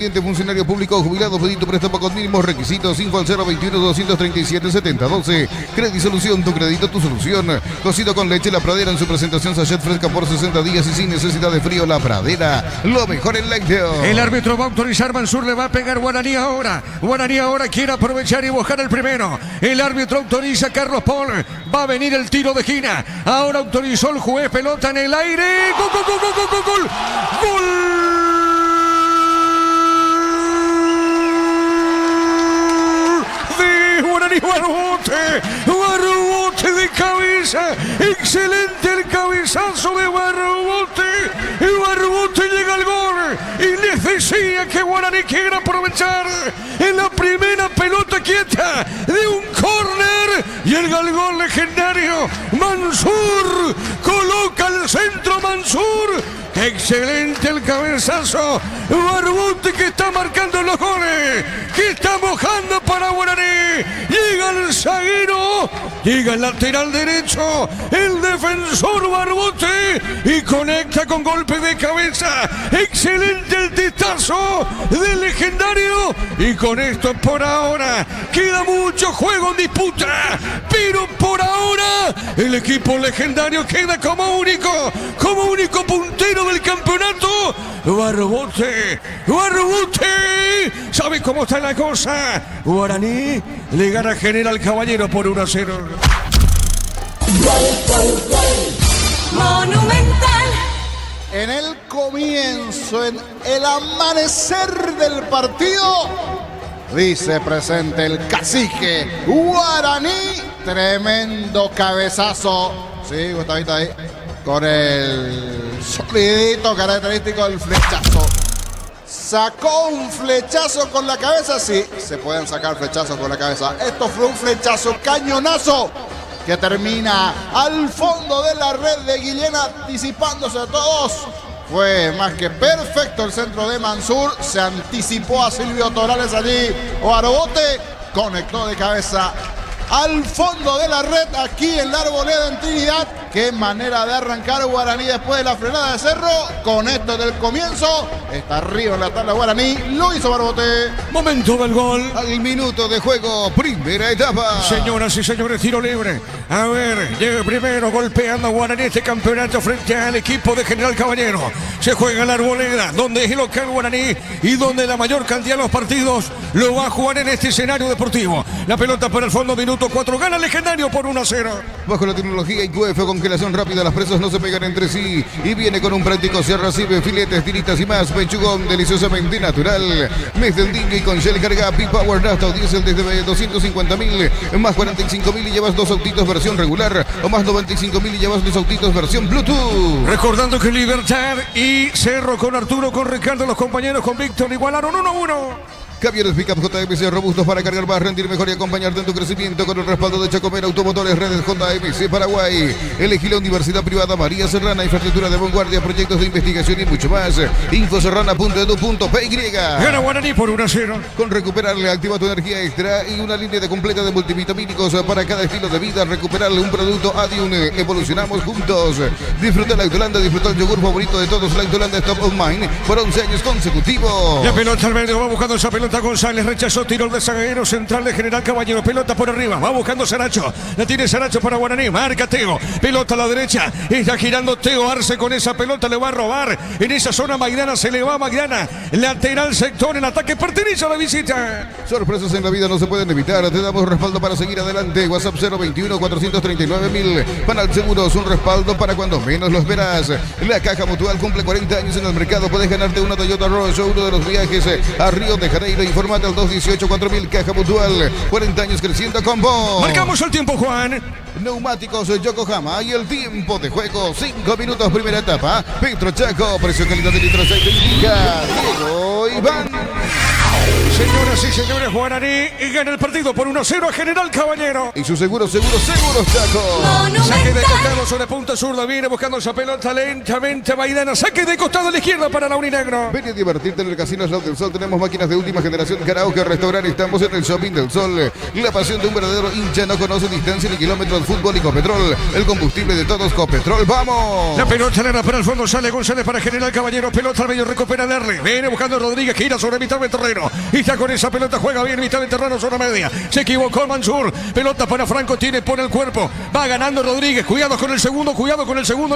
Funcionario público jubilado, pedito préstamo con mínimos requisitos. Info al 021-237-7012. Credisolución, tu crédito, tu solución. Cocido con leche La Pradera en su presentación sachet fresca por 60 días y sin necesidad de frío. La Pradera, lo mejor en lácteo. El árbitro va a autorizar, Mansur le va a pegar Guaraní ahora. Guaraní ahora quiere aprovechar y buscar el primero. El árbitro autoriza, Carlos Paul. Va a venir el tiro de esquina. Ahora autorizó el juez, pelota en el aire. ¡Gol, gol, gol, gol, gol, gol! ¡Gol! Barbote de cabeza, excelente el cabezazo de Barbote, y Barbote llega al gol, y les decía que Guaraní quiere aprovechar en la primera pelota quieta de un córner, y el gol legendario, Mansur, coloca al centro Mansur. Excelente el cabezazo. Barbote que está marcando los goles. Que está mojando para Guaraní. Llega el zaguero. Llega el lateral derecho. El defensor Barbote. Y conecta con golpe de cabeza. Excelente el testazo del legendario. Y con esto por ahora queda mucho juego en disputa. Pero por ahora el equipo legendario queda como único puntero del campeonato. Barbote. ¿Sabe cómo está la cosa? Guaraní le gana a General Caballero por 1-0. Monumental. En el comienzo, en el amanecer del partido, dice presente el cacique Guaraní. Tremendo cabezazo. Sí, Gustavito ahí. Con el solidito característico del flechazo. Sacó un flechazo con la cabeza. Sí, se pueden sacar flechazos con la cabeza. Esto fue un flechazo cañonazo que termina al fondo de la red de Guillén, anticipándose a todos. Fue más que perfecto el centro de Mansur. Se anticipó a Silvio Torales allí. Barbote conectó de cabeza al fondo de la red, aquí en la Arboleda, en Trinidad. Qué manera de arrancar Guaraní después de la frenada de Cerro. Con esto del comienzo, está arriba en la tabla Guaraní. Lo hizo Barbote. Momento del gol. Al minuto de juego, primera etapa. Señoras y señores, tiro libre. A ver, llega primero golpeando a Guaraní este campeonato frente al equipo de General Caballero. Se juega en la Arboleda, donde es el local Guaraní y donde la mayor cantidad de los partidos lo va a jugar en este escenario deportivo. La pelota para el fondo, minuto 4. Gana el legendario por 1-0. Bajo la tecnología IQF, congelación rápida, las presas no se pegan entre sí. Y viene con un práctico se recibe filetes, tiritas y más. Pechugón deliciosamente natural. Mes del Dingue y con Shell carga P-Power Nafta Diesel desde 250.000 más 45.000 y llevas 2 autitos versión regular o más 95.000 y llevas 2 autitos versión Bluetooth. Recordando que Libertad y Cerro con Arturo, con Ricardo, los compañeros con Víctor igualaron 1-1. Camiones Pickup JMC robustos para cargar más, rendir mejor y acompañarte en tu crecimiento con el respaldo de Chacomera Automotores, Redes JMC Paraguay. Elegí la Universidad Privada María Serrana, infraestructura de vanguardia, proyectos de investigación y mucho más. Infoserrana.edu.py. Gana Guaraní por 1-0. Con Recuperarle activa tu energía extra y una línea de completa de multivitamínicos para cada estilo de vida. Recuperarle un producto Adium. Evolucionamos juntos. Disfruta la Lactolanda, disfruta el yogur favorito de todos. La Lactolanda es top of mind por 11 años consecutivos. La pelota al medio, va buscando esa pelota. González rechazó, tiro de zaguero central de General Caballero, pelota por arriba, va buscando Saracho, la tiene Saracho para Guaraní, marca Teo, pelota a la derecha, está girando Teo Arce con esa pelota, le va a robar, en esa zona Maidana, se le va a Maidana, lateral sector, el ataque pertenece a la visita. Sorpresas en la vida no se pueden evitar, te damos respaldo para seguir adelante. WhatsApp 021-439.000, Panal Seguros, un respaldo para cuando menos lo esperas. La Caja Mutual cumple 40 años en el mercado, puedes ganarte una Toyota Rosso, uno de los viajes a Río de Janeiro. Informate al 218-4000. Caja Mutual, 40 años creciendo con vos. Marcamos el tiempo, Juan. Neumáticos Yokohama y el tiempo de juego, 5 minutos, primera etapa. Petro Chaco, precio calidad de litro aceite indica Diego Iván. Señoras y señores, Guaraní gana el partido por 1-0 a General Caballero. Y su seguro, Chaco. Saque de costado sobre punta zurda, viene buscando esa pelota lentamente Maidana. Saque de costado a la izquierda para la Uninegro. Ven a divertirte en el Casino Slot del Sol. Tenemos máquinas de última generación, karaoke, restaurante. Estamos en el Shopping del Sol. La pasión de un verdadero hincha no conoce distancia ni kilómetros. Fútbol y Copetrol. El combustible de todos, Copetrol. ¡Vamos! La pelota le da para el fondo, sale González para General Caballero. Pelota al medio, recupera Derle. Viene buscando Rodríguez, gira sobre mitad de terreno. Y está con esa pelota, juega bien mitad de terreno, zona media. Se equivocó Mansur. Pelota para Franco, tiene por el cuerpo. Va ganando Rodríguez. Cuidado con el segundo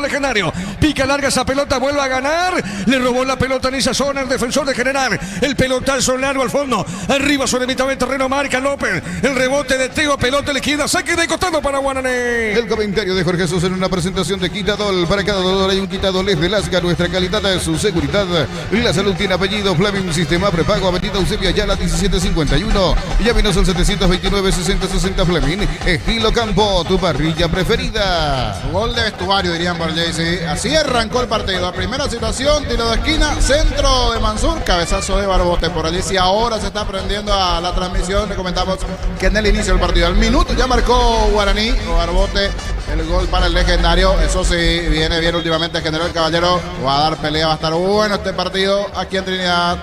legendario. Pica larga esa pelota, vuelve a ganar. Le robó la pelota en esa zona el defensor de General. El pelotazo largo al fondo. Arriba sobre mitad de terreno, marca López. El rebote de Teo, pelota le queda. Saque de costado para Guaraní. El comentario de Jorge Jesús en una presentación de Quitadol. Para cada dolor hay un Quitadol es de Lasca. Nuestra calidad es su seguridad. La salud tiene apellido. Fleming Sistema Prepago. Avenida Eusebio Ayala 1751. Llámenos al 729-6060 Fleming. Estilo Campo, tu parrilla preferida. Gol de vestuario, dirían por JC. Así arrancó el partido. Primera situación, tiro de esquina, centro de Mansur, cabezazo de Barbote por allí. Si ahora se está prendiendo a la transmisión, le comentamos que en el inicio del partido, al minuto ya marcó Guaraní, o Barbote, el gol para el legendario. Eso sí, viene bien últimamente General Caballero. Va a dar pelea, va a estar bueno este partido aquí en Trinidad.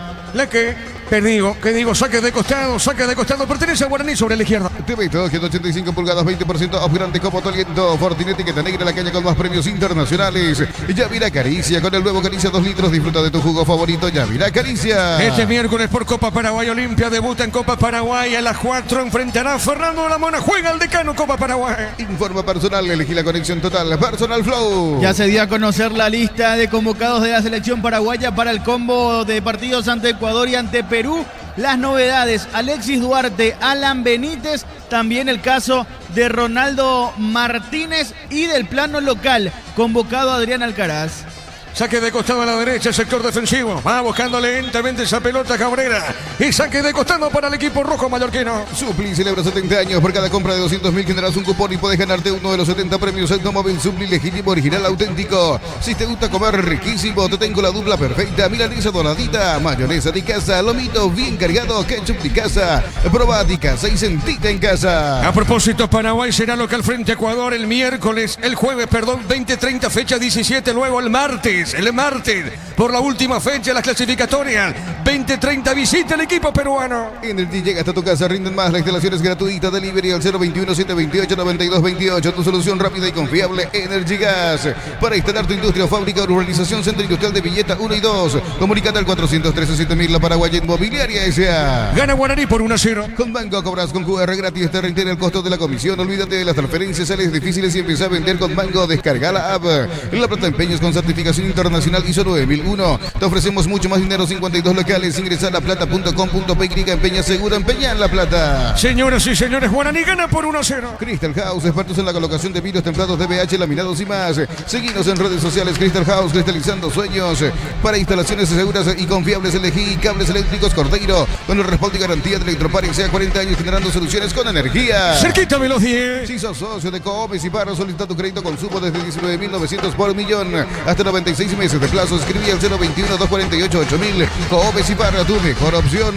¿Qué digo? Saque de costado, pertenece a Guaraní sobre la izquierda. TV 185 pulgadas, 20% off, grande como Toliento. Fortinet, que te negra la calle con más premios internacionales. Yavira Caricia, con el nuevo Caricia 2 litros. Disfruta de tu jugo favorito, Yavira Caricia. Este miércoles por Copa Paraguay Olimpia debuta en Copa Paraguay. A las 4 enfrentará a Fernando de la Mona. Juega el decano Copa Paraguay. Informa personal, elegí la conexión total. Personal Flow. Ya se dio a conocer la lista de convocados de la selección paraguaya para el combo de partidos ante Ecuador y ante Perú. Las novedades: Alexis Duarte, Alan Benítez, también el caso de Ronaldo Martínez, y del plano local convocado Adrián Alcaraz. Saque de costado a la derecha, sector defensivo. Va buscando lentamente esa pelota Cabrera. Y saque de costado para el equipo rojo mallorquino. Supli celebra 70 años. Por cada compra de 200.000 generas un cupón y puedes ganarte uno de los 70 premios Automóvil Supli legítimo, original, auténtico. Si te gusta comer riquísimo, te tengo la dupla perfecta. Milanesa doradita, mayonesa de casa, lomito bien cargado, ketchup de casa. Probá de casa y sentite en casa. A propósito, Paraguay será local frente a Ecuador el jueves, 20:30, fecha 17, luego el martes, por la última fecha de las clasificatorias, 20:30, visita el equipo peruano. Energy llega hasta tu casa, rinden más, la instalación es gratuita, delivery al 021-728-9228, tu solución rápida y confiable, Energy Gas. Para instalar tu industria o fábrica, urbanización, centro industrial de Villeta 1 y 2, comunicate al 413-7000, la Paraguaya Inmobiliaria S.A. Gana Guaraní por 1-0. Con Mango cobras con QR gratis, te reintegra el costo de la comisión, olvídate de las transferencias, sales difíciles y empieza a vender con Mango. Descarga la app. La Plata Empeños con certificación internacional ISO 9001. Te ofrecemos mucho más dinero, 52 locales. Ingresa a laplata.com.py, empeña seguro, empeña en La Plata. Señoras y señores, Guaraní gana por 1-0. Crystal House, expertos en la colocación de vidrios templados, DBH, laminados y más. Seguinos en redes sociales. Crystal House, cristalizando sueños. Para instalaciones seguras y confiables, elegí cables eléctricos Cordeiro, con el respaldo y garantía de Electroparex, sea 40 años generando soluciones con energía. Cerquita de los 10. Si sos socio de Coopes y Parra, solicita tu crédito consumo desde 19.900 por millón hasta 96 meses de plazo. Escribí al 021-248-8000. Coopes y Parra, tu mejor opción.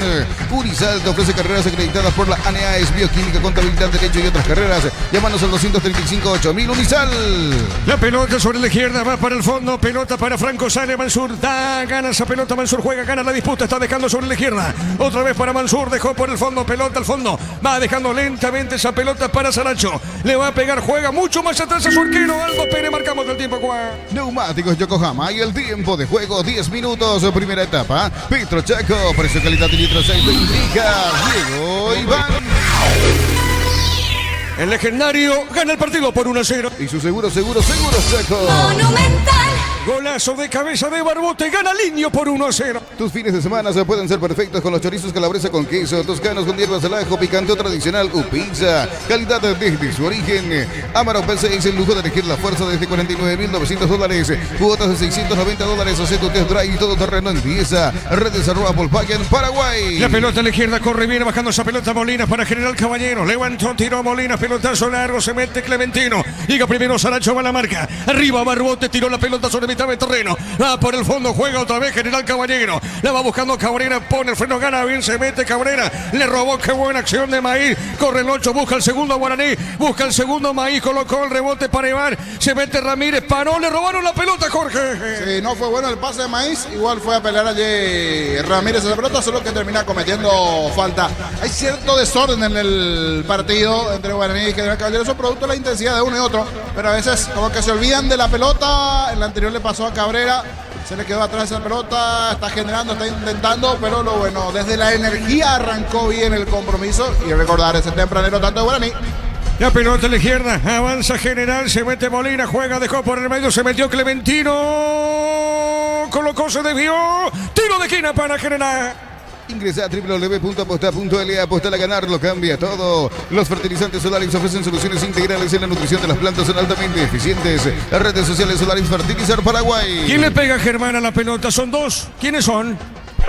Unisal te ofrece carreras acreditadas por la ANEAES, bioquímica, contabilidad, derecho y otras carreras. Llámanos al 235-8000. Unisal. La pelota sobre la izquierda, va para el fondo. Pelota para Franco, sale Mansur. Gana esa pelota, Mansur juega, gana la disputa. Está dejando sobre la izquierda. Otra vez para Mansur, dejó por el fondo. Pelota al fondo. Va dejando lentamente esa pelota para Saracho. Le va a pegar, juega mucho más atrás a su arquero Aldo Pérez. Marcamos el tiempo, Neumáticos Yokohama y el tiempo de juego 10 minutos. Primera etapa. Petro Chaco, precio, calidad y litros te indica Diego Iván. El legendario gana el partido por 1-0. Y su seguro Chaco. Monumental. Golazo de cabeza de Barbote, gana Liño por 1-0. Tus fines de semana se pueden ser perfectos con los chorizos calabresa con queso, toscanos con hierbas al ajo, picante o tradicional Pizza. Calidad desde su origen. Amaro PC es el lujo de elegir la fuerza desde $49,900. Cuotas de $690. Hace tu test drive y todo terreno empieza. Redes @ Volkswagen Paraguay. La pelota a la izquierda corre bien, bajando esa pelota Molina para General Caballero. Levantó, tiró Molina, pelotazo largo, se mete Clementino. Llega primero Saracho, va a la marca. Arriba Barbote, tiró la pelota sobre mitad de terreno. Va por el fondo, juega otra vez General Caballero. La va buscando Cabrera, pone el freno, gana bien, se mete Cabrera. Le robó, qué buena acción de Maíz. Corre el 8, busca el segundo Guaraní. Busca el segundo Maíz, colocó el rebote para Iván. Se mete Ramírez, paró, le robaron la pelota, Jorge. Sí, no fue bueno el pase de Maíz. Igual fue a pelear allí Ramírez esa pelota, solo que termina cometiendo falta. Hay cierto desorden en el partido entre Guaraní y General Caballero. Eso es producto de la intensidad de uno y otro. Pero a veces como que se olvidan de la pelota. En la anterior le pasó a Cabrera. Se le quedó atrás esa pelota, está generando, está intentando, pero lo bueno, desde la energía arrancó bien el compromiso. Y recordar ese tempranero tanto de Guaraní. La pelota a la izquierda, avanza General, se mete Molina, juega, dejó por el medio, se metió Clementino, colocó, se desvió, tiro de esquina para General. Ingresa a www.aposta.la, apostar a ganar, lo cambia todo. Los fertilizantes Solaris ofrecen soluciones integrales en la nutrición de las plantas, son altamente eficientes. Las redes sociales Solaris Fertilizar Paraguay. ¿Quién le pega a Germán a la pelota? Son dos. ¿Quiénes son?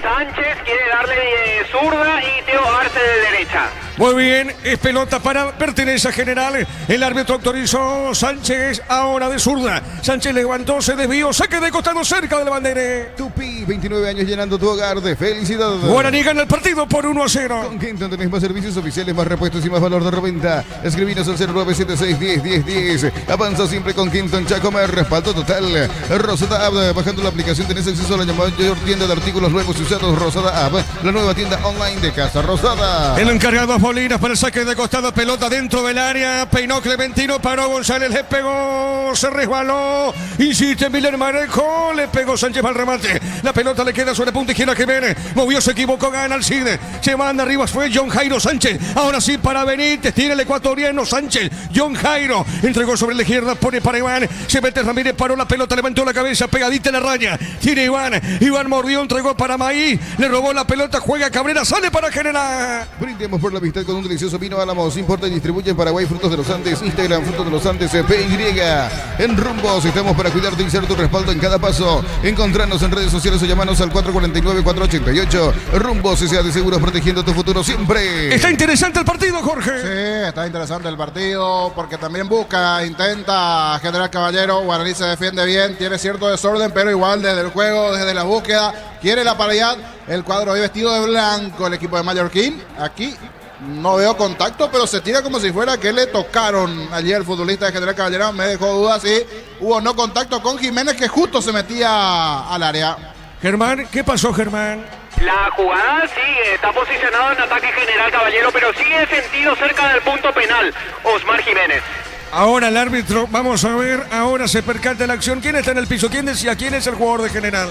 Sánchez quiere darle de zurda y Teo Arce de derecha. Muy bien, es pelota para, pertenece a General. El árbitro autorizó Sánchez ahora de zurda. Sánchez levantó, se desvió, saque de costado cerca del bandere. Tupi, 29 años llenando tu hogar de felicidad. Guaraní gana el partido por 1-0. Con Quinton tenés más servicios oficiales, más repuestos y más valor de reventa. Escribinos al 0976101010. Avanza siempre con Quinton Chacomer, respaldo total. Rosada App, bajando la aplicación tenés acceso a la mayor tienda de artículos nuevos y usados. Rosada App, la nueva tienda online de Casa Rosada. El encargado Molinas para el saque de costado, pelota dentro del área, peinó Clementino, paró González, le pegó, se resbaló, insiste Miller Marejo, le pegó Sánchez al remate, la pelota le queda sobre punta izquierda que viene, movió, se equivocó, gana Alcide, se manda arriba, fue John Jairo Sánchez, ahora sí para Benítez, tiene el ecuatoriano Sánchez, John Jairo, entregó sobre la izquierda, pone para Iván, se mete Ramírez, paró la pelota, levantó la cabeza, pegadita en la raya, tiene Iván mordió, entregó para Maí, le robó la pelota, juega Cabrera, sale para General. Brindemos por la amistad con un delicioso vino Álamos. Importa y distribuye en Paraguay Frutos de los Andes. Instagram Frutos de los Andes PY. En Rumbos estamos para cuidarte y ser tu respaldo en cada paso. Encontrarnos en redes sociales o llamanos al 449-488. Rumbos S.A. de Seguros, protegiendo tu futuro siempre. Está interesante el partido, Jorge. Sí, está interesante el partido porque también intenta General Caballero. Guaraní se defiende bien, tiene cierto desorden, pero igual desde el juego, desde la búsqueda, quiere la paridad. El cuadro hoy vestido de blanco, el equipo de Mallorquín. Aquí no veo contacto, pero se tira como si fuera que le tocaron ayer el futbolista de General Caballero. Me dejó dudas y hubo no contacto con Jiménez, que justo se metía al área. Germán, ¿qué pasó, Germán? La jugada sigue, está posicionado en ataque General Caballero, pero sigue sentido cerca del punto penal, Osmar Jiménez. Ahora el árbitro, vamos a ver, ahora se percata la acción. ¿Quién está en el piso? ¿Quién decía? ¿Quién es el jugador de General?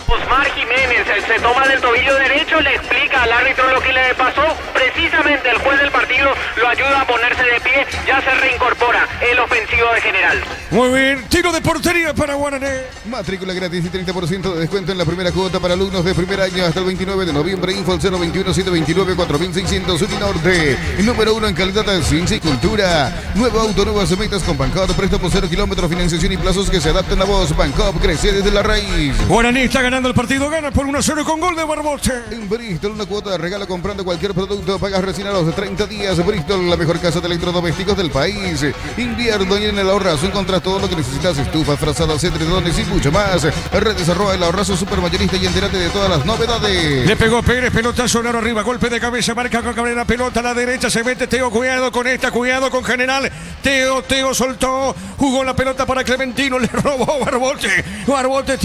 Osmar Jiménez se toma del tobillo derecho, le explica al árbitro lo que le pasó. Precisamente el juez del partido lo ayuda a ponerse de pie, ya se reincorpora el ofensivo de General. Muy bien, tiro de portería para Guaraní. Matrícula gratis y 30% de descuento en la primera cuota para alumnos de primer año hasta el 29 de noviembre. Info al 021-729-4600 Uninorte. Número 1 en calidad de ciencia y cultura. Nuevo auto, nuevas metas con Bancop. Préstamo 0 kilómetros, financiación y plazos que se adapten a vos. Bancop crece desde la raíz. Guaraní está ganando el partido, gana por 1-0 con gol de Barbote. En Bristol, una cuota de regalo comprando cualquier producto. Pagas recién a los 30 días. Bristol, la mejor casa de electrodomésticos del país. Invierno y en el ahorrazo encontrás todo lo que necesitas: estufas, frazadas, edredones y mucho más. Redes @ el ahorrazo supermayorista y entérate de todas las novedades. Le pegó Pérez, pelotazo Naro arriba, golpe de cabeza, marca con Cabrera, pelota a la derecha, se mete Teo, cuidado con esta, cuidado con General. Teo soltó, jugó la pelota para Clementino, le robó Barbote. Barbote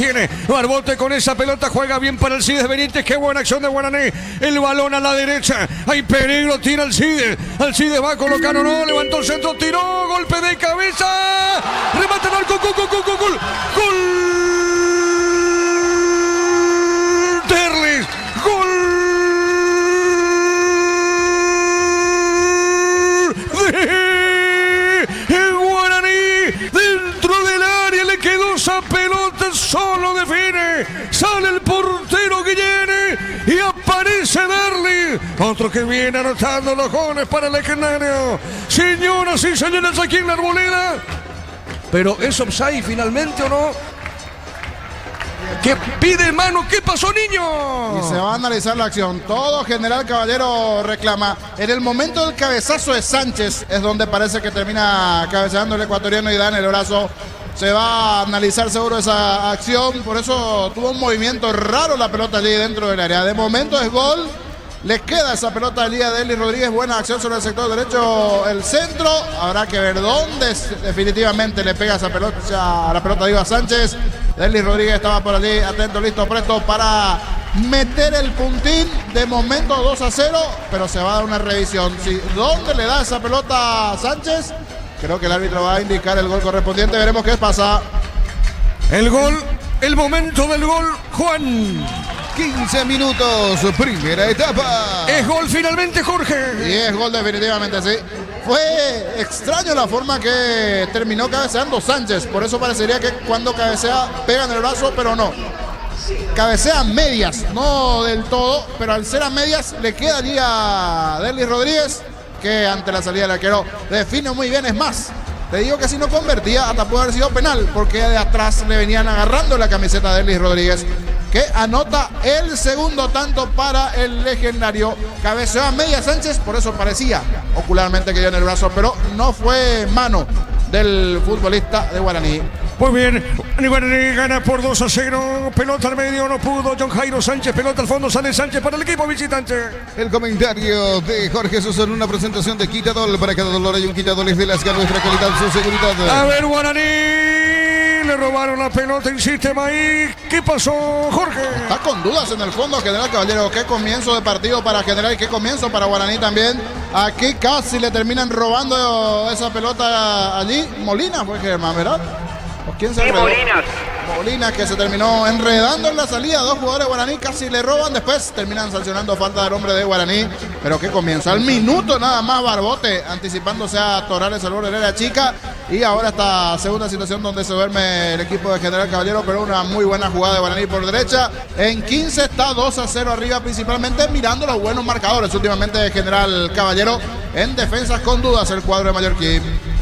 con esa pelota juega bien para Alcides Benítez, qué buena acción de Guaraní. El balón a la derecha, hay peligro, tira Alcides va a colocar o no, levantó el centro, tiró, golpe de cabeza, remate al arco, gol. Terles, gol de Guaraní, dentro del área le quedó esa pelota, solo define, sale el portero Guillén y aparece Darly, otro que viene anotando los goles para el legendario. Señoras y señores, aquí en la Arboleda, pero ¿es offside finalmente o no? ¿Qué pide mano? ¿Qué pasó, niño? Y se va a analizar la acción. Todo General Caballero reclama. En el momento del cabezazo de Sánchez es donde parece que termina cabeceando el ecuatoriano y dan el brazo se va a analizar seguro esa acción. Por eso tuvo un movimiento raro la pelota allí dentro del área. De momento es gol. Le queda esa pelota allí a Derlis Rodríguez. Buena acción sobre el sector derecho, el centro. Habrá que ver dónde definitivamente le pega esa pelota a la pelota de Iván Sánchez. Derlis Rodríguez estaba por allí, atento, listo, presto para meter el puntín. De momento 2-0, pero se va a dar una revisión. ¿Dónde le da esa pelota a Sánchez? Creo que el árbitro va a indicar el gol correspondiente. Veremos qué pasa. El gol, el momento del gol, Juan. 15 minutos, primera etapa. Es gol finalmente, Jorge. Y es gol definitivamente, sí. Fue extraño la forma que terminó cabeceando Sánchez. Por eso parecería que cuando cabecea pega en el brazo, pero no. Cabecea a medias, no del todo, pero al ser a medias le queda allí a Derlis Rodríguez, que ante la salida del arquero define muy bien. Es más, te digo que si no convertía hasta puede haber sido penal, porque de atrás le venían agarrando la camiseta de Derlis Rodríguez, que anota el segundo tanto para el legendario. Cabeceó a media Sánchez, por eso parecía ocularmente que dio en el brazo, pero no fue mano del futbolista de Guaraní. Muy bien, Guaraní gana por 2-0, pelota al medio, no pudo John Jairo Sánchez, pelota al fondo, sale Sánchez para el equipo visitante. El comentario de Jorge Sosa en una presentación de Quitadol. Para cada dolor hay un Quitadol, es de Lascar, nuestra calidad, su seguridad. A ver, Guaraní, le robaron la pelota, insiste ahí. ¿Qué pasó, Jorge? Está con dudas en el fondo General Caballero. Qué comienzo de partido para General y qué comienzo para Guaraní también. Aquí casi le terminan robando esa pelota allí. Molina fue Germán, ¿verdad? ¿O quién se enredó? Molina, que se terminó enredando en la salida. Dos jugadores de Guaraní casi le roban. Después terminan sancionando falta del hombre de Guaraní. Pero qué comienzo. Al minuto nada más Barbote anticipándose a Torales al borde del área chica. Y ahora esta segunda situación donde se duerme el equipo de General Caballero. Pero una muy buena jugada de Guaraní por derecha. En 15 está 2-0 arriba, principalmente mirando los buenos marcadores últimamente de General Caballero. En defensas con dudas el cuadro de Mallorquín.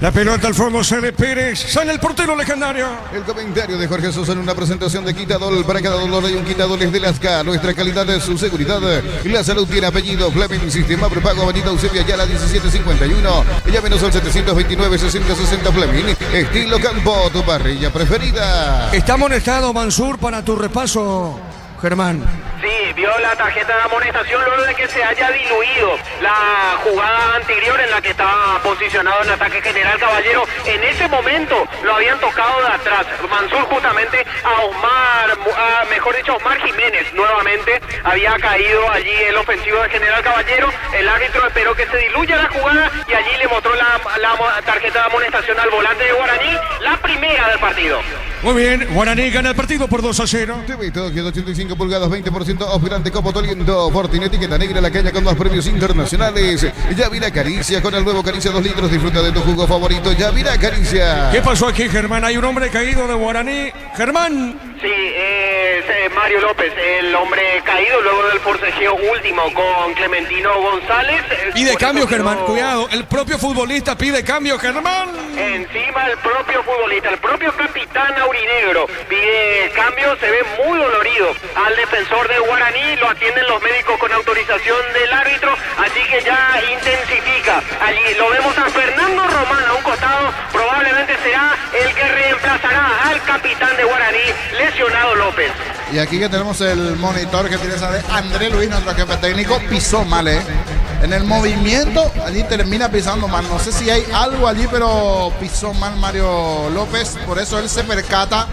La pelota al fondo, sale Pérez, sale el portero legendario. El comentario de Jorge Sosa en una presentación de Quitadol. Para cada dolor hay un Quitadol, es de Lascar, nuestra calidad es su seguridad. La salud tiene apellido, Fleming, sistema prepago, Avenida Eusebio Ayala 1751. Llámenos al 729-6060 Fleming. Estilo Campo, tu parrilla preferida. Está amonestado Mansur para tu repaso, Germán. Sí, vio la tarjeta de amonestación luego de que se haya diluido la jugada anterior en la que estaba posicionado en ataque General Caballero. En ese momento lo habían tocado de atrás. Mansur justamente a Osmar Jiménez nuevamente había caído allí el ofensivo de General Caballero. El árbitro esperó que se diluya la jugada y allí le mostró la tarjeta de amonestación al volante de Guaraní, la primera del partido. Muy bien, Guaraní gana el partido por 2-0. TV Tokio 85 pulgadas, 20% off, grande Copo Toliendo, Fortin, etiqueta negra, la caña con más premios internacionales. Yavira Caricia, con el nuevo Caricia 2 litros, disfruta de tu jugo favorito, Yavira Caricia. ¿Qué pasó aquí, Germán? Hay un hombre caído de Guaraní. Germán. Sí, es Mario López, el hombre caído luego del forcejeo último con Clementino González. Pide cambio, Germán, cuidado, el propio futbolista pide cambio, Germán. Encima el propio futbolista, el propio capitán aurinegro pide cambio, se ve muy dolorido al defensor de Guaraní, lo atienden los médicos con autorización del árbitro, así que ya intensifica. Allí lo vemos a Fernando Román a un costado, probablemente será el que reemplazará al capitán de Guaraní, lesionado López. Y aquí que tenemos el monitor que tiene esa de André Luis, nuestro jefe técnico, pisó mal, en el movimiento allí termina pisando mal. No sé si hay algo allí, pero pisó mal Mario López. Por eso él se percata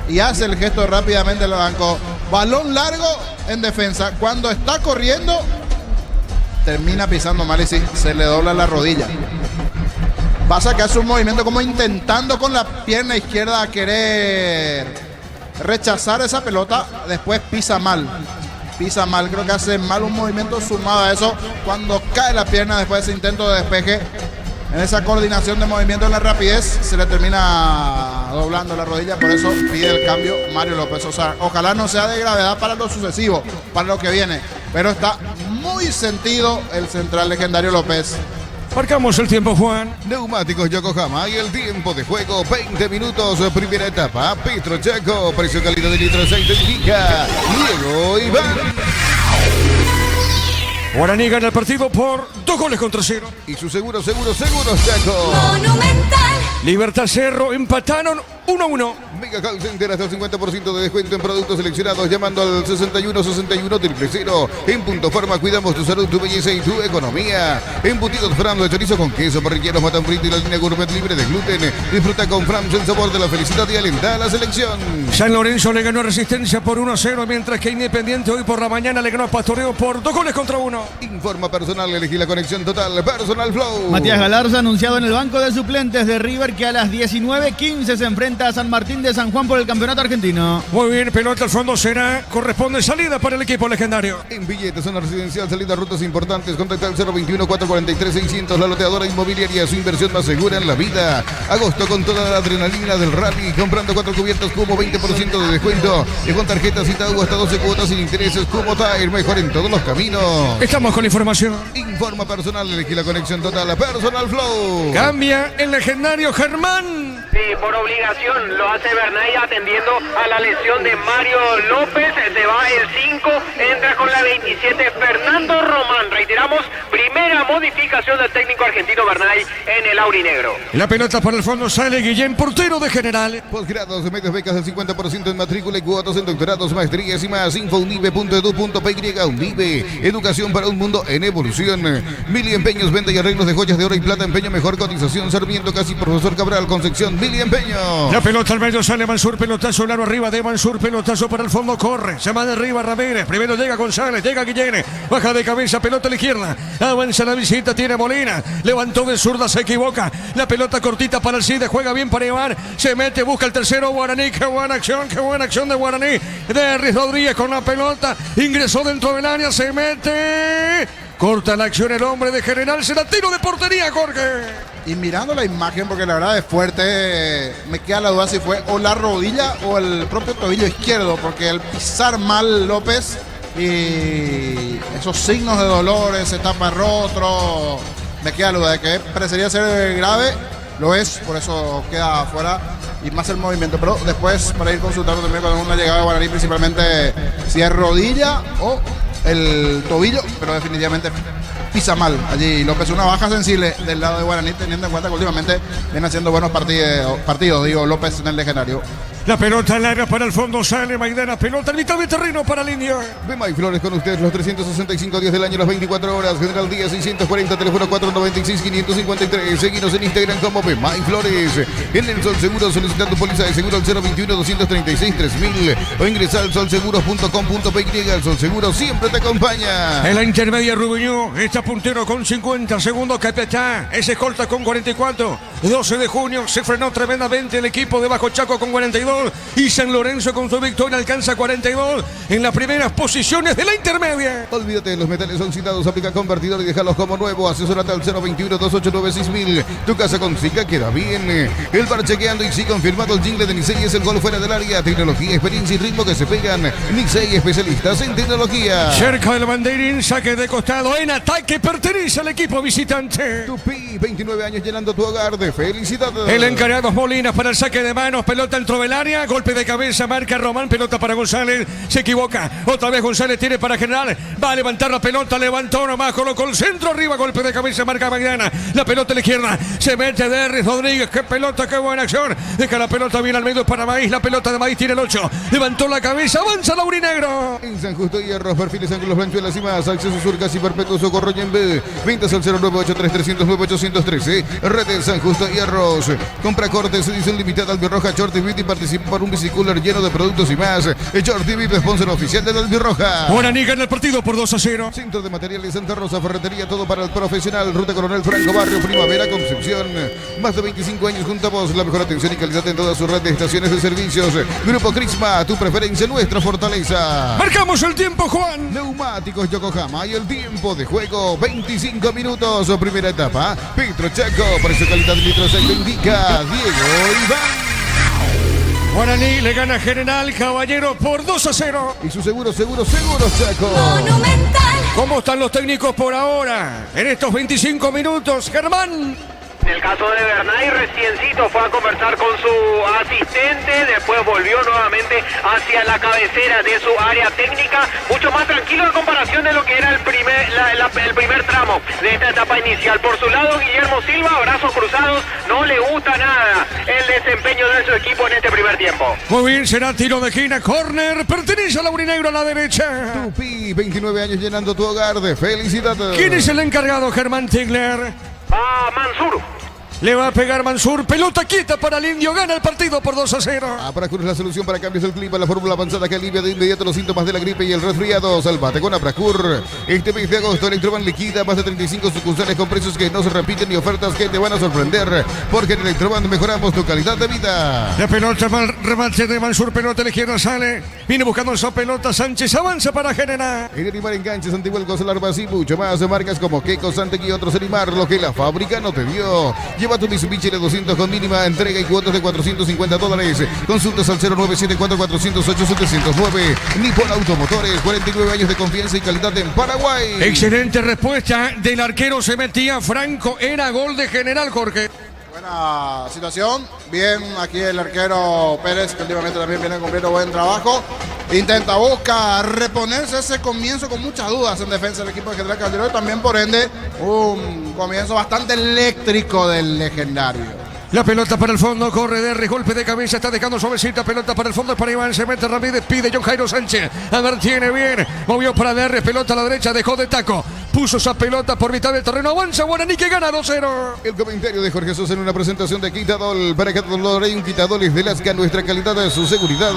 y hace el gesto rápidamente al banco. Balón largo en defensa. Cuando está corriendo, termina pisando mal y sí, se le dobla la rodilla. Pasa que hace un movimiento como intentando con la pierna izquierda querer rechazar esa pelota. Después pisa mal. Pisa mal, creo que hace mal un movimiento sumado a eso. Cuando cae la pierna después de ese intento de despeje, en esa coordinación de movimiento, en la rapidez, se le termina doblando la rodilla. Por eso pide el cambio Mario López. O sea, ojalá no sea de gravedad para lo sucesivo, para lo que viene. Pero está muy sentido el central legendario López. Marcamos el tiempo, Juan. Neumáticos Yokohama y el tiempo de juego 20 minutos, primera etapa. Petro Chaco, precio calidad de litro aceite indica Diego Iván. Guaraní gana el partido por 2-0. Y su seguro, Chaco. Monumental. Libertad Cerro empataron 1-1. Mega Call Center hasta el 50% de descuento en productos seleccionados llamando al 6161-000. En Punto Farma cuidamos tu salud, tu belleza y tu economía. Embutidos Fram de chorizo con queso, parrilleros, matan frito y la línea gourmet libre de gluten. Disfruta con Frams el sabor de la felicidad y alenta a la selección. San Lorenzo le ganó a Resistencia por 1-0, mientras que Independiente hoy por la mañana le ganó a Pastoreo por 2-1. Informa personal, elegí la conexión total. Personal Flow. Matías Galarza anunciado en el banco de suplentes de River que a las 19:15 se enfrenta a San Martín de San Juan por el campeonato argentino. Muy bien, pelota al fondo será. Corresponde salida para el equipo legendario. En billetes, zona residencial, salida, rutas importantes. Contacta al 021-443-600. La loteadora inmobiliaria, su inversión más segura en la vida. Agosto con toda la adrenalina del rally. Comprando 4 cubiertas como 20% de descuento. Y con tarjetas Itaú hasta 12 cuotas sin intereses. Como Tire, mejor en todos los caminos. Estamos con información. Informa personal, elegí la conexión total. Personal Flow. Cambia el legendario Germán. Sí, por obligación lo hace Bernay atendiendo a la lesión de Mario López. Se va el 5, entra con la 27 Fernando Román. Reiteramos, primera modificación del técnico argentino Bernay en el aurinegro. La pelota para el fondo sale Guillén, portero de General. Posgrados, medios, becas del 50% en matrícula y cuotas en doctorados, maestrías y más. Info unive.edu.py. Unive, educación para un mundo en evolución. Mili Empeños, venta y arreglos de joyas de oro y plata. Empeño, mejor cotización. Sarmiento, casi Profesor Cabral, Concepción. Mili Empeño. La pelota al medio sale Mansur, pelotazo largo arriba de Mansur, pelotazo para el fondo, corre, se manda arriba Ramírez, primero llega González, llega Guillén, baja de cabeza, pelota a la izquierda, avanza la visita, tiene Molina, levantó de zurda, se equivoca, la pelota cortita para el Cide, juega bien para Iván, se mete, busca el tercero Guaraní, qué buena acción de Guaraní, de Riz Rodríguez con la pelota, ingresó dentro del área, se mete, corta la acción el hombre de General, será tiro de portería, Jorge. Y mirando la imagen, porque la verdad es fuerte, me queda la duda si fue o la rodilla o el propio tobillo izquierdo, porque el pisar mal López y esos signos de dolor, ese tapa rostro, me queda la duda de que parecería ser grave, lo es, por eso queda afuera y más el movimiento, pero después para ir consultando también con una llegada de Guaraní, principalmente si es rodilla o el tobillo, pero definitivamente pisa mal allí López, una baja sensible del lado de Guaraní, teniendo en cuenta que últimamente viene haciendo buenos partidos, digo, López en el legendario. La pelota larga para el fondo, sale Maidana, pelota en mitad de terreno para el Indio. Bemay Flores con ustedes los 365 días del año, las 24 horas. General Díaz 640, teléfono 496-553. Seguinos en Instagram como Bemay Flores. En el Sol Seguro solicita tu póliza de seguro al 021-236-3000 o ingresa al solseguros.com.py. El Sol Seguro siempre te acompaña. En la intermedia Rubiño está puntero con 50 segundos, Capetá es escolta con 44. 12 de junio se frenó tremendamente el equipo de Bajo Chaco con 42 y San Lorenzo con su victoria alcanza 42 en las primeras posiciones de la intermedia. Olvídate de los metales oxidados, aplica convertidor y déjalos como nuevo. Asesórate al 021-289-6000. Tu casa con Sica queda bien. El bar chequeando y sí confirmado, el jingle de Nisei es el gol fuera del área. Tecnología, experiencia y ritmo que se pegan. Nisei, especialistas en tecnología. Cerca del banderín, saque de costado en ataque, pertenece al equipo visitante. Tupi, 29 años llenando tu hogar de felicidad. El encargado es Molina para el saque de manos, pelota dentro del área, golpe de cabeza, marca Román, pelota para González, se equivoca, otra vez González tiene para General, va a levantar la pelota, levantó nomás, colocó el centro arriba, golpe de cabeza, marca Maidana, la pelota a la izquierda, se mete de Riz Rodríguez, qué pelota, qué buena acción, deja la pelota bien al medio para Maíz, la pelota de Maíz tiene el 8, levantó la cabeza, avanza Laurinegro. En San Justo Hierro, perfiles, ángulos, blanchuelas y más, acceso sur, casi perpetuo, socorro y en B, ventas al 0983309-813, redes San Justo Hierros, compra cortes, edición limitada Albirroja, Shorty Beauty, participa por un bicicooler lleno de productos y más. Shorty Beauty, sponsor oficial de Albirroja. Guaraní gana el partido por 2-0. Centro de Materiales Santa Rosa, ferretería, todo para el profesional. Ruta Coronel Franco, Barrio Primavera, Concepción. Más de 25 años juntamos la mejor atención y calidad en toda su red de estaciones de servicios. Grupo Crisma, tu preferencia, nuestra fortaleza. Marcamos el tiempo, Juan. Neumáticos Yokohama y el tiempo de juego, 25 minutos. Primera etapa, Petro Chaco, precio calidad litros, se lo indica Diego Iván. Guaraní le gana General Caballero por 2-0. Y su seguro, Chaco. Monumental. ¿Cómo están los técnicos por ahora? En estos 25 minutos, Germán. En el caso de Bernay, reciencito fue a conversar con su asistente, después volvió nuevamente hacia la cabecera de su área técnica, mucho más tranquilo en comparación de lo que era la el primer tramo de esta etapa inicial. Por su lado, Guillermo Silva, brazos cruzados, no le gusta nada el desempeño de su equipo en este primer tiempo. Muy bien, será tiro de esquina, córner, pertenece al aurinegro a la derecha. Tupi, 29 años llenando tu hogar de felicidad. ¿Quién es el encargado, Germán Tigler? Mansur. Le va a pegar Mansur, pelota quieta para el Indio, gana el partido por 2-0. Apracur es la solución para cambios del clima, la fórmula avanzada que alivia de inmediato los síntomas de la gripe y el resfriado. Salvate con Apracur. Este mes de agosto, Electroban liquida más de 35 sucursales con precios que no se repiten y ofertas que te van a sorprender, porque en Electroban mejoramos tu calidad de vida. La pelota, mal remate de Mansur, pelota a la izquierda sale. Viene buscando esa pelota, Sánchez avanza para generar. En Animar Enganches, Antivuelcos, Alarmas y mucho más. Marcas como Keiko, Santec y otros Animar, lo que la fábrica no te dio. Lleva tu Mitsubishi L200 con mínima entrega y cuotas de $450. Consultas al 0974-400-8709. Nippon Automotores, 49 años de confianza y calidad en Paraguay. Excelente respuesta del arquero, se metía Franco, era gol de General, Jorge. Buena situación. Bien, aquí el arquero Pérez, que últimamente también viene cumpliendo buen trabajo. Busca reponerse ese comienzo con muchas dudas en defensa del equipo de General Calderón. También, por ende, un comienzo bastante eléctrico del legendario. La pelota para el fondo, corre Derri, golpe de cabeza, está dejando suavecita, pelota para el fondo, para Iván, se mete Ramírez, pide John Jairo Sánchez, a ver, tiene bien, movió para Derri, pelota a la derecha, dejó de taco, puso esa pelota por mitad del terreno, avanza Guaraní que gana 2-0. El comentario de Jorge Sosa en una presentación de Quitadol. Para Quitadol hay un Quitadol es de Lasca, nuestra calidad de su seguridad.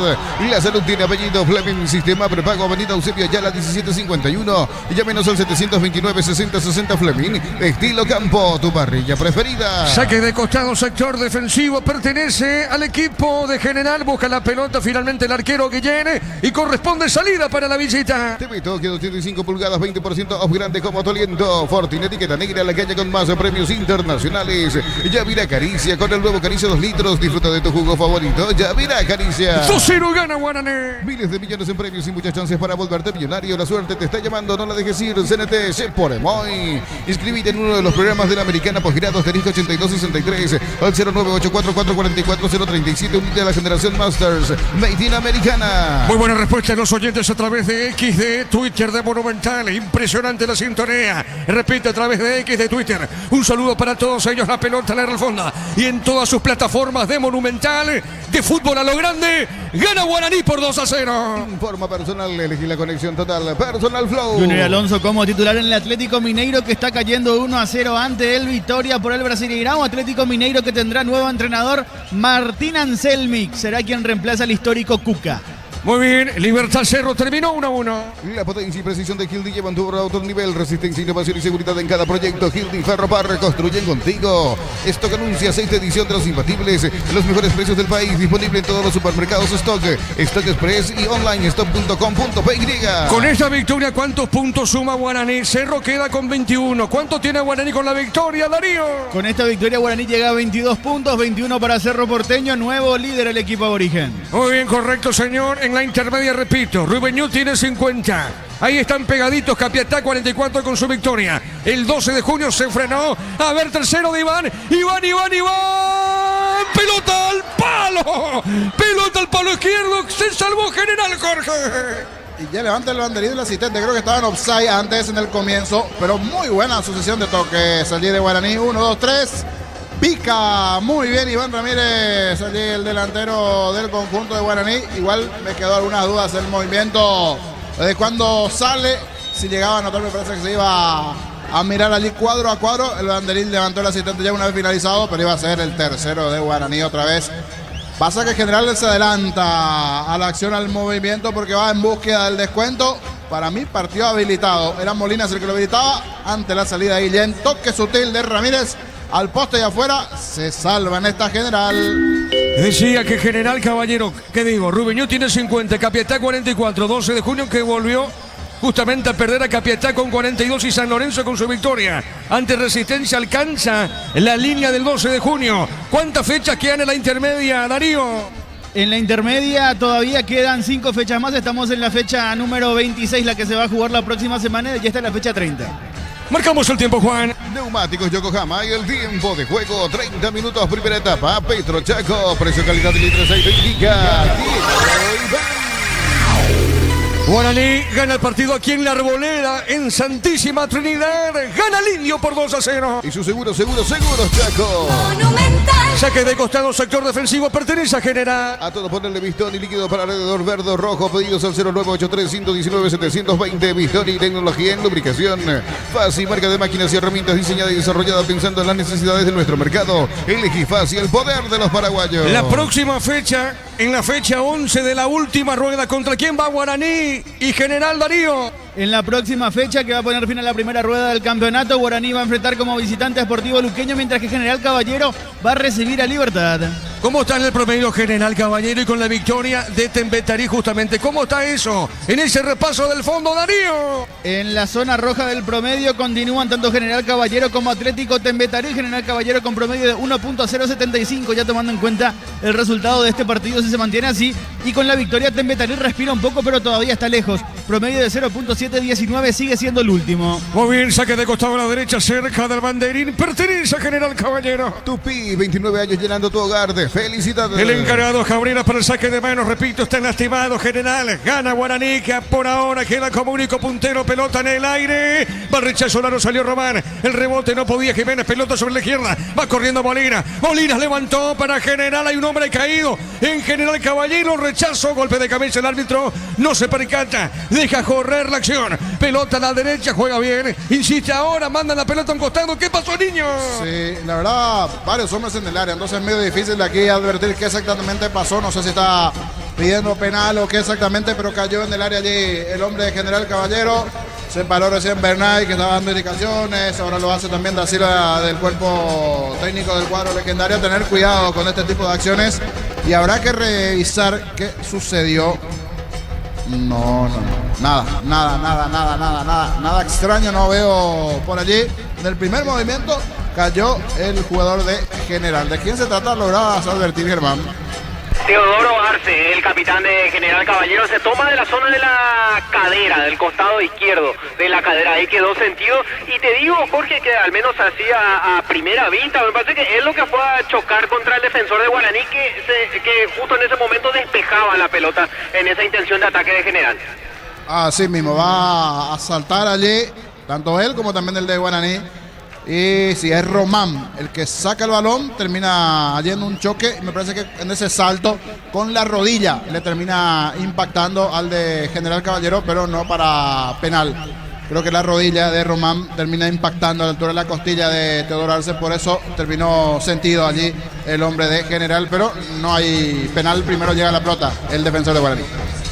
La salud tiene apellido Fleming, sistema prepago, avenida Eusebio Ayala 1751. Llámenos al 729-6060 Fleming. Estilo Campo, tu parrilla preferida. Saque de costado, sector defensivo, pertenece al equipo de General, busca la pelota finalmente el arquero Guillén y corresponde salida para la visita. TV Tokio 205 pulgadas, 20% off grande como Toliento. Fortin, etiqueta negra, la calle con más premios internacionales. Yavira Caricia, con el nuevo Caricia 2 litros, disfruta de tu jugo favorito. Yavira Caricia. 2-0 gana Guaraní. Miles de millones en premios y muchas chances para volverte millonario. La suerte te está llamando, no la dejes ir. CNT, se por Emoy. Inscribite en uno de los programas de la Americana Posgrado, asterisco 8263 al 0984444037. Unite a la generación Masters Made in Americana. Muy buena respuesta de los oyentes a través de X de Twitter de Monumental. Impresionante la sintonía. Repite a través de X de Twitter. Un saludo para todos ellos. La pelota la Fonda y en todas sus plataformas de Monumental de fútbol a lo grande. Gana Guaraní por 2-0. Forma personal, elegí la conexión total. Personal Flow. Junior Alonso como titular en el Atlético Mineiro, que está cayendo 1-0 ante el Vitória por el Brasileirão. Atlético Mineiro que tendrá nuevo entrenador, Martín Anselmi. Será quien reemplaza al histórico Cuca. Muy bien, Libertad Cerro terminó 1-1. La potencia y precisión de Gildi llevan tu obra a otro nivel. Resistencia, innovación y seguridad en cada proyecto. Gildi Ferropar construyen contigo. Stock anuncia 6ª edición de los imbatibles. Los mejores precios del país. Disponible en todos los supermercados Stock. Stock Express y online stock.com.py. Con esta victoria, ¿cuántos puntos suma Guaraní? Cerro queda con 21. ¿Cuánto tiene Guaraní con la victoria, Darío? Con esta victoria Guaraní llega a 22 puntos, 21 para Cerro Porteño, nuevo líder el equipo aborigen. Muy bien, correcto, señor. En la intermedia, repito, Rubeñú tiene 50. Ahí están pegaditos, Capiatá 44 con su victoria. El 12 de junio se frenó. A ver, tercero de Iván. Iván. Pelota al palo. Pelota al palo izquierdo. Se salvó General, Jorge. Y ya levanta el banderín del asistente. Creo que estaba en offside antes en el comienzo. Pero muy buena sucesión de toques allí de Guaraní. 1, 2, 3. Pica muy bien Iván Ramírez, allí el delantero del conjunto de Guaraní. Igual me quedó algunas dudas el movimiento de cuando sale. Si llegaba a notar, me parece que se iba a mirar allí cuadro a cuadro. El banderín levantó el asistente ya una vez finalizado, pero iba a ser el tercero de Guaraní otra vez. Pasa que General se adelanta a la acción, al movimiento, porque va en búsqueda del descuento. Para mí, partido habilitado. Era Molinas el que lo habilitaba ante la salida de Guillén. Toque sutil de Ramírez. Al poste y afuera, se salva en esta General. Decía que General, caballero, ¿qué digo? Rubeñú tiene 50, Capiatá 44, 12 de junio que volvió justamente a perder a Capiatá con 42 y San Lorenzo con su victoria. Ante Resistencia alcanza la línea del 12 de junio. ¿Cuántas fechas quedan en la intermedia, Darío? En la intermedia todavía quedan 5 fechas más. Estamos en la fecha número 26, la que se va a jugar la próxima semana, y ya está en la fecha 30. Marcamos el tiempo, Juan. Neumáticos Yokohama y el tiempo de juego, 30 minutos, primera etapa. Petro Chaco, precio calidad de litro aceite indica. Guaraní gana el partido aquí en La Arboleda, en Santísima Trinidad. Gana el Indio por 2-0. Y su seguro, Chaco. Monumental. Saque de costado, sector defensivo, pertenece a General. A todo ponerle Bistoni, líquido para alrededor verde o rojo. Pedidos al 0983-119-720. Bistoni, tecnología en lubricación. Fácil, marca de máquinas y herramientas diseñada y desarrollada pensando en las necesidades de nuestro mercado. Elegí Fácil, el poder de los paraguayos. La próxima fecha, en la fecha 11 de la última rueda, ¿contra quién va Guaraní y General Darío? En la próxima fecha, que va a poner fin a la primera rueda del campeonato, Guaraní va a enfrentar como visitante a Sportivo Luqueño, mientras que General Caballero va a recibir a Libertad. ¿Cómo está en el promedio General Caballero y con la victoria de Tembetarí justamente? ¿Cómo está eso en ese repaso del fondo, Darío? En la zona roja del promedio continúan tanto General Caballero como Atlético Tembetarí. General Caballero con promedio de 1.075, ya tomando en cuenta el resultado de este partido si se mantiene así. Y con la victoria Tembetarí respira un poco, pero todavía está lejos. Promedio de 0.719, sigue siendo el último. Muy bien, saque de costado a la derecha, cerca del banderín. Pertenece a General Caballero. Tupi, 29 años llenando tu hogar de felicidades. El encargado Jabrina para el saque de manos, repito, está lastimado. General gana Guaraní, que por ahora queda como único puntero. Pelota en el aire, va el rechazo, Laro, salió Román. El rebote no podía Jiménez, pelota sobre la izquierda, va corriendo Molina. Molina levantó para General, hay un hombre caído en General Caballero. Rechazo, golpe de cabeza, el árbitro no se percata, deja correr la acción. Pelota a la derecha, juega bien, insiste ahora, manda la pelota a un costado. ¿Qué pasó, niño? Sí, la verdad, varios hombres en el área, entonces es medio difícil de aquí advertir qué exactamente pasó. No sé si está pidiendo penal o qué exactamente, pero cayó en el área allí el hombre de General Caballero. Se paró recién Bernay, que estaba dando indicaciones. Ahora lo hace también Da Silva, del cuerpo técnico del cuadro legendario. Tener cuidado con este tipo de acciones y habrá que revisar qué sucedió. Nada extraño no veo por allí. En el primer movimiento cayó el jugador de General. ¿De quién se trata? Lograbas advertir, Germán. Teodoro Arce, el capitán de General Caballero, se toma de la zona de la cadera, del costado izquierdo de la cadera, ahí quedó sentido. Y te digo, Jorge, que al menos así a primera vista, me parece que es lo que fue a chocar contra el defensor de Guaraní, que justo en ese momento despejaba la pelota en esa intención de ataque de General. Así mismo, va a saltar allí, tanto él como también el de Guaraní. Y si es Román el que saca el balón, termina allí en un choque. Me parece que en ese salto con la rodilla le termina impactando al de General Caballero, pero no para penal. Creo que la rodilla de Román termina impactando a la altura de la costilla de Teodoro Arce, por eso terminó sentido allí el hombre de General, pero no hay penal. Primero llega la pelota el defensor de Guaraní.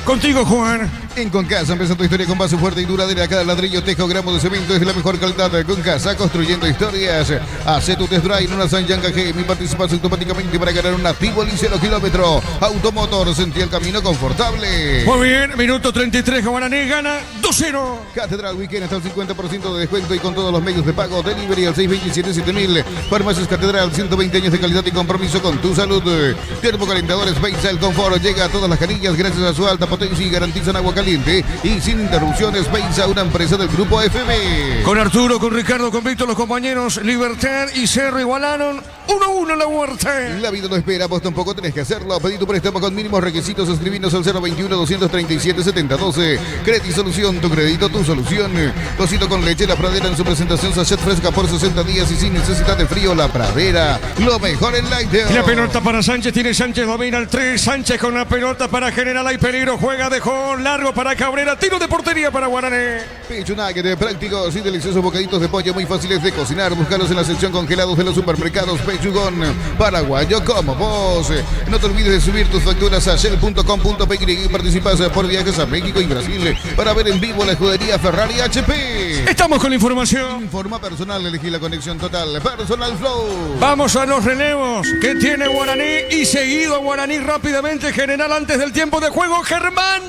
Contigo, Juan. En Concasa, empieza tu historia con base fuerte y duradera. Cada ladrillo, tejo, gramo de cemento es de la mejor calidad. Concasa, construyendo historias. Haz tu test drive en una Sanyanga G. Mi participas automáticamente para ganar un Tivoli 0 kilómetro. Automotor, sentí el camino confortable. Muy bien, minuto 33, Guaraní gana 2-0. Catedral Weekend hasta el 50% de descuento y con todos los medios de pago. Delivery al 627-7000. Farmacias Catedral, 120 años de calidad y compromiso con tu salud. Termocalentadores Beisa, el confort llega a todas las canillas gracias a su alta potencia y garantizan agua caliente y sin interrupciones. Beisa, una empresa del grupo FM. Con Arturo, con Ricardo, con Víctor, los compañeros Libertad y Cerro igualaron 1-1 la Huerta. La vida no espera, vos tampoco tenés que hacerlo. Pedí tu préstamo con mínimos requisitos. Escribinos al 021-237-7012. Credit Solución, tu crédito, tu solución. Cosito con leche, La Pradera en su presentación sachet fresca por 60 días y sin necesidad de frío. La Pradera, lo mejor en la idea. La pelota para Sánchez, tiene Sánchez, domina el 3. Sánchez con la pelota para General, hay peligro, juega, dejó largo para Cabrera, tiro de portería para Guaraní. Pecho nugget de prácticos y deliciosos bocaditos de pollo muy fáciles de cocinar. Búscalos en la sección congelados de los supermercados. Pechugón, paraguayo como vos. No te olvides de subir tus facturas a shell.com.py y participas por viajes a México y Brasil para ver en vivo la escudería Ferrari HP. Estamos con la información. Informa personal, elegí la conexión total. Personal Flow. Vamos a los relevos que tiene Guaraní y seguido a Guaraní rápidamente. General antes del tiempo de juego, Germán.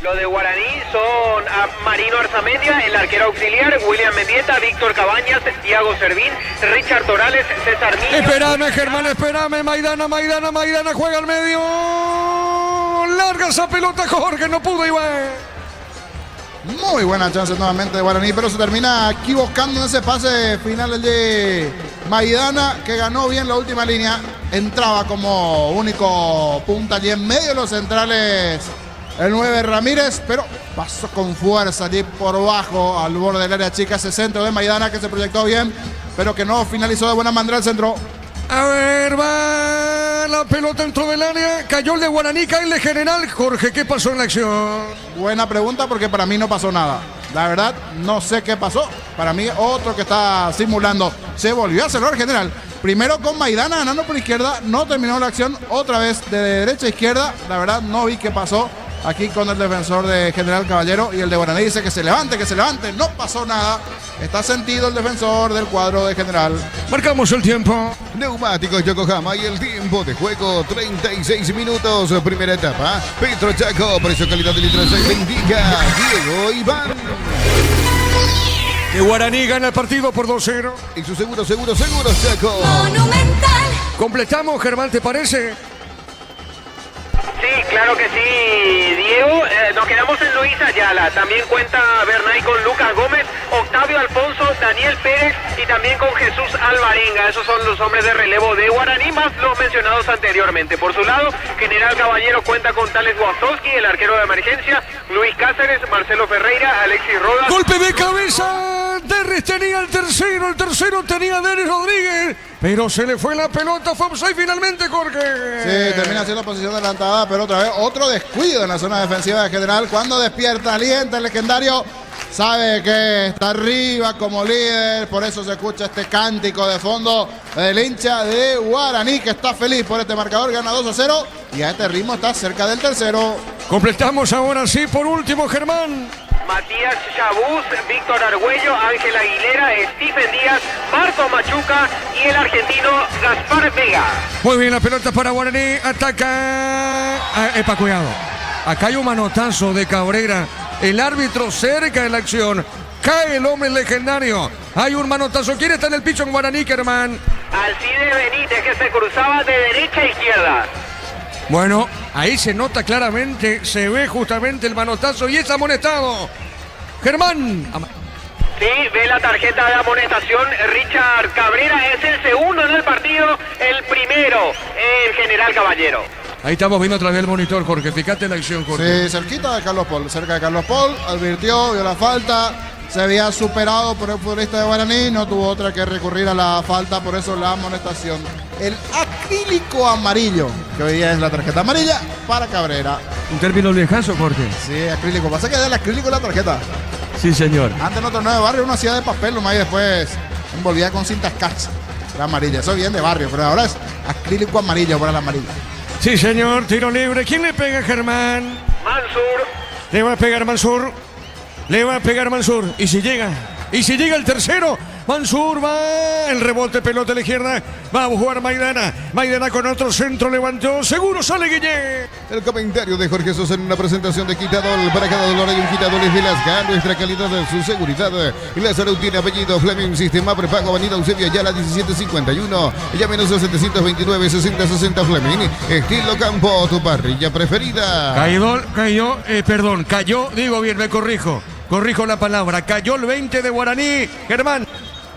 Los de Guaraní son a Marino Arzamendia, el arquero auxiliar, William Mendieta, Víctor Cabañas, Thiago Servín, Richard Torales, César Niño. Espérame, Germán, espérame. Maidana, juega al medio. Larga esa pelota, Jorge, no pudo Iván. Muy buena chance nuevamente de Guaraní, pero se termina equivocando en ese pase final el de Maidana, que ganó bien la última línea. Entraba como único punta allí en medio de los centrales el 9 Ramírez, pero pasó con fuerza allí por bajo al borde del área chica. Ese centro de Maidana que se proyectó bien, pero que no finalizó de buena manera el centro. A ver, va la pelota dentro del área. Cayó el de Guaraní, cae el de General. Jorge, ¿qué pasó en la acción? Buena pregunta porque para mí no pasó nada. La verdad, no sé qué pasó. Para mí, otro que está simulando. Se volvió a cerrar General. Primero con Maidana ganando por izquierda. No terminó la acción. Otra vez de derecha a izquierda. La verdad, no vi qué pasó aquí con el defensor de General Caballero. Y el de Guaraní dice que se levante, que se levante. No pasó nada. Está sentido el defensor del cuadro de General. Marcamos el tiempo. Neumáticos Yokohama y el tiempo de juego 36 minutos. Primera etapa. Petro Chaco, precio calidad de litro 6 indica Diego Iván. Que Guaraní gana el partido por 2-0. Y su seguro Chaco. Monumental. Completamos, Germán, ¿te parece? Sí, claro que sí, Diego. Nos quedamos en Luis Ayala. También cuenta Bernay con Lucas Gómez, Octavio Alfonso, Daniel Pérez y también con Jesús Alvarenga. Esos son los hombres de relevo de Guaraní, más los mencionados anteriormente. Por su lado, General Caballero cuenta con Tales Wachowski, el arquero de emergencia, Luis Cáceres, Marcelo Ferreira, Alexis Rodas. Golpe de cabeza. Derres tenía el tercero tenía Denis Rodríguez. Pero se le fue la pelota, fue offside finalmente, Jorge. Sí, termina siendo posición adelantada, pero otra vez otro descuido en la zona defensiva de General. Cuando despierta, alienta el legendario, sabe que está arriba como líder, por eso se escucha este cántico de fondo del hincha de Guaraní, que está feliz por este marcador, gana 2-0 y a este ritmo está cerca del tercero. Completamos ahora sí, por último, Germán. Matías Chabuz, Víctor Argüello, Ángel Aguilera, Stephen Díaz, Marco Machuca y el argentino Gaspar Vega. Muy bien, la pelota para Guaraní, ataca. Epa, cuidado. Acá hay un manotazo de Cabrera. El árbitro cerca de la acción. Cae el hombre legendario. Hay un manotazo. ¿Quién está en el piso en Guaraní, Germán? Alcide Benítez, que se cruzaba de derecha a izquierda. Bueno, ahí se nota claramente, se ve justamente el manotazo y es amonestado. Germán. Sí, ve la tarjeta de amonestación. Richard Cabrera es el segundo en el partido, el primero, el General Caballero. Ahí estamos viendo a través del monitor, Jorge. Fíjate la acción, Jorge. Sí, cerquita de Carlos Paul, cerca de Carlos Paul, advirtió, vio la falta, se había superado por el futbolista de Guaraní, no tuvo otra que recurrir a la falta, por eso la amonestación. El acrílico amarillo, que hoy día es la tarjeta amarilla para Cabrera. Un término viejazo, Jorge. Sí, acrílico, pasa que es el acrílico la tarjeta. Sí, señor. Antes en otro 9 barrio uno hacía de papel nomás y después envolvía con cinta scotch. Era amarilla, eso bien de barrio, pero ahora es acrílico amarillo para la amarilla. Sí, señor, tiro libre. ¿Quién le pega, Germán? Mansur. Le va a pegar Mansur. Le va a pegar Mansur. Y si llega el tercero, Mansur va. El rebote, pelota a la izquierda. Va a jugar Maidana. Maidana con otro centro levantó. Seguro sale Guillén. El comentario de Jorge Sosa en una presentación de Quitadol. Para cada dolor hay un Quitadol es de Lasga. Nuestra calidad de su seguridad. La salud tiene apellido Fleming. Sistema prepago. Avenida Eusebio Ayala 1751. Llámenos a 729-6060 Fleming. Estilo Campo, tu parrilla preferida. Cayó, digo bien, me corrijo la palabra. Cayó el 20 de Guaraní. Germán.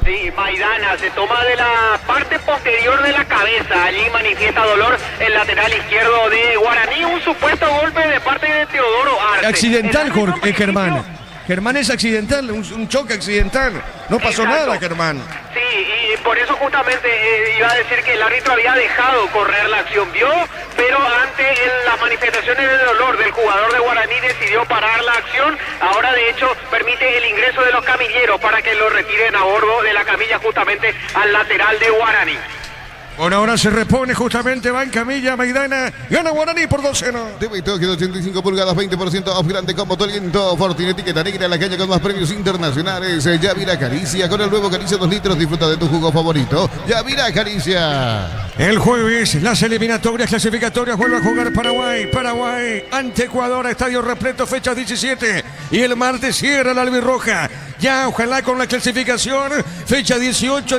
Sí, Maidana se toma de la parte posterior de la cabeza. Allí manifiesta dolor el lateral izquierdo de Guaraní. Un supuesto golpe de parte de Teodoro Arce. Accidental, Jorge, Germán. Germán es accidental, un choque accidental. No pasó Exacto. nada, Germán. Sí, y por eso justamente iba a decir que el árbitro había dejado correr la acción. Vio, pero ante las manifestaciones de dolor del jugador de Guaraní decidió parar la acción. Ahora, de hecho, permite el ingreso de los camilleros para que lo retiren a bordo de la camilla justamente al lateral de Guaraní. Bueno, ahora se repone justamente, va en camilla Maidana, gana Guaraní por 2-0. TV Tokio de 85 pulgadas, 20% off, grande combo Toliento, Fortune, etiqueta negra, la calle con más premios internacionales. Yavira Caricia, con el nuevo Caricia 2 litros, disfruta de tu jugo favorito. Yavira Caricia. El jueves, las eliminatorias clasificatorias, vuelve a jugar Paraguay ante Ecuador, estadio repleto, fecha 17. Y el martes cierra la albirroja. Ya, ojalá con la clasificación, fecha 18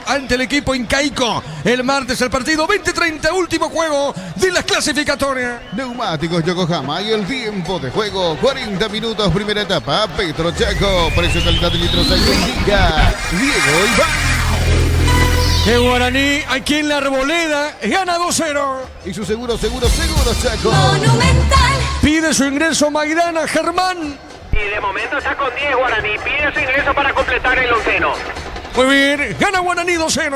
ante el equipo incaico. El martes el partido 20-30, último juego de las clasificatorias. Neumáticos Yokohama y el tiempo de juego, 40 minutos, primera etapa. Petro Chaco, precio calidad de litros indica Diego Iván. El Guaraní, aquí en la Arboleda, gana 2-0. Y su seguro Chaco. Monumental. Pide pide su ingreso Maidana, Germán. Y de momento está con 10 Guaraní. Pide su ingreso para completar el onceno. Muy bien, gana Guaraní 2-0.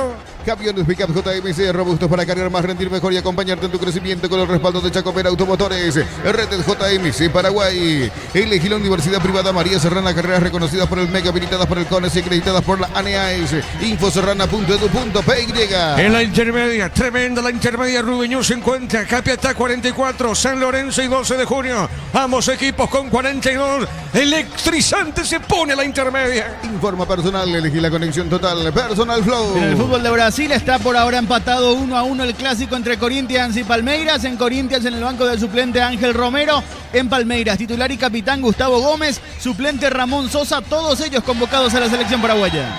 Camiones Pickup JMC, robustos para cargar más, rendir mejor y acompañarte en tu crecimiento con el respaldo de Chacopera Automotores. Redes JMC Paraguay. Elegí la Universidad Privada María Serrana, carreras reconocidas por el MEC, habilitadas por el CONES y acreditadas por la ANEAES. Infoserrana.edu.py. En la intermedia, tremenda la intermedia, Rubeñú 50, Capiatá 44, San Lorenzo y 12 de junio. Ambos equipos con 42. Electrizante se pone la intermedia. Informa personal, elegí la conexión total. Personal Flow. En el fútbol de Brasil está por ahora empatado 1-1 el clásico entre Corinthians y Palmeiras. En Corinthians, en el banco del suplente Ángel Romero. En Palmeiras, titular y capitán Gustavo Gómez, suplente Ramón Sosa, todos ellos convocados a la selección paraguaya.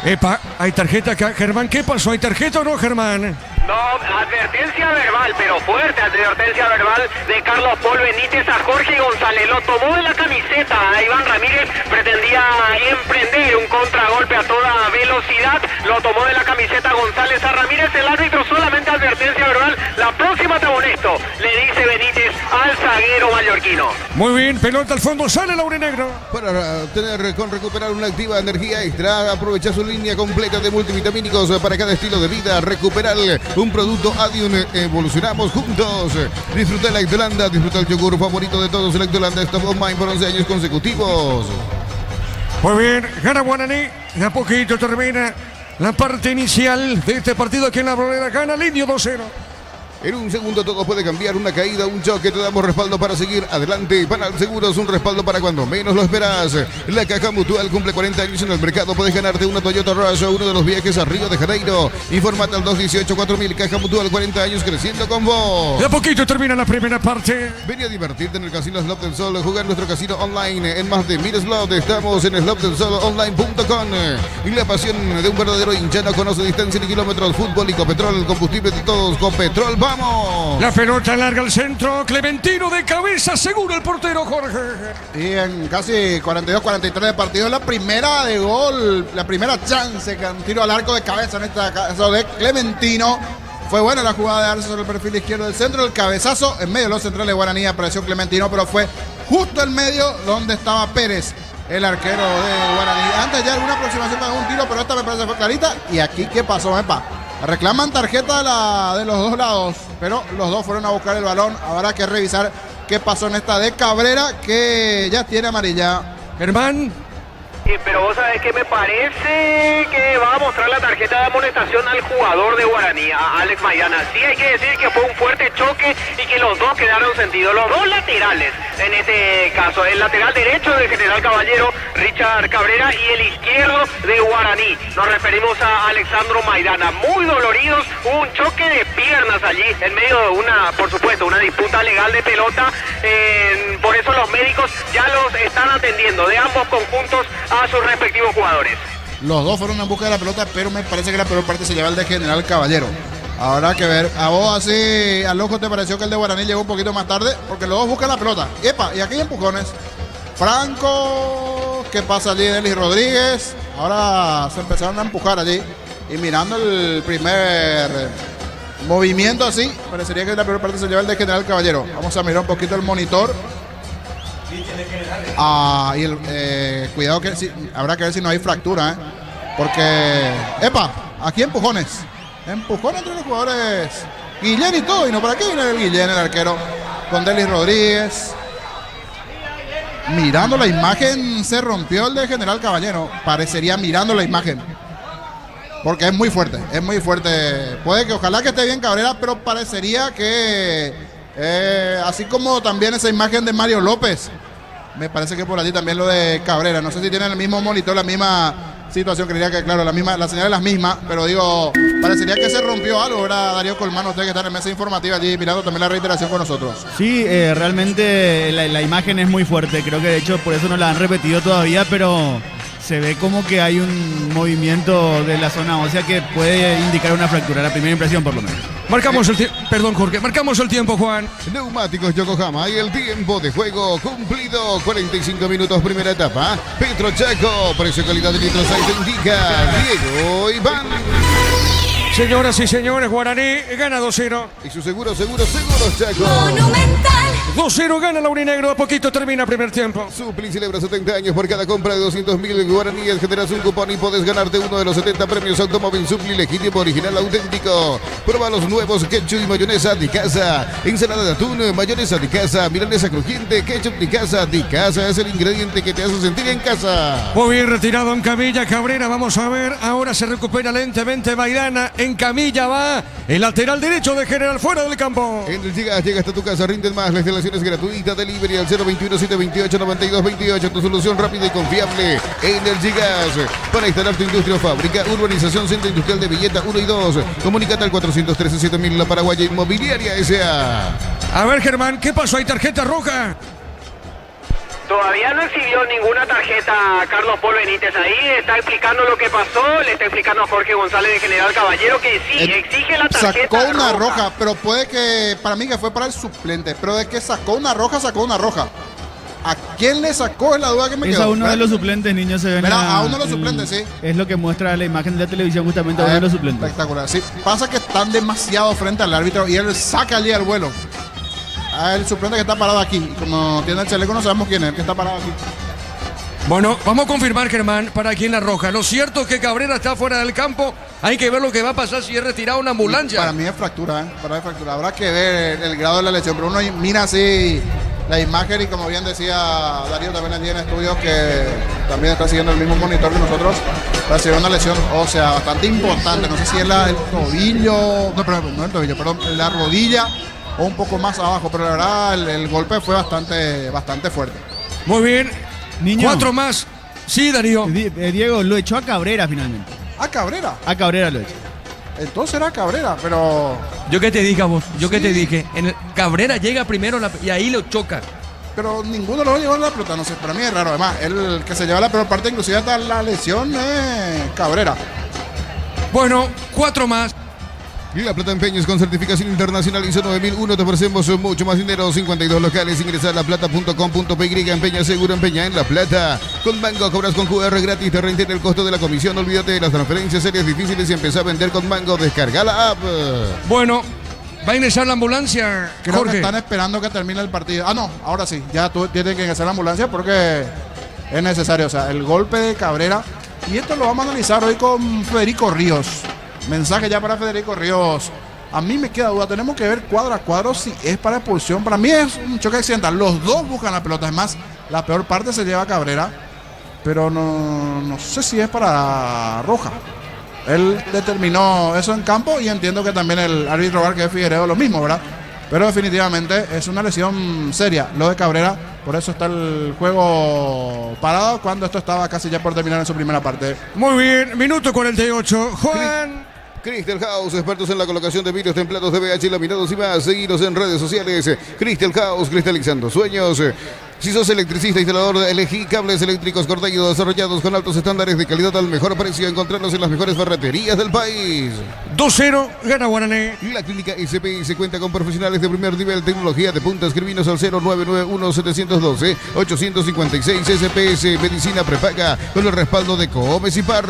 Epa, hay tarjeta acá, Germán. ¿Qué pasó? ¿Hay tarjeta o no, Germán? No, advertencia verbal, pero fuerte advertencia verbal de Carlos Paul Benítez a Jorge González. Lo tomó de la camiseta a Iván Ramírez, pretendía emprender un contragolpe a toda velocidad. Lo tomó de la camiseta González a Ramírez. El árbitro solamente advertencia verbal. La próxima te amonesto, le dice Benítez al zaguero mallorquino. Muy bien, pelota al fondo, sale Laurinegro. Para recuperar una activa energía extra, aprovecha su línea completa de multivitamínicos para cada estilo de vida. Recuperar un producto Adium, evolucionamos juntos. Disfruta la Lactolanda, disfruta el yogur favorito de todos. Lactolanda Stop of Mind por 11 años consecutivos. Muy bien, gana Guaraní. De a poquito termina la parte inicial de este partido aquí en la Brolera. Gana el Indio 2-0. En un segundo todo puede cambiar, una caída, un choque, te damos respaldo para seguir adelante. Panal Seguros, un respaldo para cuando menos lo esperas. La Caja Mutual cumple 40 años en el mercado, puedes ganarte una Toyota Rush o uno de los viajes a Río de Janeiro. Infórmate al 218-4000, Caja Mutual, 40 años creciendo con vos. De a poquito termina la primera parte. Ven a divertirte en el Casino Slot del Sol, jugar nuestro casino online en más de 1000 slots. Estamos en slotdelsolonline.com. Y la pasión de un verdadero hincha no conoce distancia ni kilómetros. Fútbol y Copetrol, combustible de todos, Copetrol, ¡vamos! La pelota larga al centro, Clementino de cabeza, seguro el portero Jorge. Y en casi 42-43 de partido, la primera de gol, la primera chance que un tiro al arco de cabeza en este caso de Clementino. Fue buena la jugada de darse sobre el perfil izquierdo del centro, el cabezazo en medio de los centrales de Guaraní, apareció Clementino, pero fue justo en medio donde estaba Pérez, el arquero de Guaraní. Antes ya alguna aproximación para un tiro, pero esta me parece fue clarita. Y aquí, ¿qué pasó, Epa? Reclaman tarjeta de los dos lados, pero los dos fueron a buscar el balón. Habrá que revisar qué pasó en esta de Cabrera, que ya tiene amarilla. Germán. Pero vos sabés que me parece que va a mostrar la tarjeta de amonestación al jugador de Guaraní, a Alex Maidana. Sí hay que decir que fue un fuerte choque y que los dos quedaron sentidos, los dos laterales en este caso, el lateral derecho del General Caballero, Richard Cabrera, y el izquierdo de Guaraní. Nos referimos a Alexandro Maidana, muy doloridos, hubo un choque de piernas allí, en medio de una, por supuesto, una disputa legal de pelota, por eso los médicos ya los están atendiendo de ambos conjuntos a sus respectivos jugadores. Los dos fueron en busca de la pelota, pero me parece que la peor parte se lleva el de General Caballero. Habrá que ver. A vos así, al ojo te pareció que el de Guaraní llegó un poquito más tarde, porque los dos buscan la pelota. Epa, y aquí hay empujones. Franco, ¿qué pasa allí? Delis Rodríguez. Ahora se empezaron a empujar allí. Y mirando el primer movimiento así, parecería que la peor parte se lleva el de General Caballero. Vamos a mirar un poquito el monitor. Y cuidado que habrá que ver si no hay fractura, porque epa, aquí empujones entre los jugadores Guillén y todo, y no, para qué viene el Guillén, el arquero, con Delis Rodríguez. Mirando la imagen, se rompió el de General Caballero, parecería mirando la imagen, porque es muy fuerte, puede que ojalá que esté bien Cabrera, pero parecería que así como también esa imagen de Mario López. Me parece que por allí también lo de Cabrera. No sé si tienen el mismo monitor, la misma situación. Creería que, claro, la señal es la misma. Pero digo, parecería que se rompió algo. Ahora Darío Colmano, usted que está en mesa informativa allí mirando también la reiteración con nosotros. Sí, realmente la imagen es muy fuerte. Creo que de hecho por eso no la han repetido todavía, pero se ve como que hay un movimiento de la zona ósea que puede indicar una fractura. La primera impresión, por lo menos. Marcamos el tiempo. Perdón, Jorge. Marcamos el tiempo, Juan. Neumáticos Yokohama y el tiempo de juego cumplido. 45 minutos, primera etapa. Petro Chaco, precio calidad de litros ahí te indica Diego Iván. Señoras y señores, Guaraní gana 2-0. Y su seguros Chaco. Monumental. 2-0 gana Laurinegro. A poquito termina el primer tiempo. Supli celebra 70 años. Por cada compra de 200.000 guaraníes generas un cupón y puedes ganarte uno de los 70 premios Automóvil Supli legítimo, original, auténtico. Prueba los nuevos ketchup y mayonesa de casa. Ensalada de atún, mayonesa de casa, milanesa crujiente, ketchup de casa. De casa es el ingrediente que te hace sentir en casa. Muy bien retirado en camilla Cabrera. Vamos a ver. Ahora se recupera lentamente Maidana. En camilla va el lateral derecho de General fuera del campo. En el llega hasta tu casa, rinden más. La instalación es gratuita. Delivery al 021-728-9228. Tu solución rápida y confiable. Energigas. Para instalar tu industria o fábrica. Urbanización Centro Industrial de Villeta 1 y 2. Comunícate al 413-7000. La Paraguaya Inmobiliaria S.A. A ver, Germán, ¿qué pasó? ¿Hay tarjeta roja? Todavía no exhibió ninguna tarjeta Carlos Paul Benítez ahí, está explicando lo que pasó, le está explicando a Jorge González de General Caballero que sí, exige la tarjeta Sacó una roja, pero puede que, para mí que fue para el suplente, pero de que sacó una roja, sacó una roja. ¿A quién le sacó? Es la duda que me Es quedó. a uno de los suplentes, niños, se ven. Mira, a uno de los suplentes, sí. Es lo que muestra la imagen de la televisión, justamente a uno de los suplentes. Espectacular, sí. Pasa que están demasiado frente al árbitro y él saca allí al vuelo. El suplente que está parado aquí. Como tiene el chaleco, no sabemos quién es el que está parado aquí. Bueno, vamos a confirmar, Germán, para aquí en la roja. Lo cierto es que Cabrera está fuera del campo. Hay que ver lo que va a pasar si es retirado una ambulancia. Para mí es fractura, ¿eh? Para mí es fractura. Habrá que ver el grado de la lesión. Pero uno mira así la imagen y como bien decía Darío también allí en estudios, que también está siguiendo el mismo monitor que nosotros, recibió una lesión ósea bastante importante. No sé si es el tobillo, no, perdón, no el tobillo, perdón, la rodilla o un poco más abajo, pero la verdad el golpe fue bastante fuerte. Muy bien. Niño. 4 más. Sí, Darío. Diego, lo echó a Cabrera finalmente. ¿A Cabrera? A Cabrera lo echó. Entonces era Cabrera, pero... Yo que te dije a vos, yo que Sí. te dije, Cabrera llega primero y ahí lo choca. Pero ninguno lo llevó a la pelota, no sé, para mí es raro. Además, el que se lleva la peor parte, inclusive hasta la lesión, es Cabrera. Bueno, 4 más. La Plata Empeños con certificación internacional ISO 9001. Te ofrecemos mucho más dinero. 52 locales. Ingresa a laplata.com.py. Empeña seguro, empeña en La Plata. Con Mango cobras con QR gratis. Te reintegra el costo de la comisión. Olvídate de las transferencias serias difíciles y empezá a vender con Mango. Descarga la app. Bueno, va a ingresar la ambulancia, Creo Jorge. que están esperando que termine el partido. Ah, no, ahora sí, ya tú tienes que ingresar a la ambulancia porque es necesario. O sea, el golpe de Cabrera. Y esto lo vamos a analizar hoy con Federico Ríos. Mensaje ya para Federico Ríos. A mí me queda duda, tenemos que ver cuadro a cuadro si es para expulsión. Para mí es un choque accidental. Los dos buscan la pelota. Es más, la peor parte se lleva a Cabrera. Pero no sé si es para roja. Él determinó eso en campo y entiendo que también el árbitro VAR, que es Figueiredo, lo mismo, ¿verdad? Pero definitivamente es una lesión seria lo de Cabrera. Por eso está el juego parado cuando esto estaba casi ya por terminar en su primera parte. Muy bien, minuto 48. Juan. Crystal House, expertos en la colocación de vidrios templados de VH, laminados y más. Seguidos en redes sociales. Crystal House, cristalizando sueños. Si sos electricista, instalador, elegí cables eléctricos Cordeiro, desarrollados con altos estándares de calidad al mejor precio. Encontrarlos en las mejores ferreterías del país. 2-0, gana Guaraní. La clínica SPS cuenta con profesionales de primer nivel, tecnología de punta. Escribinos al 0991-712-856. SPS, medicina prepaga, con el respaldo de Comes y Par.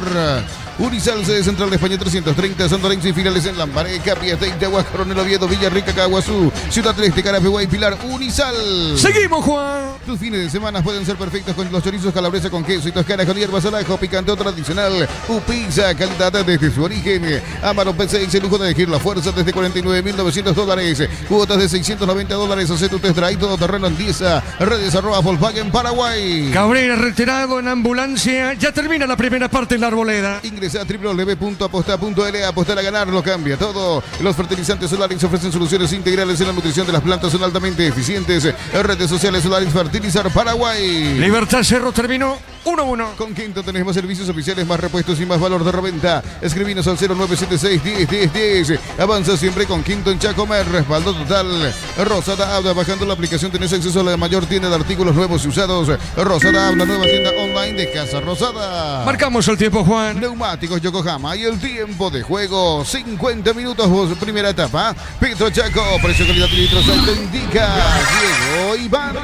Unisal, sede central de España 330, San Lorenzo y filiales en Lambaré, Capias, Teitagua, Coronel Oviedo, Villarrica, Caguazú, Ciudad del Este, Carapeguá y Pilar. Unisal. Seguimos, Juan. Tus fines de semana pueden ser perfectos con los chorizos calabresa con queso y toscana con hierbas al ajo, picante o tradicional. Pizza, calidad desde su origen. Amaro P6, el lujo de elegir la fuerza desde $49.900. Cuotas de $690. Hacé tu test drive todo terreno en 10. Redes @ Volkswagen Paraguay. Cabrera retirado en ambulancia. Ya termina la primera parte en la arboleda. Ingresa a www.aposta.l. Apostar a ganar lo cambia todo. Los fertilizantes Solaris ofrecen soluciones integrales en la nutrición de las plantas. Son altamente eficientes. Redes sociales Solaris Fertilizar Paraguay. Libertad Cerro terminó 1-1. Con Quinto tenés más servicios oficiales, más repuestos y más valor de reventa. Escribinos al 0976-10-10-10. Avanza siempre con Quinto en Chacomer. Respaldo total. Rosada Habla. Bajando la aplicación tenés acceso a la mayor tienda de artículos nuevos y usados. Rosada Habla, nueva tienda online de Casa Rosada. Marcamos el tiempo, Juan. Neumáticos Yokohama y el tiempo de juego. 50 minutos, primera etapa. Petro Chaco, precio, calidad y litros alto indica Diego Iván.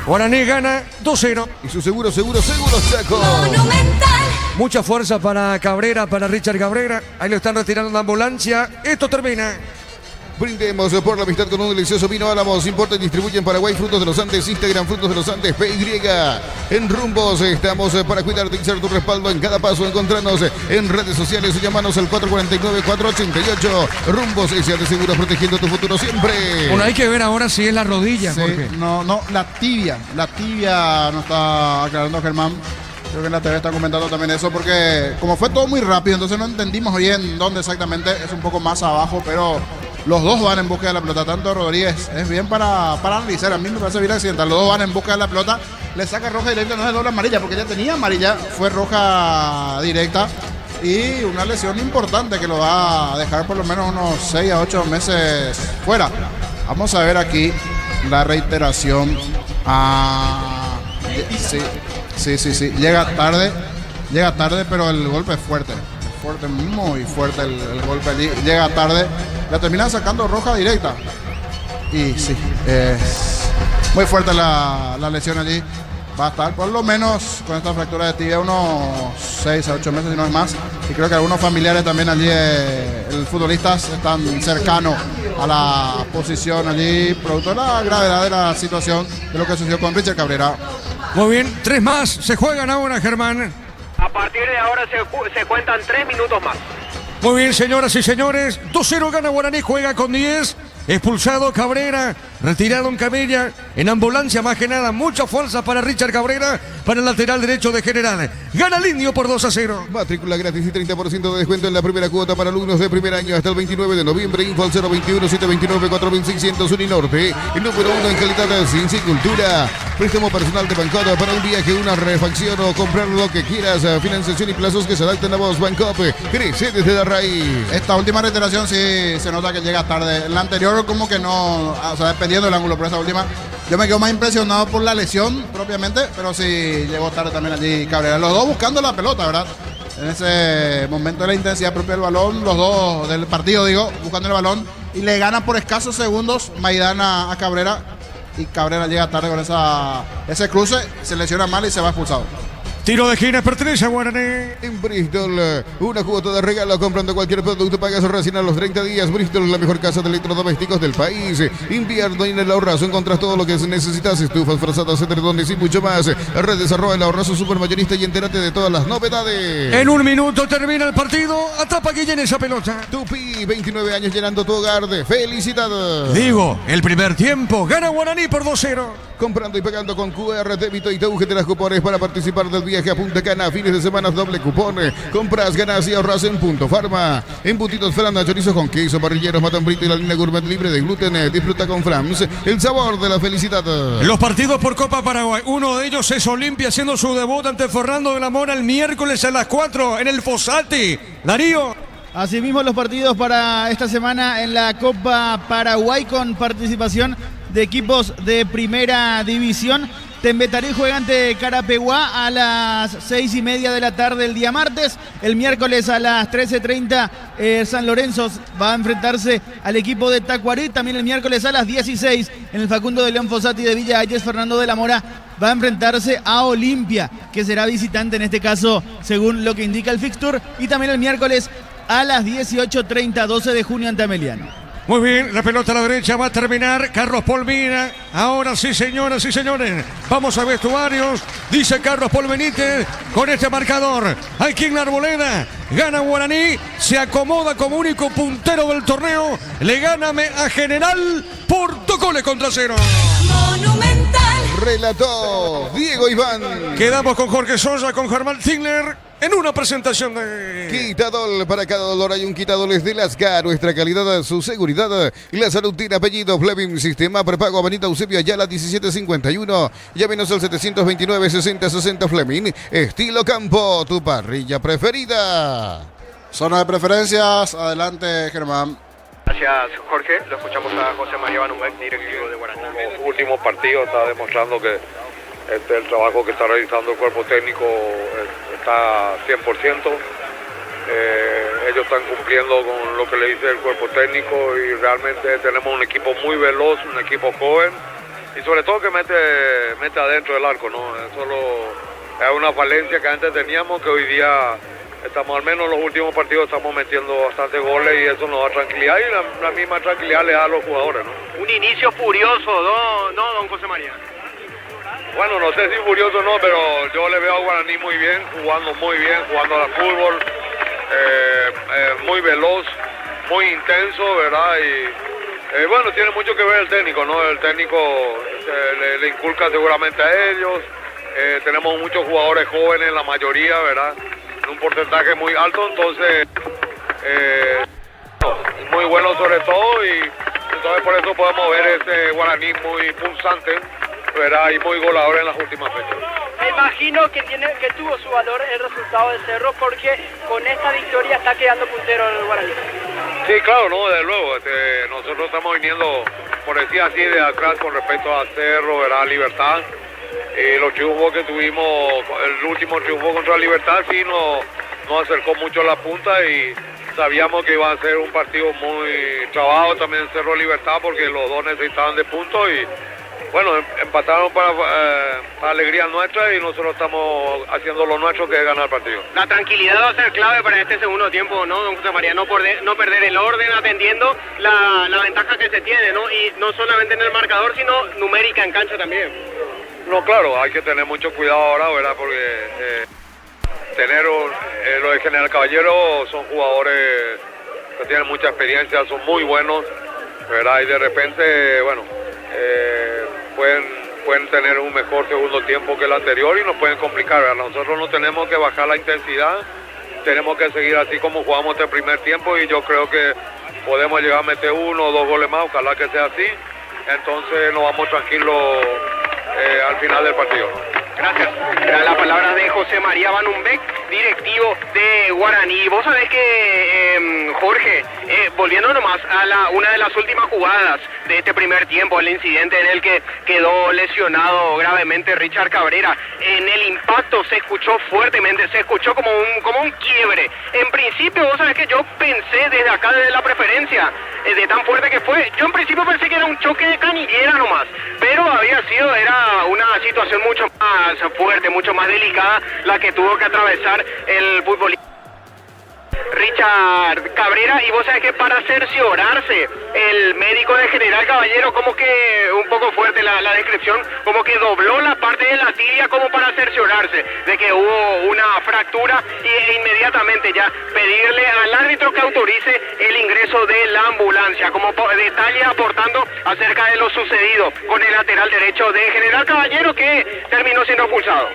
Guaraní gana 2-0. Y su seguro Chaco. Monumental. Mucha fuerza para Cabrera, para Richard Cabrera. Ahí lo están retirando en la ambulancia. Esto termina. Brindemos por la amistad con un delicioso vino Álamos. Importa y distribuye en Paraguay Frutos de los Andes. Instagram Frutos de los Andes PY. En Rumbos estamos para cuidarte y ser tu respaldo en cada paso. Encontranos en redes sociales o llamanos al 449-488. Rumbos S.A. de Seguros, protegiendo tu futuro siempre. Bueno, hay que ver ahora si es la rodilla, Sí, Jorge. no, la tibia nos está aclarando Germán. Creo que en la TV está comentando también eso porque como fue todo muy rápido, entonces no entendimos bien dónde exactamente, es un poco más abajo, pero los dos van en busca de la pelota, tanto Rodríguez, es bien para analizar, a mí me parece bien accidental, los dos van en busca de la pelota, le saca roja directa, no es doble amarilla, porque ya tenía amarilla, fue roja directa y una lesión importante que lo va a dejar por lo menos unos 6 a 8 meses fuera. Vamos a ver aquí la reiteración. Sí. Llega tarde, pero el golpe es fuerte. Muy fuerte el golpe allí. Llega tarde, la termina sacando roja directa. Y sí, es muy fuerte la lesión allí. Va a estar por lo menos con esta fractura de tibia unos 6 a 8 meses, si no es más. Y creo que algunos familiares también allí, el futbolistas, están cercanos a la posición allí, producto de la gravedad de la situación de lo que sucedió con Richard Cabrera. Muy bien, 3 más se juegan ahora, Germán. A partir de ahora se cuentan 3 minutos más. Muy bien, señoras y señores. 2-0 gana Guaraní, juega con 10. Expulsado Cabrera, retirado en camilla, en ambulancia más que nada. Mucha fuerza para Richard Cabrera, para el lateral derecho de General. Gana el Indio por 2-0. Matrícula gratis y 30% de descuento en la primera cuota para alumnos de primer año hasta el 29 de noviembre. Info al 021-729-4600 Uninorte. El número 1 en calidad de ciencia y cultura. Préstamo personal de Bancop para un viaje, una refacción o comprar lo que quieras. Financiación y plazos que se adapten a vos. Bancop crece desde la raíz. Esta última reiteración sí se nota que llega tarde. En la anterior como que no, o sea, dependiendo del ángulo, pero esta última yo me quedo más impresionado por la lesión propiamente, pero sí llegó tarde también allí Cabrera. Los dos buscando la pelota, ¿verdad? En ese momento de la intensidad propia del balón, los dos del partido, digo, buscando el balón, y le gana por escasos segundos Maidana a Cabrera, y Cabrera llega tarde con ese cruce, se lesiona mal y se va expulsado. Tiro de esquina, pertenece a Guaraní. En Bristol, una cuota de regalo comprando cualquier producto, pagas recién a los 30 días. Bristol es la mejor casa de electrodomésticos del país. Invierno y en el ahorrazo encontrás todo lo que necesitas: estufas, frazadas, edredones y mucho más. Redes @ el ahorrazo supermayorista y entérate de todas las novedades. En 1 minuto termina el partido. Atrapa Guillén esa pelota. Tupi, 29 años llenando tu hogar de felicidad. Digo, el primer tiempo gana Guaraní por 2-0. Comprando y pagando con QR, débito y TUG de las cupones para participar del viaje a Punta Cana. Fines de semana doble cupón. Compras, ganas y ahorras en Punto Farma. Embutidos Franda, chorizo con queso, parrilleros, matambrito y la línea gourmet libre de gluten. Disfruta con Frams el sabor de la felicidad. Los partidos por Copa Paraguay. Uno de ellos es Olimpia haciendo su debut ante Fernando de la Mora el miércoles a las 4 en el Fossati. Darío. Asimismo, los partidos para esta semana en la Copa Paraguay con participación de equipos de primera división. Tembetarí juega ante Carapeguá a las 6:30 de la tarde el día martes. El miércoles a las 13:30 San Lorenzo va a enfrentarse al equipo de Tacuarí. También el miércoles a las 16 en el Facundo de León Fossati de Villa Ayes, Fernando de la Mora va a enfrentarse a Olimpia, que será visitante en este caso según lo que indica el fixture. Y también el miércoles a las 18:30, 12 de junio ante Ameliano. Muy bien, la pelota a la derecha va a terminar Carlos Polmina. Ahora sí, señoras y señores, vamos a vestuarios. Dice Carlos Paul Benítez con este marcador. Aquí en la Arboleda gana Guaraní, se acomoda como único puntero del torneo. Le gana a General por 2 goles contra 0. Monumental. Relató Diego Iván. Quedamos con Jorge Sosa, con Germán Tigler en una presentación de... Quitadol, para cada dolor hay un Quitadol es de Lascar. Nuestra calidad, su seguridad. La salud tiene apellido. Fleming, sistema prepago, Avenida Eusebio Ayala 1751. Llámenos al 729-6060 Fleming. Estilo Campo, tu parrilla preferida. Zona de preferencias, adelante Germán. Gracias, Jorge. Lo escuchamos a José María Banumec, directivo de Guaraní. Los últimos partidos está demostrando que el trabajo que está realizando el cuerpo técnico está 100%. Ellos están cumpliendo con lo que le dice el cuerpo técnico y realmente tenemos un equipo muy veloz, un equipo joven y sobre todo que mete adentro del arco, ¿no? Eso es una falencia que antes teníamos, que hoy día estamos, al menos en los últimos partidos, estamos metiendo bastantes goles y eso nos da tranquilidad y la misma tranquilidad le da a los jugadores, ¿no? Un inicio furioso, ¿no, don José María? Bueno, no sé si furioso o no, pero yo le veo a Guaraní muy bien, jugando al fútbol, muy veloz, muy intenso, ¿verdad? Y bueno, tiene mucho que ver el técnico, ¿no? El técnico le inculca seguramente a ellos. Tenemos muchos jugadores jóvenes, la mayoría, ¿verdad? En un porcentaje muy alto, entonces muy bueno sobre todo, y entonces por eso podemos ver ese Guaraní muy pulsante, ¿verdad? Y muy goleador en las últimas fechas. Me imagino que tuvo su valor el resultado de Cerro, porque con esta victoria está quedando puntero el Guaraní. Sí, claro, no, desde luego. Nosotros estamos viniendo, por decir así, de atrás con respecto a Cerro, ¿verdad? Libertad. Los triunfos que tuvimos, el último triunfo contra Libertad sí nos acercó mucho a la punta y sabíamos que iba a ser un partido muy trabado también Cerro Libertad, porque los dos necesitaban de puntos y bueno, empataron para alegría nuestra y nosotros estamos haciendo lo nuestro, que es ganar el partido. La tranquilidad va a ser clave para este segundo tiempo, ¿no, don José María? No perder el orden atendiendo la ventaja que se tiene, ¿no? Y no solamente en el marcador, sino numérica en cancha también. No, claro, hay que tener mucho cuidado ahora, ¿verdad? Porque los de General Caballero son jugadores que tienen mucha experiencia, son muy buenos, ¿verdad? Y de repente, bueno, pueden tener un mejor segundo tiempo que el anterior y nos pueden complicar, ¿verdad? Nosotros no tenemos que bajar la intensidad, tenemos que seguir así como jugamos este primer tiempo y yo creo que podemos llegar a meter 1 o 2 goles más, ojalá que sea así, entonces nos vamos tranquilos al final del partido. Gracias. Eran las palabras de José María Banumbeck, directivo de Guaraní. Vos sabés que, Jorge, volviendo nomás a una de las últimas jugadas de este primer tiempo, el incidente en el que quedó lesionado gravemente Richard Cabrera, en el impacto se escuchó fuertemente, se escuchó como un quiebre. En principio, vos sabés que yo pensé desde acá, desde la preferencia, de tan fuerte que fue, yo en principio pensé que era un choque de canillera nomás, pero era una situación mucho más fuerte, mucho más delicada la que tuvo que atravesar el futbolista Richard Cabrera. Y vos sabés que para cerciorarse, el médico de General Caballero, como que un poco fuerte la descripción, como que dobló la parte de la tibia como para cerciorarse de que hubo una fractura e inmediatamente ya pedirle al árbitro que autorice el ingreso de la ambulancia, como detalle aportando acerca de lo sucedido con el lateral derecho de General Caballero, que terminó siendo expulsado.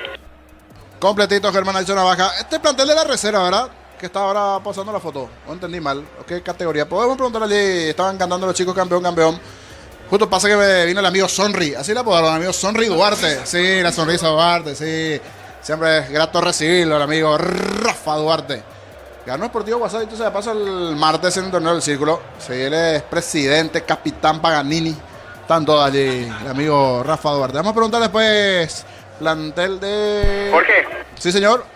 Completito Germán Alzo Navaja. Este plantel de la reserva, ¿verdad? Que está ahora pasando la foto. No entendí mal. ¿Qué categoría? Podemos preguntarle allí. Estaban cantando los chicos campeón. Justo pasa que me vino el amigo Sonri. Así le apodaron, el amigo Sonri Duarte. Sí, la sonrisa Duarte, sí. Siempre es grato recibirlo, el amigo Rafa Duarte. Ganó el Sportivo Guasave, entonces se pasa el martes en el torneo del Círculo. Sí, él es presidente, capitán Paganini. Están todos allí, el amigo Rafa Duarte. Vamos a preguntar después, plantel de... Jorge. Sí, señor.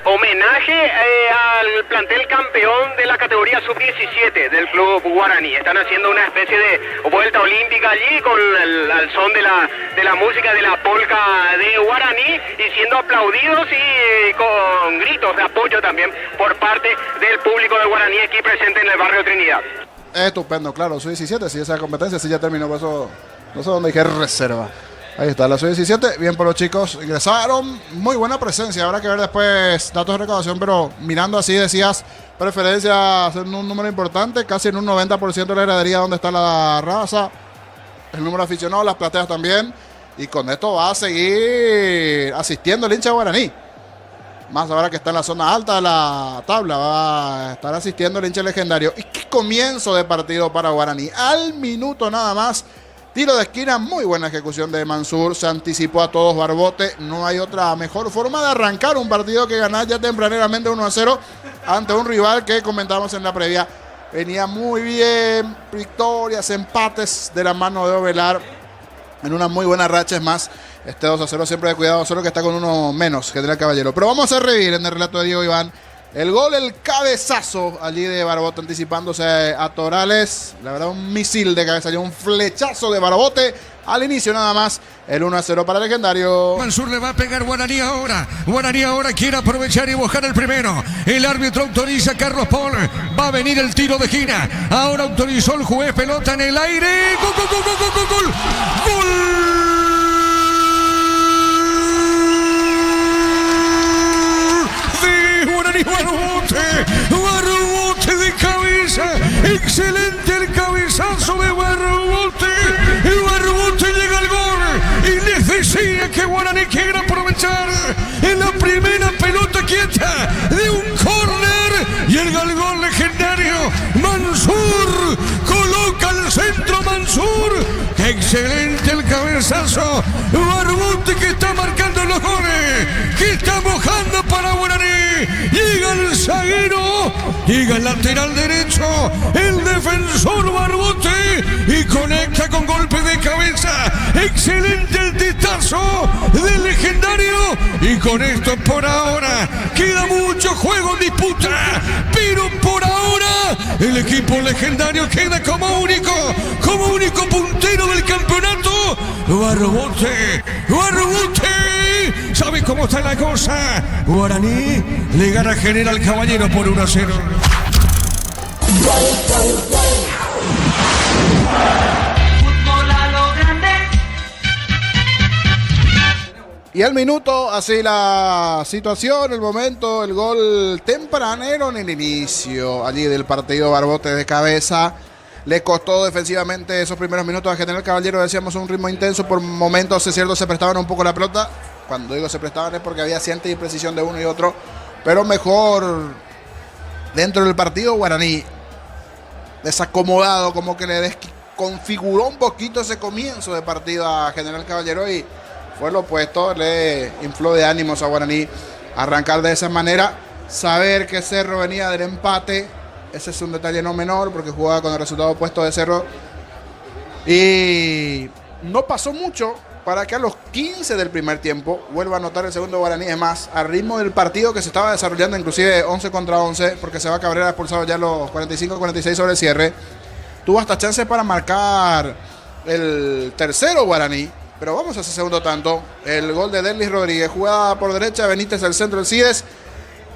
Homenaje al plantel campeón de la categoría sub-17 del club Guaraní. Están haciendo una especie de vuelta olímpica allí con al son de la música de la polca de Guaraní y siendo aplaudidos y con gritos de apoyo también por parte del público de Guaraní aquí presente en el barrio Trinidad. Estupendo, claro, sub-17, sí, esa competencia sí ya terminó, por eso no sé dónde dije reserva. Ahí está, la sub-17, bien por los chicos, ingresaron, muy buena presencia, habrá que ver después datos de recaudación, pero mirando así decías, preferencia en un número importante, casi en un 90% de la gradería donde está la raza, el número de aficionados, las plateas también, y con esto va a seguir asistiendo el hincha Guaraní, más ahora que está en la zona alta de la tabla, va a estar asistiendo el hincha legendario, y qué comienzo de partido para Guaraní, al minuto nada más. Tiro de esquina, muy buena ejecución de Mansur, se anticipó a todos Barbote, no hay otra mejor forma de arrancar un partido que ganar ya tempraneramente 1-0 ante un rival que comentábamos en la previa, venía muy bien, victorias, empates de la mano de Ovelar, en una muy buena racha, es más, este 2-0 siempre de cuidado, solo que está con uno menos que General Caballero, pero vamos a revivir en el relato de Diego Iván, el gol, el cabezazo allí de Barbote anticipándose a Torales. La verdad, un misil de cabeza, un flechazo de Barbote al inicio nada más. El 1-0 para Legendario. Mansur le va a pegar Guaraní ahora. Guaraní ahora quiere aprovechar y buscar el primero. El árbitro autoriza a Carlos Paul. Va a venir el tiro de esquina. Ahora autorizó el juez, pelota en el aire. ¡Gol, gol, gol, gol, gol, gol! ¡Gol! De Guaraní Barbote de cabeza. Excelente el cabezazo de Barbote. El Barbote llega al gol. Y les decía que Guaraní quiere aprovechar en la primera pelota quieta de un córner. Y el gol legendario. Mansur coloca al centro Mansur. Excelente el cabezazo. Barbote que está marcando los goles. Que está mojando para Guaraní. Llega el zaguero. Llega el lateral derecho. El defensor Barbote. Y conecta con golpe de cabeza. Excelente el testazo del Legendario. Y con esto por ahora queda mucho juego en disputa. Pero por ahora el equipo Legendario queda como único puntero del campeonato. Barbote. ¿Sabe cómo está la cosa? Guaraní le gana a General Caballero por 1-0. Y al minuto, así la situación, el momento, el gol tempranero en el inicio allí del partido. Barbote de cabeza. Le costó defensivamente esos primeros minutos a General Caballero. Decíamos un ritmo intenso. Por momentos, es cierto, se prestaban un poco la pelota. Cuando digo se prestaban es porque había cierta imprecisión de uno y otro. Pero mejor dentro del partido Guaraní. Desacomodado, como que le desconfiguró un poquito ese comienzo de partido a General Caballero. Y fue lo opuesto. Le infló de ánimos a Guaraní arrancar de esa manera. Saber que Cerro venía del empate. Ese es un detalle no menor porque jugaba con el resultado opuesto de Cerro. Y no pasó mucho para que a los 15 del primer tiempo vuelva a anotar el segundo Guaraní. Es más, al ritmo del partido que se estaba desarrollando, inclusive 11 contra 11, porque se va a Cabrera expulsado ya los 45-46 sobre el cierre. Tuvo hasta chance para marcar el tercero Guaraní. Pero vamos a ese segundo tanto. El gol de Derlis Rodríguez, jugada por derecha, Benítez al centro del Cides.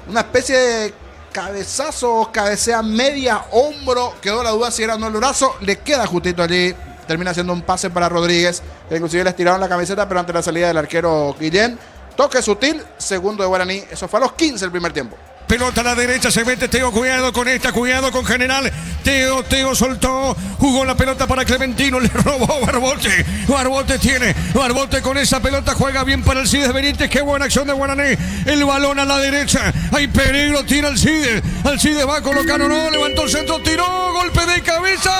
Una especie de cabezazo, cabecea media hombro. Quedó la duda si era o no el brazo. Le queda justito allí. Termina haciendo un pase para Rodríguez. Que inclusive le estiraron la camiseta, pero ante la salida del arquero Guillén. Toque sutil, segundo de Guaraní. Eso fue a los 15 del primer tiempo. Pelota a la derecha, se mete Teo, cuidado con esta, cuidado con General. Teo soltó, jugó la pelota para Clementino, le robó Barbote. Barbote con esa pelota juega bien para el Cides Benítez. Qué buena acción de Guaraní. El balón a la derecha, hay peligro, tira al Cides. Al Cides va a colocar o no, levantó el centro, tiró, golpe de cabeza.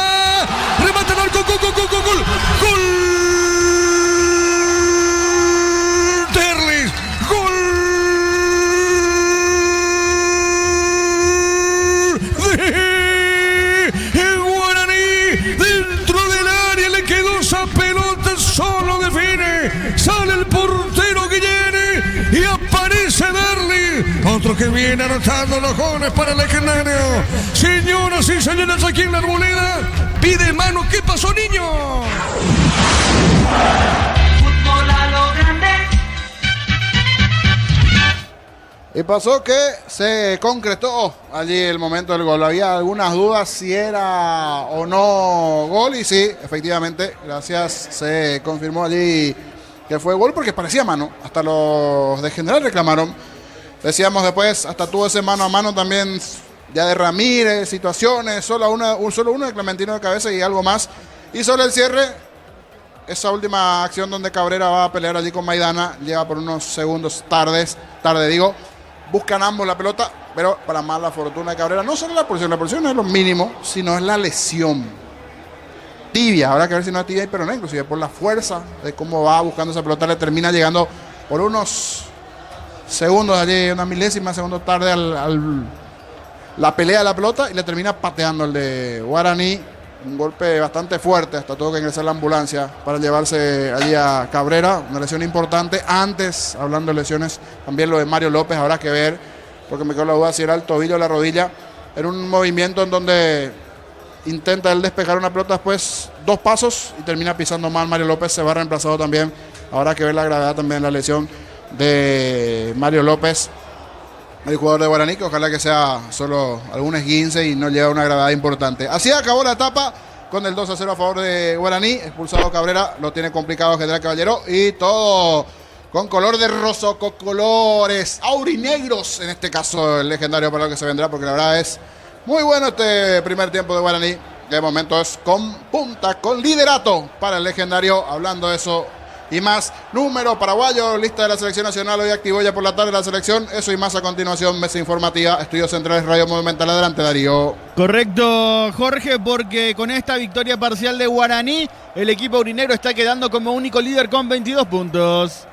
Remate al gol. Derlis, gol. Solo define, sale el portero Guillén y aparece Derlis, otro que viene anotando los goles para el Legendario. Señoras y señores, aquí en la Arboleda pide mano. ¿Qué pasó, niño? Fútbol a lo grande. Y pasó que se concretó allí el momento del gol. Había algunas dudas si era o no gol. Y sí, efectivamente, gracias, se confirmó allí que fue gol porque parecía mano. Hasta los de General reclamaron. Decíamos después, hasta tuvo ese mano a mano también ya de Ramírez, situaciones. Solo uno de Clementino de cabeza y algo más. Y sobre el cierre, esa última acción donde Cabrera va a pelear allí con Maidana. Llega por unos segundos tarde digo. Buscan ambos la pelota, pero para mala fortuna de Cabrera, no solo la posición no es lo mínimo, sino es la lesión. Tibia, habrá que ver si no es tibia, pero no, inclusive por la fuerza de cómo va buscando esa pelota, le termina llegando por unos segundos allí, una milésima segundo tarde la pelea de la pelota y le termina pateando el de Guaraní. Un golpe bastante fuerte, hasta tuvo que ingresar la ambulancia para llevarse allí a Cabrera. Una lesión importante. Antes, hablando de lesiones, también lo de Mario López, habrá que ver, porque me quedó la duda si era el tobillo o la rodilla. Era un movimiento en donde intenta él despejar una pelota, después 2 pasos y termina pisando mal. Mario López se va reemplazado también. Habrá que ver la gravedad también de la lesión de Mario López, el jugador de Guaraní, que ojalá que sea solo algún esguince y no lleve una gravedad importante. Así acabó la etapa con el 2-0 a favor de Guaraní. Expulsado Cabrera, lo tiene complicado General Caballero, y todo con color de rosoco, colores aurinegros, en este caso el legendario para lo que se vendrá, porque la verdad es muy bueno este primer tiempo de Guaraní. De momento es con punta, con liderato para el legendario. Hablando de eso y más, número paraguayo, lista de la selección nacional. Hoy activó ya por la tarde la selección. Eso y más a continuación, mesa informativa, Estudios Centrales, Radio Monumental. Adelante, Darío. Correcto, Jorge, porque con esta victoria parcial de Guaraní, el equipo aurinegro está quedando como único líder con 22 puntos.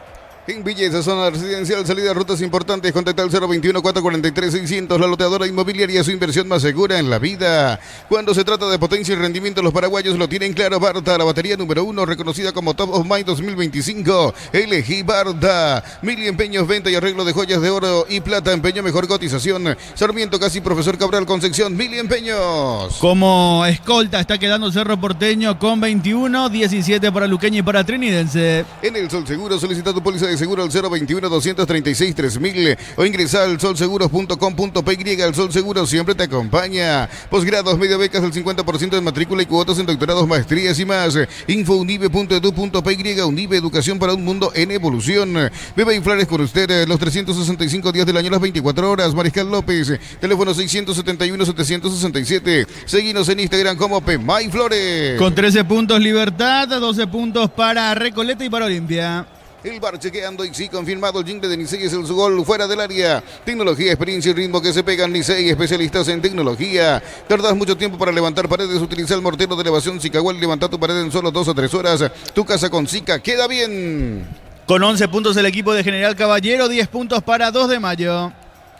En Villeza, zona residencial, salida de rutas importantes, contacta al 021-443-600, la loteadora inmobiliaria, su inversión más segura en la vida. Cuando se trata de potencia y rendimiento, los paraguayos lo tienen claro. Barta, la batería número 1, reconocida como Top of Mind 2025. Elegí Barta. 1000 empeños, venta y arreglo de joyas de oro y plata, empeño mejor cotización. Sarmiento, casi Profesor Cabral, Concepción, 1000 empeños. Como escolta está quedando Cerro Porteño con 21, 17 para Luqueño y para Trinidense. En el Sol Seguro, solicita tu póliza de seguro al 021-236-3000 o ingresa al solseguros.com.py. El Sol Seguro siempre te acompaña. Posgrados, media becas del 50% de matrícula y cuotas en doctorados, maestrías y más. Infounive.edu.py. Unive, educación para un mundo en evolución. Beba y Flores con usted los 365 días del año, las 24 horas. Mariscal López, teléfono 671-767. Seguinos en Instagram como Pemay Flores. Con 13 puntos Libertad, 12 puntos para Recoleta y para Olimpia. El bar chequeando y sí, confirmado. El jingle de Nicey es el su gol fuera del área. Tecnología, experiencia y ritmo que se pegan. Nicey, especialistas en tecnología. Tardas mucho tiempo para levantar paredes. Utiliza el mortero de elevación Sicahual y levanta tu pared en solo 2 o 3 horas. Tu casa con Sica queda bien. Con 11 puntos el equipo de General Caballero, 10 puntos para 2 de mayo.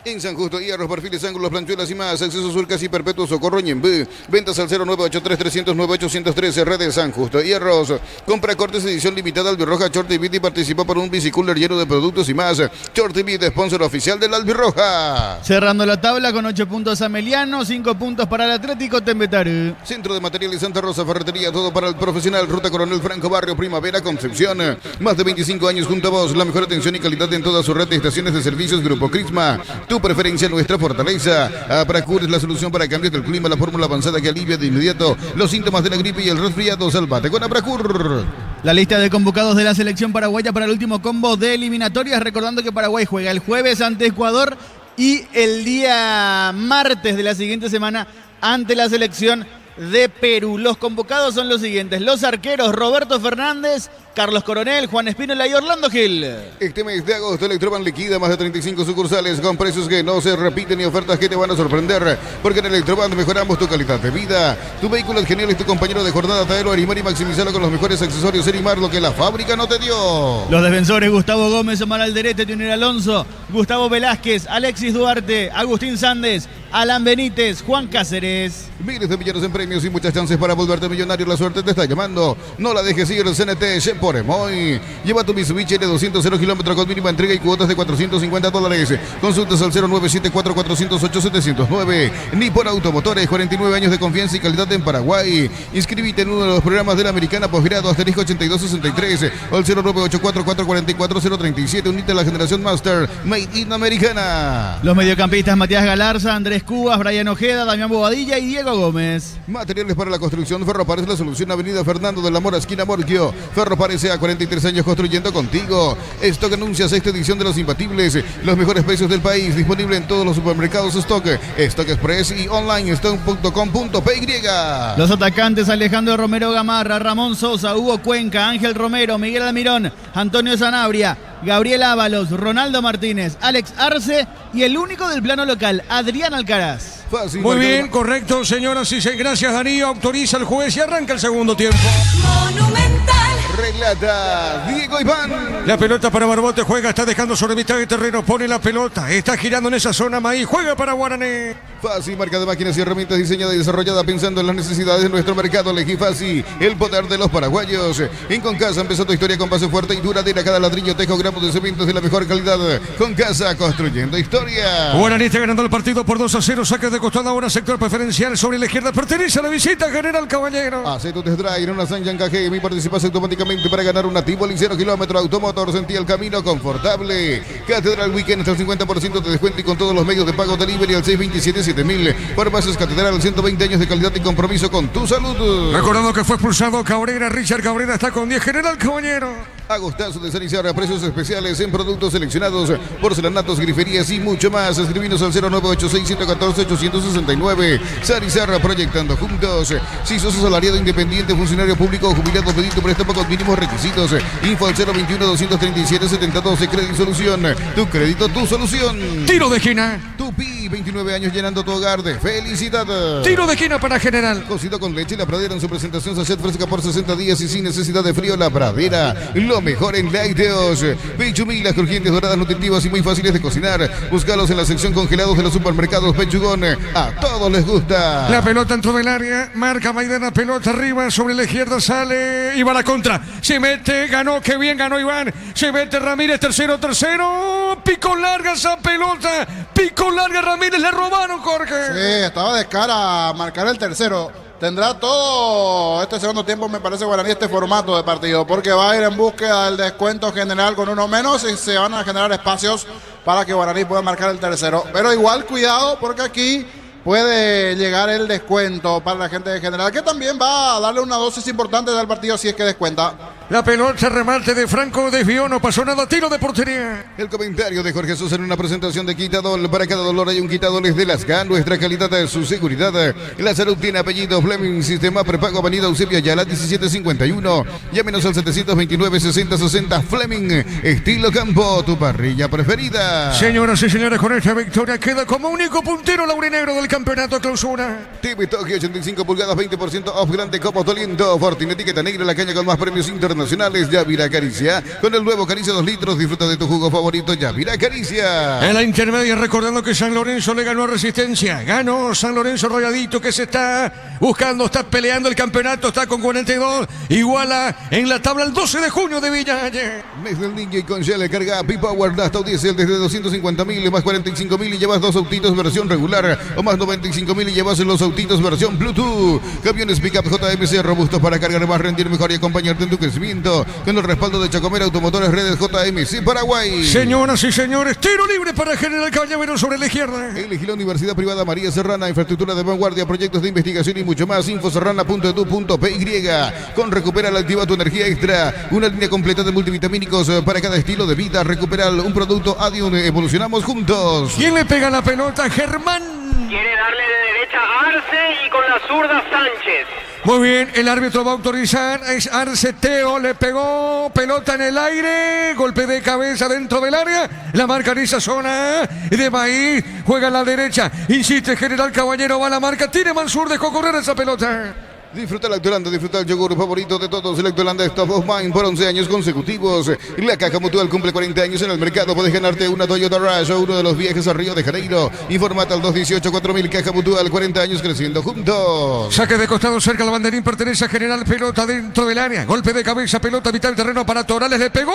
En San Justo, hierros, perfiles, ángulos, planchuelas y más. Acceso surcas y perpetuo socorro Ñembú. Ventas al 0983-300-9813. Redes San Justo, hierros. Compra cortes edición limitada Albirroja Short TV y participa por un bicicooler lleno de productos y más. Short TV, sponsor oficial del Albirroja. Cerrando la tabla con 8 puntos Ameliano, 5 puntos para el Atlético Tembetaru. Centro de Materiales Santa Rosa, ferretería, todo para el profesional. Ruta Coronel Franco, Barrio Primavera, Concepción. Más de 25 años junto a vos. La mejor atención y calidad en toda su red de estaciones de servicios. Grupo Crisma. Tu preferencia, nuestra fortaleza. Apracur es la solución para cambios del clima, la fórmula avanzada que alivia de inmediato los síntomas de la gripe y el resfriado. Salvate con Apracur. La lista de convocados de la selección paraguaya para el último combo de eliminatorias, recordando que Paraguay juega el jueves ante Ecuador y el día martes de la siguiente semana ante la selección de Perú. Los convocados son los siguientes: los arqueros Roberto Fernández, Carlos Coronel, Juan Espínola y Orlando Gil. Este mes de agosto Electroban liquida más de 35 sucursales con precios que no se repiten y ofertas que te van a sorprender, porque en Electroban mejoramos tu calidad de vida. Tu vehículo es genial, es tu compañero de jornada. Traelo, animar y maximizarlo con los mejores accesorios Erimar, lo que la fábrica no te dio. Los defensores: Gustavo Gómez, Omar Alderete, Junior Alonso, Gustavo Velázquez, Alexis Duarte, Agustín Sández, Alan Benítez, Juan Cáceres. Miles de millones en premios y muchas chances para volverte millonario. La suerte te está llamando. No la dejes ir. CNT por Emoy. Lleva tu Mitsubishi L200 0 kilómetros con mínima entrega y cuotas de $450. Consultas al 0974-408-709. Nippon Automotores, 49 años de confianza y calidad en Paraguay. Inscríbete en uno de los programas de la Americana Posgrado asterisco 8263 o al 0984-444-037. Unite a la generación Master Made in Americana. Los mediocampistas: Matías Galarza, Andrés Cubas, Brian Ojeda, Damián Bobadilla y Diego Gómez. Materiales para la construcción. Ferropares, la solución. Avenida Fernando de la Mora, esquina Morquio. Ferropares, a 43 años construyendo contigo. Stock anuncia sexta edición de Los Imbatibles. Los mejores precios del país. Disponible en todos los supermercados Stock. Stock Express y online stock.com.py. Los atacantes: Alejandro Romero Gamarra, Ramón Sosa, Hugo Cuenca, Ángel Romero, Miguel Almirón, Antonio Sanabria, Gabriel Ábalos, Ronaldo Martínez, Alex Arce y el único del plano local, Adrián Alcaraz. Fácil, Muy bien, correcto, señoras y señores. Gracias, Darío. Autoriza el juez y arranca el segundo tiempo. Monumental. Relata Diego Iván. La pelota para Barbote, juega, está dejando sobre mitad de terreno, pone la pelota, está girando en esa zona, Maíz, juega para Guaraní. Fácil, marca de máquinas y herramientas diseñada y desarrollada pensando en las necesidades de nuestro mercado. Elegí Fácil, el poder de los paraguayos. En Concasa empezó tu historia con base fuerte y duradera. Cada ladrillo, tejo, gramos de cemento de la mejor calidad. Concasa, construyendo historia. Guaraní está ganando el partido por 2-0, saque de costado ahora, sector preferencial sobre la izquierda, pertenece a la visita General Caballero. Hace tu test drive en una Sanyan KGM y participas automáticamente para ganar una Tivoli 0 kilómetro automotor. Sentí el camino confortable. Catedral Weekend hasta el 50% de descuento y con todos los medios de pago delivery al 627-7000. Farmacias Catedral, 120 años de calidad y compromiso con tu salud. Recordando que fue expulsado Cabrera, Richard Cabrera está con 10, General Caballero. Agostazo de San Isidro, precios especiales en productos seleccionados, porcelanatos, griferías y mucho más. Escribinos al 0986-114-869. San Isidro, proyectando juntos. Si sos asalariado, independiente, funcionario público o jubilado, pedí tu préstamo con mínimos requisitos. Info al 021-237-7012. Crédito Solución. Tu crédito, tu solución. Tiro de esquina. Tupi, 29 años llenando tu hogar de felicidad. Tiro de esquina para General. Cocido con leche, La Pradera en su presentación sachet fresca por 60 días y sin necesidad de frío. La Pradera, lo mejor en lácteos. Pechumí, las crujientes, doradas, nutritivas y muy fáciles de cocinar. Búscalos en la sección congelados de los supermercados Pechugón. A todos les gusta. La pelota dentro del área, marca Maidana, pelota arriba, sobre la izquierda sale y va a la contra. Se mete, ganó, qué bien ganó Iván. Se mete Ramírez, tercero. Pico larga esa pelota. Pico larga Ramírez, le robaron, Jorge. Sí, estaba de cara a marcar el tercero. Tendrá todo este segundo tiempo, me parece, Guaraní, este formato de partido, porque va a ir en búsqueda del descuento general con uno menos y se van a generar espacios para que Guaraní pueda marcar el tercero. Pero igual, cuidado, porque aquí puede llegar el descuento para la gente de General, que también va a darle una dosis importante del partido si es que descuenta. La pelota, remate de Franco, desvió, no pasó nada, tiro de portería. El comentario de Jorge Sosa en una presentación de Quitadol. Para cada dolor hay un Quitadol de las GAN. Nuestra calidad es su seguridad. La salud tiene apellido Fleming. Sistema prepago Avenida Eusebio Ayala 1751. Llámenos al 729-6060 Fleming. Estilo campo, tu parrilla preferida. Señoras y señores, con esta victoria queda como único puntero laurinegro del campeonato clausura. TV Tokio 85 pulgadas, 20% off, grande copo toliendo. Fortin, etiqueta negra, la caña con más premios internacionales. Yavira Caricia. Con el nuevo Caricia 2 litros, disfruta de tu jugo favorito, Yavira Caricia. En la intermedia, recordando que San Lorenzo le ganó a Resistencia. Ganó San Lorenzo Rayadito, que se está buscando, está peleando el campeonato, está con 42. Iguala en la tabla el 12 de junio de Villalle. Mes del niño y con Shell carga P-Power hasta Diesel desde 250.000 más 45.000 y llevas dos autitos versión regular o más 95.000 y llevas los autitos versión Bluetooth. Camiones Pickup JMC robustos para cargar más, rendir mejor y acompañarte en tu crecimiento. Con el respaldo de Chacomera Automotores Redes JMC Paraguay. Señoras y señores, tiro libre para General Caballero sobre la izquierda. Elegí la Universidad Privada María Serrana, infraestructura de vanguardia, proyectos de investigación y mucho más. Infoserrana.edu.py. Con Recupera la activa tu energía extra. Una línea completa de multivitamínicos para cada estilo de vida. Recupera un producto Adium. Evolucionamos juntos. ¿Quién le pega la pelota? Germán. Quiere darle de derecha a Arce y con la zurda Sánchez. Muy bien, el árbitro va a autorizar. Es Arce. Teo le pegó, pelota en el aire, golpe de cabeza dentro del área. La marca en esa zona de Maíz. Juega a la derecha. Insiste General Caballero, va a la marca. Tiene Mansur, dejó correr esa pelota. Disfruta Lactolanda, disfruta el yogur favorito de todos. Lactolanda es Top of Mind por 11 años consecutivos. La Caja Mutual cumple 40 años en el mercado. Puedes ganarte una Toyota Rush o uno de los viajes a Río de Janeiro. Informate al 218-4000. Caja Mutual, 40 años creciendo juntos. Saque de costado cerca al banderín, pertenece a General, pelota dentro del área. Golpe de cabeza, pelota mitad del terreno para Torales. Le pegó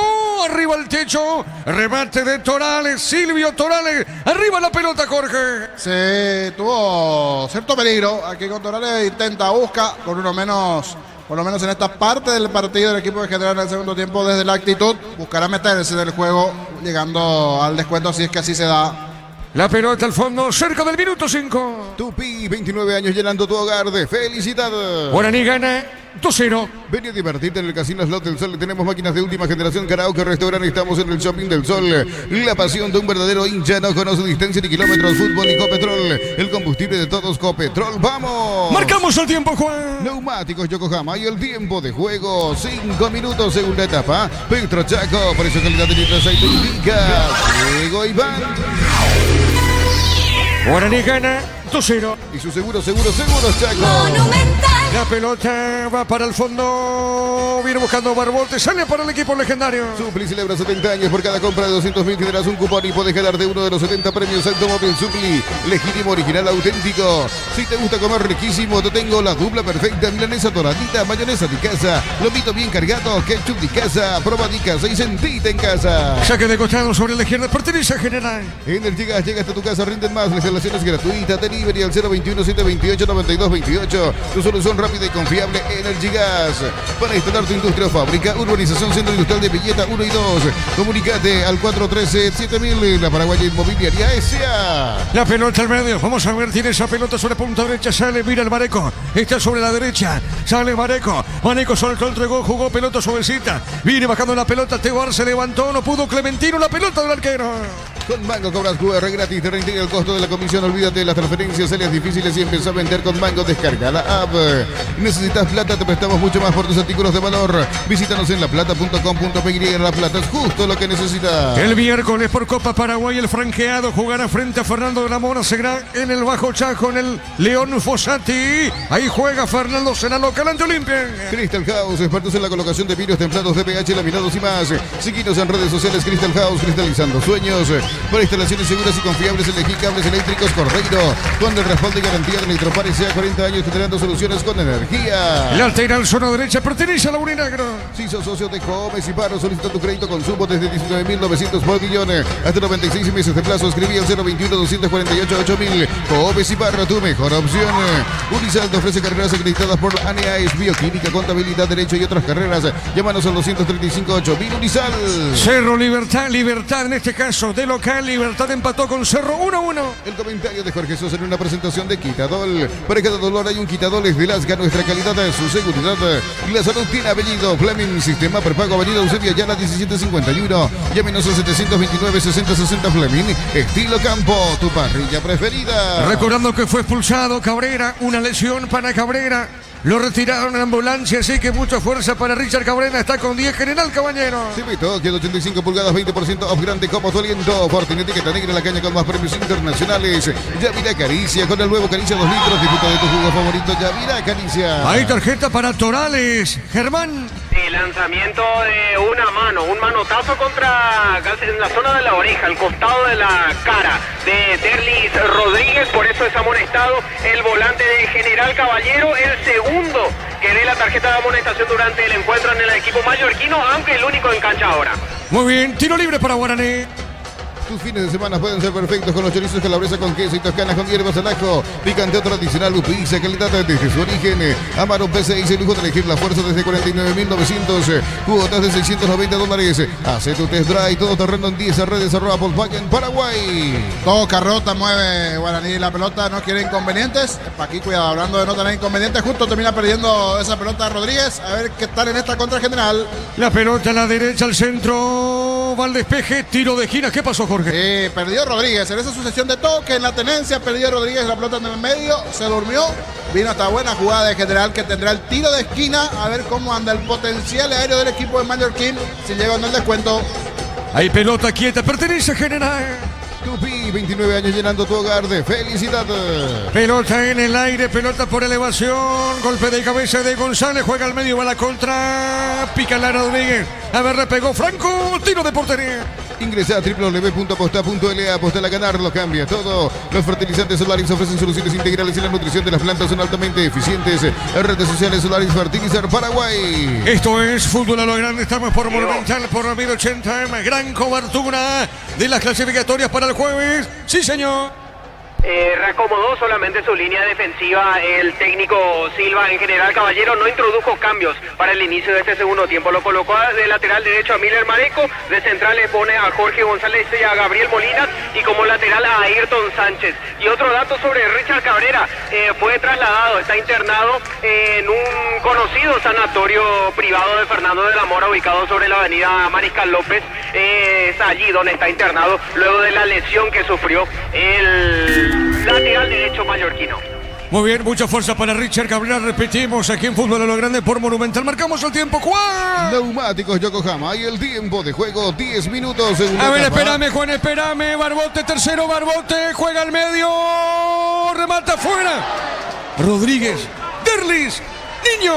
arriba al techo. Remate de Torales, Silvio Torales. Arriba la pelota, Jorge. Se tuvo cierto peligro. Aquí con Torales intenta, busca. Con uno menos, por lo menos en esta parte del partido, el equipo de General en el segundo tiempo, desde la actitud, buscará meterse del juego, llegando al descuento si es que así se da. La pelota al fondo, cerca del minuto 5. Tupi, 29 años llenando tu hogar de felicidad. Guaraní gana 2-0. Ven a divertirte en el Casino Slot del Sol. Tenemos máquinas de última generación, karaoke, restaurante. Estamos en el Shopping del Sol. La pasión de un verdadero hincha no conoce distancia ni kilómetros. Fútbol y Copetrol. El combustible de todos, Copetrol. ¡Vamos! Marcamos el tiempo, Juan. Neumáticos Yokohama y el tiempo de juego. 5 minutos, segunda etapa. Petro Chaco, precio calidad de litros aceite indica. Diego Iván. Guaraní gana 2-0. Y su seguro, Chaco. Monumental. La pelota va para el fondo. Viene buscando Barbote. Sale para el equipo legendario. Supli celebra 70 años. Por cada compra de 200.000 tendrás un cupón y puedes ganarte uno de los 70 premios Automóvil Supli. Legítimo, original, auténtico. Si te gusta comer riquísimo, te tengo la dupla perfecta. Milanesa doradita, mayonesa de casa, lomito bien cargado, ketchup de casa, proba de casa y sentite en casa. Saque de costado sobre la izquierda. Pertenece a General. Energigas, llega hasta tu casa, rinden más. La instalación es gratuita. Delivery al 021-728-9228. Tu solución rápida y confiable, Energigas. Para instalar tu industria o fábrica, urbanización Centro Industrial de Villeta 1 y 2. Comunicate al 413-7000. La Paraguaya Inmobiliaria S.A. La pelota al medio. Vamos a ver, tiene esa pelota sobre punta derecha. Sale, mira el Mareco. Está sobre la derecha. Sale Mareco. Mareco soltó, entregó, jugó pelota suavecita. Viene bajando la pelota. Tebar se levantó. No pudo Clementino. La pelota del arquero. Con Mango cobras QR gratis, te reintegra el costo de la comisión. Olvídate de las transferencias áreas difíciles y empieza a vender con Mango. Descarga la app. ¿Necesitas plata? Te prestamos mucho más por tus artículos de valor. Visítanos en laplata.com.py. La Plata es justo lo que necesitas. El miércoles por Copa Paraguay el franqueado jugará frente a Fernando de la Mora. Será en el Bajo Chaco, en el León Fossati. Ahí juega Fernando, será local ante Olimpia. Crystal House, expertos en la colocación de vidrios templados de pH, laminados y más. Síguenos en redes sociales. Crystal House, cristalizando sueños. Para instalaciones seguras y confiables, elegí cables eléctricos Correiro, con el respaldo y garantía de Nitropar y sea 40 años generando soluciones con energía. Lateral zona derecha pertenece a la Uninegro. Si sos socio de Comes y Paro, solicita tu crédito consumo desde 19.900 por millón. Hasta 96 meses de plazo. Escribí al 021-248-8000. Comes y Paro, tu mejor opción. Unisal te ofrece carreras acreditadas por la ANEAES, bioquímica, contabilidad, derecho y otras carreras. Llámanos al 235-8000. Unisal. Cerro Libertad, Libertad en este caso de local. Libertad empató con Cerro 1-1. El comentario de Jorge Sosa en una presentación de Quitadol. Para cada dolor hay un Quitadol, es de Lasga, nuestra calidad, su seguridad. La salud tiene apellido. Fleming, sistema prepago, avenida Eusebio Ayala 1751. Llámenos al 729-6060 Fleming. Estilo Campo, tu parrilla preferida. Recordando que fue expulsado Cabrera, una lesión para Cabrera. Lo retiraron en ambulancia, así que mucha fuerza para Richard Cabrera. Está con 10 General Caballero. TV Tokio de 85 pulgadas, 20% off grande como tu aliento. Fortin etiqueta negra, la caña con más premios internacionales. Yavira Caricia, con el nuevo Caricia 2 litros. Disfruta de tu jugo favorito, Yavira Caricia. Hay tarjeta para Torales. Germán. El lanzamiento de una mano, un manotazo en la zona de la oreja, al costado de la cara de Derlis Rodríguez. Por eso es amonestado el volante de General Caballero, el segundo que dé la tarjeta de amonestación durante el encuentro en el equipo mallorquino, aunque el único en cancha ahora. Muy bien, tiro libre para Guaraní. Tus fines de semana pueden ser perfectos con los chorizos calabresa con queso y toscanas con hierbas al ajo. Picanteo tradicional, pizza, calidad desde su origen. Amaro P6, el lujo de elegir la fuerza desde 49.900. Cuotas de $690. Hace tu test drive, todo terreno en 10 redes @Volkswagen Paraguay. Toca, rota, mueve Guaraní la pelota, no quiere inconvenientes. Aquí, cuidado, hablando de no tener inconvenientes, justo termina perdiendo esa pelota Rodríguez. A ver qué tal en esta contra General. La pelota a la derecha, al centro, va al despeje, tiro de esquina. ¿Qué pasó, Jorge? Perdió Rodríguez en esa sucesión de toque en la tenencia. Perdió Rodríguez la pelota en el medio, se durmió. Vino esta buena jugada de General que tendrá el tiro de esquina. A ver cómo anda el potencial aéreo del equipo de Mallorquín. Si llega o no el descuento. Hay pelota quieta, pertenece a General. Tupi, 29 años llenando tu hogar de felicidad. Pelota en el aire, pelota por elevación. Golpe de cabeza de González, juega al medio, va la contra. Pica Lara Rodríguez. A ver, le pegó Franco, tiro de portería. Ingresa a www.aposta.la. Apostar a ganar lo cambia todo. Los fertilizantes Solaris ofrecen soluciones integrales y la nutrición de las plantas son altamente eficientes. En redes sociales Solaris Fertilizar Paraguay. Esto es Fútbol a lo Grande. Estamos por Monumental, por 1080. Gran cobertura de las clasificatorias para el jueves. Sí, señor. Reacomodó solamente su línea defensiva el técnico Silva. En General Caballero no introdujo cambios para el inicio de este segundo tiempo. Lo colocó de lateral derecho a Miller Mareco, de central le pone a Jorge González y a Gabriel Molinas, y como lateral a Ayrton Sánchez. Y otro dato sobre Richard Cabrera, fue trasladado, está internado en un conocido sanatorio privado de Fernando de la Mora, ubicado sobre la avenida Mariscal López. Es allí donde está internado luego de la lesión que sufrió el lateral derecho mallorquino. Muy bien, mucha fuerza para Richard Cabrera. Repetimos aquí en Fútbol a lo Grande por Monumental. Marcamos el tiempo, Juan. Neumáticos Yokohama y el tiempo de juego 10 minutos. A ver, espérame, Juan, espérame. Barbote, tercero, Barbote, juega al medio. Remata afuera. Rodríguez, Derlis, Niño.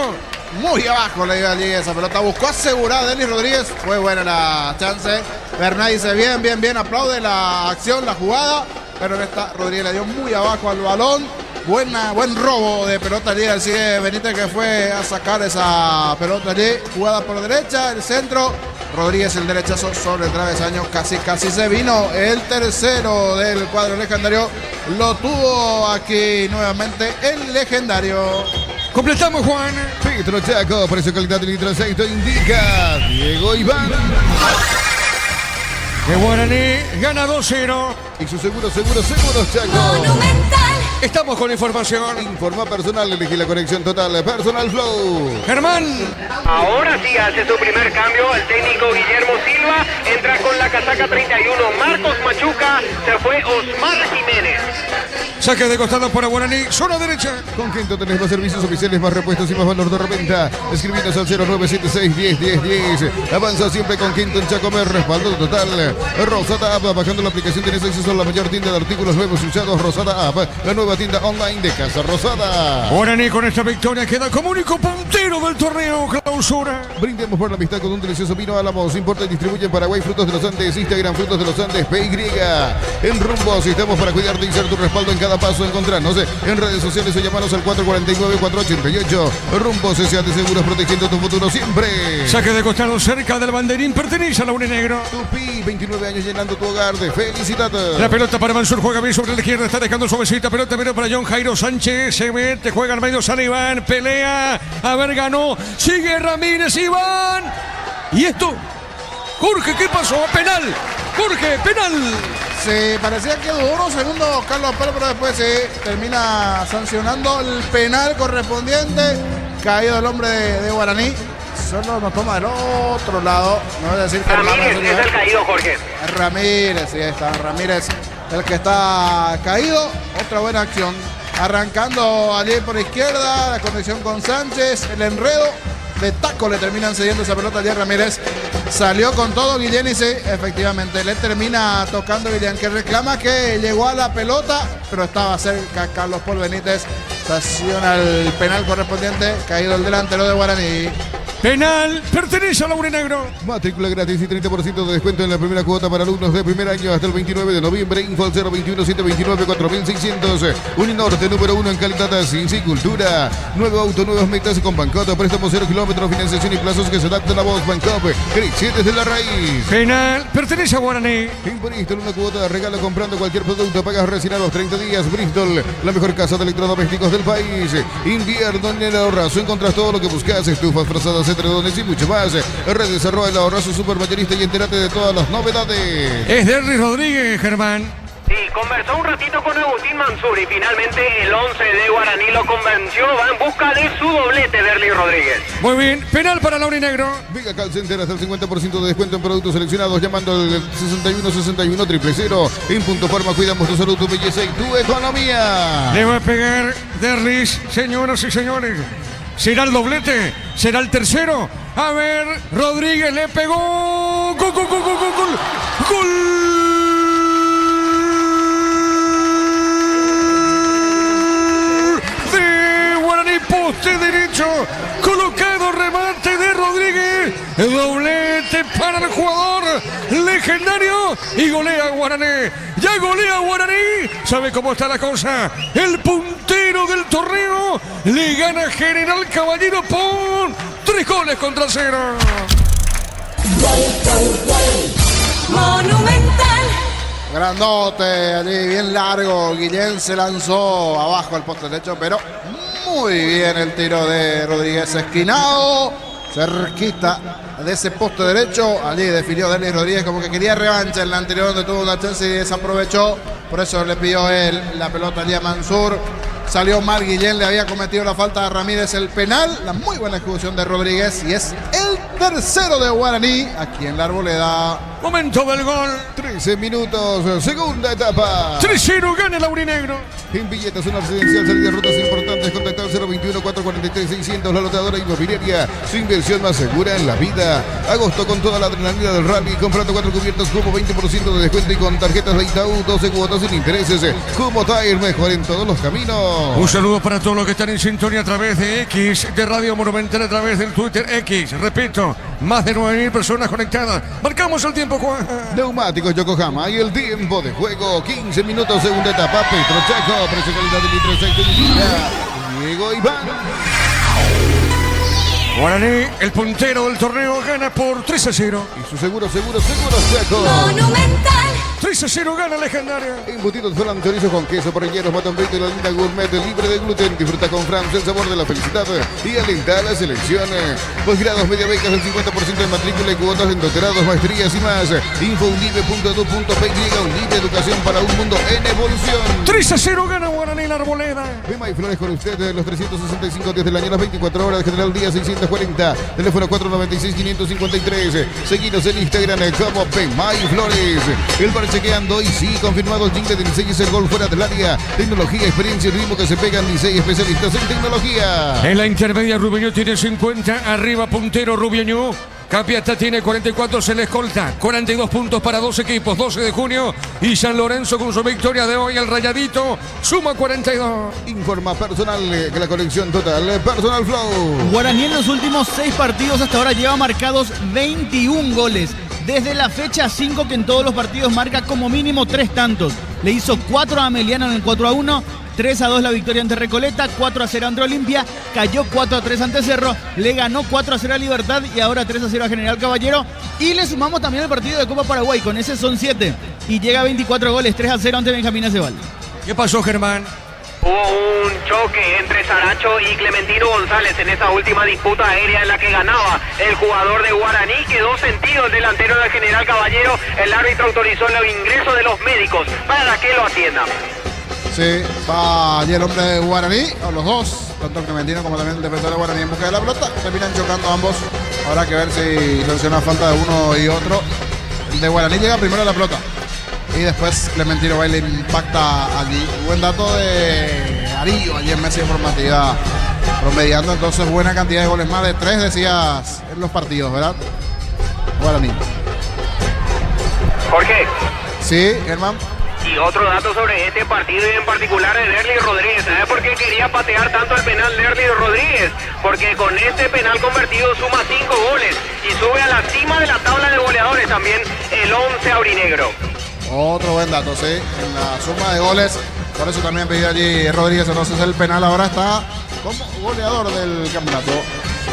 Muy abajo le iba allí esa pelota. Buscó asegurar a Denis Rodríguez. Fue buena la chance. Bernal dice bien. Aplaude la acción, la jugada. Pero en esta Rodríguez le dio muy abajo al balón. Buen robo de pelota allí. Así que Benítez que fue a sacar esa pelota allí. Jugada por derecha, el centro. Rodríguez el derechazo sobre el travesaño. Casi se vino el tercero del cuadro legendario. Lo tuvo aquí nuevamente el legendario. Completamos, Juan. Petro Chaco, precio calidad de litro aceite indica Diego Iván. Que Guaraní gana 2-0. Y su seguros Chaco. Estamos con información. Informa personal, elegí la conexión total. Personal Flow. Germán. Ahora sí hace su primer cambio el técnico Guillermo Silva. Entra con la casaca 31 Marcos Machuca. Se fue Osmar Jiménez. Saque de costado para Guaraní. Zona derecha. Con Quinto tenés más servicios oficiales, más repuestos y más valor de reventa. Escribinos al 0976-101010. Avanza siempre con Quinto en Chacomer. Respaldo total. Rosada App. Bajando la aplicación tienes acceso a la mayor tienda de artículos nuevos y usados. Rosada App. La nueva tienda online de Casa Rosada. Guaraní con esta victoria queda como único puntero del torneo clausura. Brindemos por la amistad con un delicioso vino Álamos. Importa y distribuye en Paraguay Frutos de los Andes. Instagram Frutos de los Andes PY. En Rumbos estamos para cuidarte y ser tu respaldo en cada paso. Encontrarnos en redes sociales o llamarnos al 449-488. Rumbos S.A.T. Seguros, protegiendo tu futuro siempre. Saque de costado cerca del banderín. Pertenece a la Urinegro. Tupi, 29 años llenando tu hogar de felicidad. La pelota para Mansur, juega bien sobre la izquierda, está dejando suavecita, pelota pero para John Jairo Sánchez, se mete, juega al medio, sale Iván, pelea, a ver, ganó, sigue Ramírez, Iván, y esto, Jorge, ¿qué pasó? Penal, Jorge, penal. Sí, parecía que duró unos segundos Carlos Pérez, pero después se termina sancionando el penal correspondiente, caído el hombre de Guaraní. Solo nos toma del otro lado, no es decir que Ramírez es el caído, Jorge. Ramírez, sí está Ramírez, el que está caído. Otra buena acción, arrancando allí por izquierda, la conexión con Sánchez, el enredo de taco le terminan cediendo esa pelota allí a Ramírez. Salió con todo Guillén y sí, efectivamente le termina tocando Guillén, que reclama que llegó a la pelota, pero estaba cerca Carlos Paul Benítez. Sanciona el penal correspondiente, caído el delantero de Guaraní. Penal, pertenece a la Urinegro. Matrícula gratis y 30% de descuento en la primera cuota para alumnos de primer año hasta el 29 de noviembre. Info al 021-729-4600. Uninorte, número 1 en calidad sin cultura. Nuevo auto, nuevas metas con Bancop. Préstamo 0 kilómetros, financiación y plazos que se adaptan a vos. Bancop, crece desde la raíz. Penal, pertenece a Guaraní. En Bristol, una cuota de regalo comprando cualquier producto. Pagas recién a los 30 días. Bristol, la mejor casa de electrodomésticos del país. Invierno en el ahorrazo. Encontrás todo lo que buscas. Estufas, frazadas, edredones y mucho más. Redes @ el ahorrazo supermayorista y entérate de todas las novedades. Es Derry Rodríguez, Germán. Sí, conversó un ratito con Agustín Mansur y finalmente el 11 de Guaraní lo convenció. Va en busca de su doblete, Derly Rodríguez. Muy bien, penal para la Urinegro. Vega Call Center hasta el 50% de descuento en productos seleccionados llamando al 6161-000. En Punto Farma cuidamos tu salud, tu belleza y tu economía. Le va a pegar Derlis, señoras y señores. ¿Será el doblete? ¿Será el tercero? A ver, Rodríguez le pegó. ¡Gol, gol, gol, gol, gol, gol! ¡Gol! De Guaraní, poste derecho. Colocado, remate de Rodríguez. El doblete para el jugador legendario. Y golea Guaraní. Ya golea Guaraní. ¿Sabe cómo está la cosa? El puntero del torneo le gana General Caballero por 3 goles contra 0. Monumental. Grandote, allí bien largo. Guillén se lanzó abajo al poste derecho, pero muy bien el tiro de Rodríguez, esquinado, cerquita de ese poste derecho. Allí definió Denis Rodríguez como que quería revancha en la anterior donde tuvo una chance y desaprovechó. Por eso le pidió él la pelota allí a Mansur. Salió mal Guillén, le había cometido la falta a Ramírez el penal. La muy buena ejecución de Rodríguez y es el tercero de Guaraní aquí en la Arboleda. Momento del gol. 13 minutos, segunda etapa. 3-0 gana el Aurinegro. En Villeta, zona residencial, salida de rutas importantes. Contacta al 021-443-600. La lotadora inmobiliaria. Su inversión más segura en la vida. Agosto con toda la adrenalina del rally. Comprando 4 cubiertos como 20% de descuento y con tarjetas de Itaú. 12 cuotas sin intereses. Como Tire, mejor en todos los caminos. Un saludo para todos los que están en sintonía a través de X, de Radio Monumental, a través del Twitter X. Repito, más de 9.000 personas conectadas. Marcamos el tiempo, Juan. Neumáticos Yokohama y el tiempo de juego. 15 minutos, segunda etapa. Petro Chaco, precio calidad de litro, aceite y Diego Iván. Guaraní, el puntero del torneo, gana por 3-0. Y su seguro Chaco. Monumental. 3-0 gana Legendaria. Embutidos Fran, chorizo con queso, parrilleros, matambrito y la linda gourmet libre de gluten. Disfruta con Franz el sabor de la felicidad y alenta a las elecciones. Posgrados, media becas, el 50% de matrícula y cuotas en doctorados, maestrías y más. Infoundive.edu.pe. Undive, educación para un mundo en evolución. 3-0 gana Guaraní la Arboleda. Bema y Flores con ustedes los 365 días del año, las 24 horas. General Día 640. Teléfono 496-553. Seguinos en Instagram como Bema y Flores. El bar chequeando y sí, confirmado el jingle de Licey es el gol fuera del área. Tecnología, experiencia y ritmo que se pegan. Licey, especialistas en tecnología. En la intermedia, Rubiño tiene 50. Arriba, puntero Rubiño. Capiatá tiene 44, se le escolta. 42 puntos para 2 equipos. 12 de junio. Y San Lorenzo con su victoria de hoy, el Rayadito, suma 42. Informa personal que la conexión total. Personal Flow. Guaraní en los últimos 6 partidos hasta ahora lleva marcados 21 goles. Desde la fecha 5 que en todos los partidos marca como mínimo 3 tantos. Le hizo 4 a Ameliano en el 4-1. 3-2 la victoria ante Recoleta, 4-0 ante Olimpia, cayó 4-3 ante Cerro, le ganó 4-0 a Libertad y ahora 3-0 a General Caballero. Y le sumamos también el partido de Copa Paraguay, con ese son 7. Y llega a 24 goles, 3-0 ante Benjamín Aceval. ¿Qué pasó, Germán? Hubo un choque entre Saracho y Clementino González en esa última disputa aérea en la que ganaba el jugador de Guaraní. Quedó sentido el delantero del General Caballero. El árbitro autorizó el ingreso de los médicos para que lo atiendan. Sí, va allí el hombre de Guaraní, o los dos, tanto el Clementino como también el defensor de Guaraní en busca de la pelota. Terminan chocando ambos. Habrá que ver si sanciona falta de uno y otro. El de Guaraní llega primero a la pelota. Y después Clementino va y le impacta allí. Buen dato de Arillo allí en mesa informativa. Promediando entonces buena cantidad de goles. Más de 3 decías en los partidos, ¿verdad? Guaraní. Jorge. Sí, Germán. Y otro dato sobre este partido y en particular de Derly Rodríguez. ¿Sabe por qué quería patear tanto el penal Derly Rodríguez? Porque con este penal convertido suma 5 goles y sube a la cima de la tabla de goleadores también el 11 aurinegro. Otro buen dato, sí, en la suma de goles. Por eso también pidió allí Rodríguez. Entonces el penal ahora está como goleador del campeonato.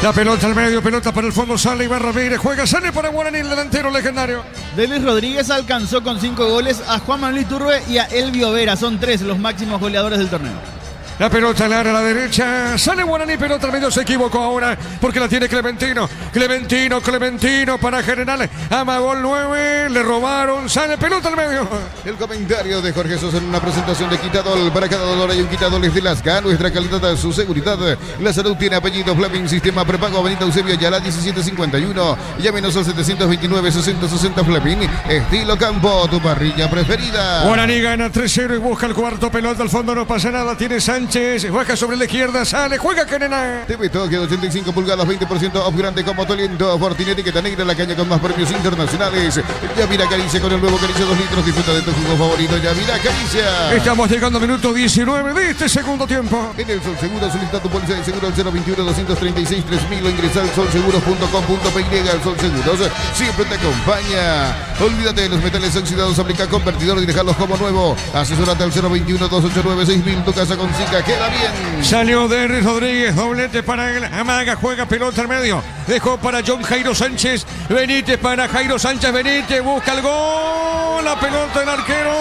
La pelota al medio, pelota para el fondo, sale Iván Ramírez, juega, sale para Guaraní, el delantero legendario. Delis Rodríguez alcanzó con 5 goles a Juan Manuel Iturbe y a Elvio Vera. Son 3 los máximos goleadores del torneo. La pelota al área a la derecha, sale Guaraní, pelota al medio, se equivocó ahora porque la tiene Clementino. Clementino para General, amagó el 9, le robaron, sale pelota al medio. El comentario de Jorge Sosa en una presentación de Quitadol. Para cada dolor hay un Quitadol de Lasca. Nuestra calidad, su seguridad. La salud tiene apellido Fleming. Sistema prepago Benito Eusebio Ayala 1751. Llámenos al 729-6060 Fleming. Estilo Campo, tu parrilla preferida. Guaraní gana 3-0 y busca el cuarto, pelota al fondo, no pasa nada, tiene Sánchez, baja sobre la izquierda, sale, juega Canena. TV Tokio 85 pulgadas, 20% off grande como Toliento. Fortini etiqueta negra, la caña con más premios internacionales. Yavira Caricia con el nuevo Caricia 2 litros. Disfruta de tu jugo favorito, Yavira Caricia. Estamos llegando al minuto 19 de este segundo tiempo. En el Sol Seguro solicita tu póliza de seguro al 021-236-3000 o ingresa al solseguros.com.py. El Sol Seguros siempre te acompaña. Olvídate de los metales oxidados, aplica convertidor y dejarlos como nuevo. Asesórate al 021-289-6000. Tu casa con Zika queda bien. Salió Derry Rodríguez, doblete para él. Amaga, juega pelota al medio. Dejó para John Jairo Sánchez. Benítez para Jairo Sánchez. Benítez busca el gol. La pelota del arquero.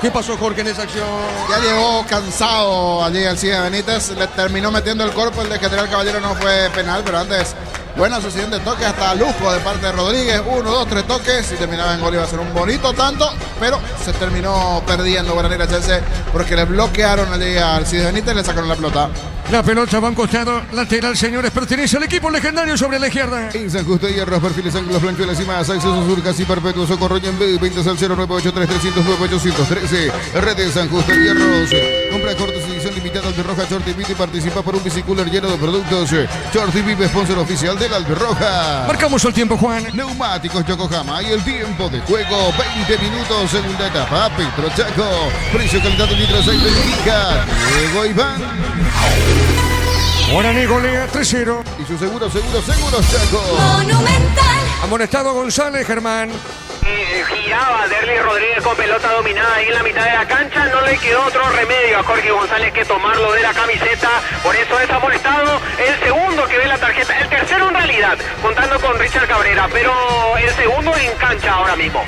¿Qué pasó, Jorge, en esa acción? Ya llegó cansado allí el Cide Benítez. Le terminó metiendo el cuerpo. El de General Caballero no fue penal, pero antes buena sucesión de toques, hasta lujo de parte de Rodríguez. 1, 2, 3 toques y terminaba en gol. Iba a ser un bonito tanto, pero se terminó perdiendo Guaraní Chelsea porque le bloquearon allí al Cide Benítez y le sacaron la pelota. La pelota va a un costado, lateral, señores, pertenece al equipo legendario sobre la izquierda. En San Justo de Hierros, perfiles, ángulos, blanqueolas y más. Accesos surcas y perpetuos, Socorro en B. Ventas al 0983-300-9813. Redes San Justo de Hierros. Compra con Alberroja Shorty Beat y participa por un bicicooler lleno de productos. Shorty Beat, sponsor oficial del Alberroja. Marcamos el tiempo, Juan. Neumáticos Yokohama y el tiempo de juego, 20 minutos, segunda etapa, Petro Chaco. Precio, calidad de litro, aceite indica Diego Iván. Guaraní golea 3-0. Y su seguro, Chaco. Monumental. Amonestado González, Germán. Giraba Derly Rodríguez con pelota dominada ahí en la mitad de la cancha. No le quedó otro remedio a Jorge González que tomarlo de la camiseta. Por eso es amonestado. El segundo que ve la tarjeta. El tercero en realidad, contando con Richard Cabrera. Pero el segundo en cancha ahora mismo.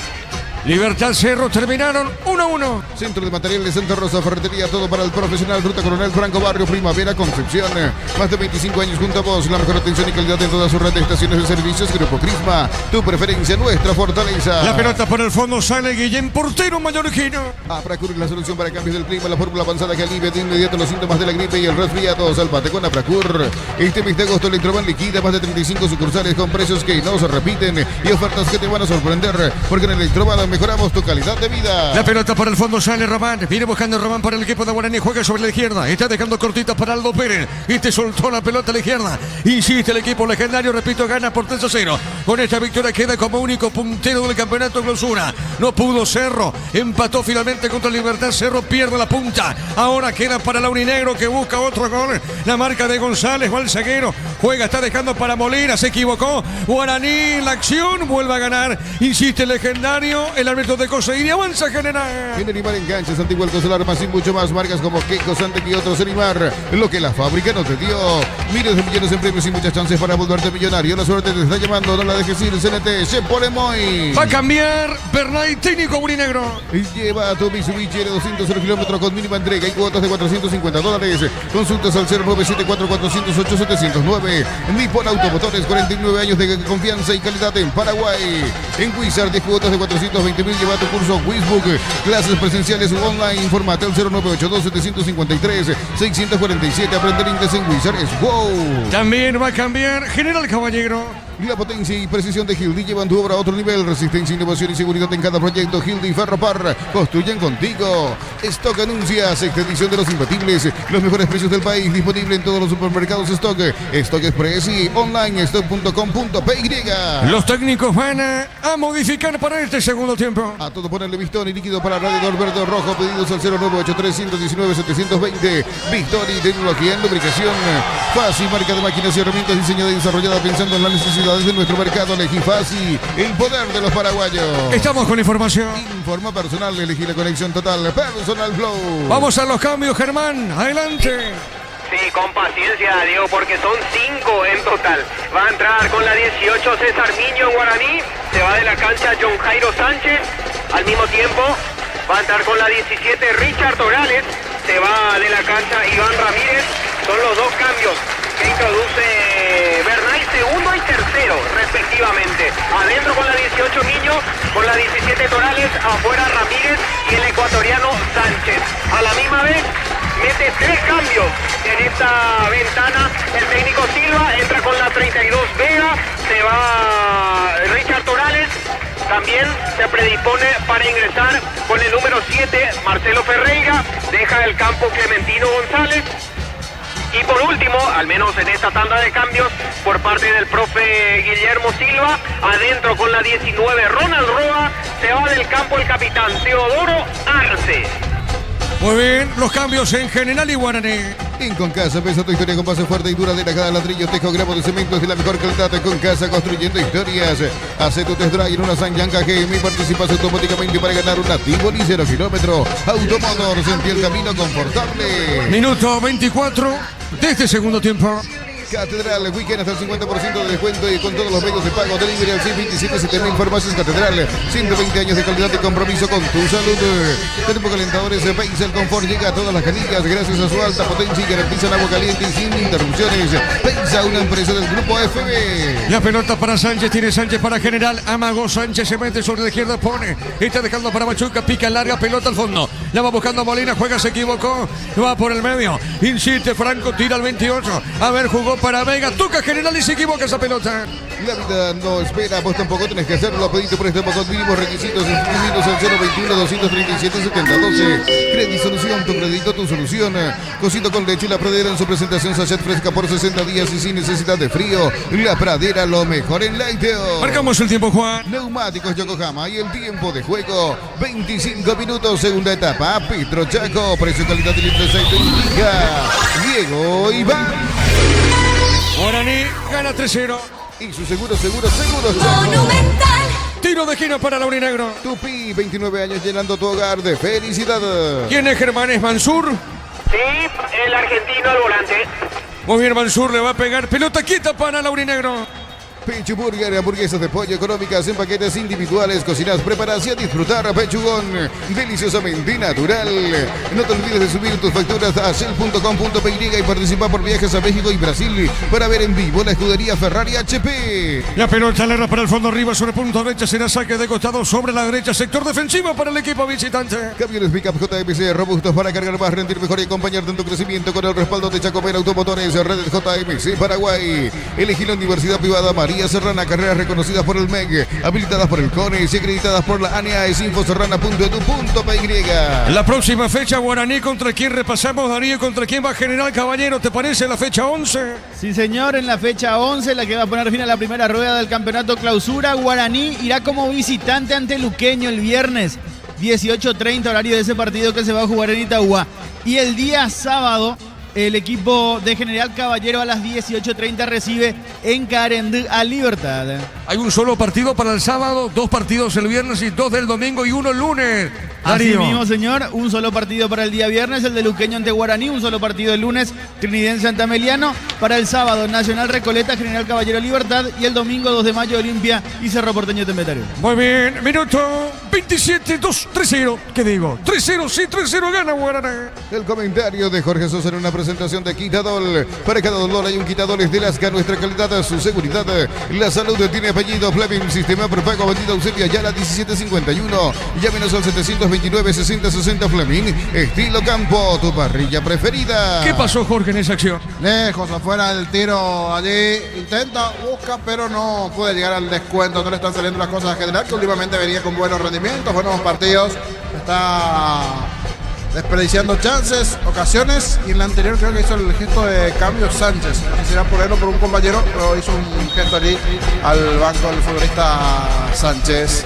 Libertad Cerro terminaron 1-1. Centro de Material de Santa Rosa, ferretería, todo para el profesional. Ruta Coronel Franco, Barrio Primavera, Concepción. Más de 25 años junto a vos. La mejor atención y calidad en toda su red de estaciones de servicios. Grupo Crisma, tu preferencia, nuestra fortaleza. La pelota por el fondo sale Guillén, portero mallorquino. Apracur, la solución para cambios del clima. La fórmula avanzada que alivia de inmediato los síntomas de la gripe y el resfriado. Salvate con Apracur. Este mes de agosto Electroban liquida más de 35 sucursales con precios que no se repiten y ofertas que te van a sorprender. Porque en Electroban mejoramos tu calidad de vida. La pelota por el fondo sale Román. Viene buscando Román para el equipo de Guaraní. Juega sobre la izquierda. Está dejando cortita para Aldo Pérez. Y te soltó la pelota a la izquierda. Insiste el equipo legendario. Repito, gana por 3-0. Con esta victoria queda como único puntero del campeonato clausura. No pudo Cerro. Empató finalmente contra Libertad. Cerro pierde la punta. Ahora queda para la Uninegro que busca otro gol. La marca de González. Va el zaguero. Juega, está dejando para Molina. Se equivocó. Guaraní, la acción. Vuelve a ganar. Insiste el legendario. El árbitro de Cosa y avanza General. En Animar Enganches, Antiguo El Costelar, más y mucho más. Marcas como Keiko, Santec y otros Animar. Lo que la fábrica no te dio. Miles de millones en premios y muchas chances para volverte millonario. La suerte te está llamando. No la dejes ir. CNT, se pone muy. Va a cambiar Bernay, técnico Uninegro. Y lleva a tu Mitsubishi de 200 kilómetros con mínima entrega y cuotas de $450. Consultas al 0974408-709. Nippon Automotores, 49 años de confianza y calidad en Paraguay. En Wizard, 10 cuotas de 420.000. Lleva tu curso Wizbook. Clases presenciales o online. Informate al 0982-753-647. Aprender inglés en Wizard es wow. También va a cambiar General Caballero. La potencia y precisión de Hildy llevan tu obra a otro nivel. Resistencia, innovación y seguridad en cada proyecto. Hildy Ferropar construyen contigo. Stock anuncia sexta edición de Los Imbatibles. Los mejores precios del país. Disponible en todos los supermercados Stock. Stock Express y online stock.com.py. Los técnicos van a modificar para este segundo tiempo. A todo ponerle Bistoni líquido para radiador verde o rojo. Pedidos al 0983-119-720. Bistoni, tecnología en lubricación. Fácil, marca de máquinas y herramientas diseñada y desarrollada pensando en la necesidad de nuestro mercado. Elegí Fácil, el poder de los paraguayos. Estamos con información. Informa personal, elegí la conexión total. Personal Flow. Vamos a los cambios, Germán. Adelante. Sí, con paciencia, Diego, porque son 5 en total. Va a entrar con la 18 César Miño en Guaraní. Se va de la cancha John Jairo Sánchez. Al mismo tiempo va a entrar con la 17 Richard Torales. Se va de la cancha Iván Ramírez. Son los dos cambios que introduce Bernay, segundo y tercero respectivamente. Adentro con la 18 Miño, con la 17 Torales, afuera Ramírez y el ecuatoriano Sánchez. A la misma vez mete 3 cambios en esta ventana. El técnico Silva entra con la 32 Vega, se va Richard Torales. También se predispone para ingresar con el número 7 Marcelo Ferreira. Deja el campo Clementino González. Y por último, al menos en esta tanda de cambios, por parte del profe Guillermo Silva, adentro con la 19 Ronald Roa, se va del campo el capitán Teodoro Arce. Muy bien, los cambios en General y Guaraní. En Concasa, empieza tu historia con base fuerte y duradera. Cada ladrillo, tejo, gramo de cemento es de la mejor calidad. Concasa, construyendo historias. Hace tu test drive en una Sanyanga GM y participas automáticamente para ganar un activo y 0 kilómetro. Automotors, sentí el camino confortable. Minuto 24 de este segundo tiempo. Catedral, weekend hasta el 50% de descuento y con todos los medios de pago. Delivery al 627-7000 Farmacias Catedral. 120 años de calidad y compromiso con tu salud. Termocalentadores Peisel Confort llega a todas las canillas gracias a su alta potencia y garantizan agua caliente y sin interrupciones. Pensa, una empresa del grupo FB. La pelota para Sánchez, tiene Sánchez para General. Amago Sánchez se mete sobre la izquierda, pone. Está dejando para Machuca, pica larga, pelota al fondo. La va buscando Molina, juega, se equivocó. Va por el medio. Insiste Franco, tira al 28. A ver, jugó para Vega, toca General y se equivoca esa pelota. La vida no espera, vos tampoco tenés que hacerlo. Pedí tu préstamo con mínimos requisitos inscribidos al 021-237-7012. Credit Solución, tu crédito, tu solución. Cosito con leche y La Pradera en su presentación sachet fresca por 60 días y sin necesidad de frío. La Pradera, lo mejor en lácteo. Marcamos el tiempo, Juan. Neumáticos Yokohama y el tiempo de juego 25 minutos, segunda etapa. Petro Chaco, precio, calidad y litro de aceite indica Diego Iván. Guaraní gana 3-0. Y su seguro Chaco. Tiro de esquina para Laurinegro. Tupi, 29 años llenando tu hogar de felicidad. ¿Quién es Germán? ¿Es Mansur? Sí, el argentino al volante. Muy bien, Mansur le va a pegar. Pelota quieta para Laurinegro. Pechuburger, hamburguesas de pollo económicas en paquetes individuales, cocinas, preparas y a disfrutar. Pechugón, deliciosamente natural. No te olvides de subir tus facturas a shell.com.py y participar por viajes a México y Brasil para ver en vivo la escudería Ferrari HP. La pelota larga para el fondo arriba sobre punto derecha. Será saque de costado sobre la derecha. Sector defensivo para el equipo visitante. Camiones Pickup JMC robustos para cargar más, rendir mejor y acompañarte en tu crecimiento con el respaldo de Chacomera Automotores. Redes JMC Paraguay. Elegí la Universidad Privada María Serrana, carreras reconocidas por el MEG, habilitadas por el CONES y acreditadas por la ANEA. Es infoserrana.edu.py. La próxima fecha, Guaraní, ¿contra quién repasamos, Darío? ¿Contra quién va General Caballero? ¿Te parece la fecha 11? Sí, señor, en la fecha 11, la que va a poner fin a la primera rueda del campeonato clausura, Guaraní irá como visitante ante Luqueño el viernes 18:30, horario de ese partido que se va a jugar en Itagua. Y el día sábado, el equipo de General Caballero a las 18:30 recibe en Carendú a Libertad. Hay un solo partido para el sábado, 2 partidos el viernes y 2 del domingo y 1 el lunes. Así Darío. mismo, señor, un solo partido para el día viernes, el de Luqueño ante Guaraní, un solo partido el lunes, Trinidense ante Ameliano. Para el sábado, Nacional Recoleta, General Caballero Libertad, y el domingo 2 de mayo, Olimpia y Cerro Porteño Tembetario. Muy bien, minuto 27, 2-3-0. ¿Qué digo? 3-0, sí, 3-0 gana Guaraní. El comentario de Jorge Sosa en una presentación de Quitadol. Para cada dolor hay un Quitadol, es de Lasca, nuestra calidad, su seguridad. La salud tiene apellido Fleming, sistema prepago, avenida Eusebio Ayala 1751. Llámenos al 729-6060 Fleming. Estilo campo, tu parrilla preferida. ¿Qué pasó, Jorge, en esa acción? Lejos, afuera del tiro, allí intenta, busca, pero no puede llegar al descuento. No le están saliendo las cosas a General, que últimamente venía con buenos rendimientos, buenos partidos. Está desperdiciando chances, ocasiones, y en la anterior creo que hizo el gesto de cambio Sánchez. Quisiera ponerlo por un compañero, pero hizo un gesto allí al banco del futbolista Sánchez.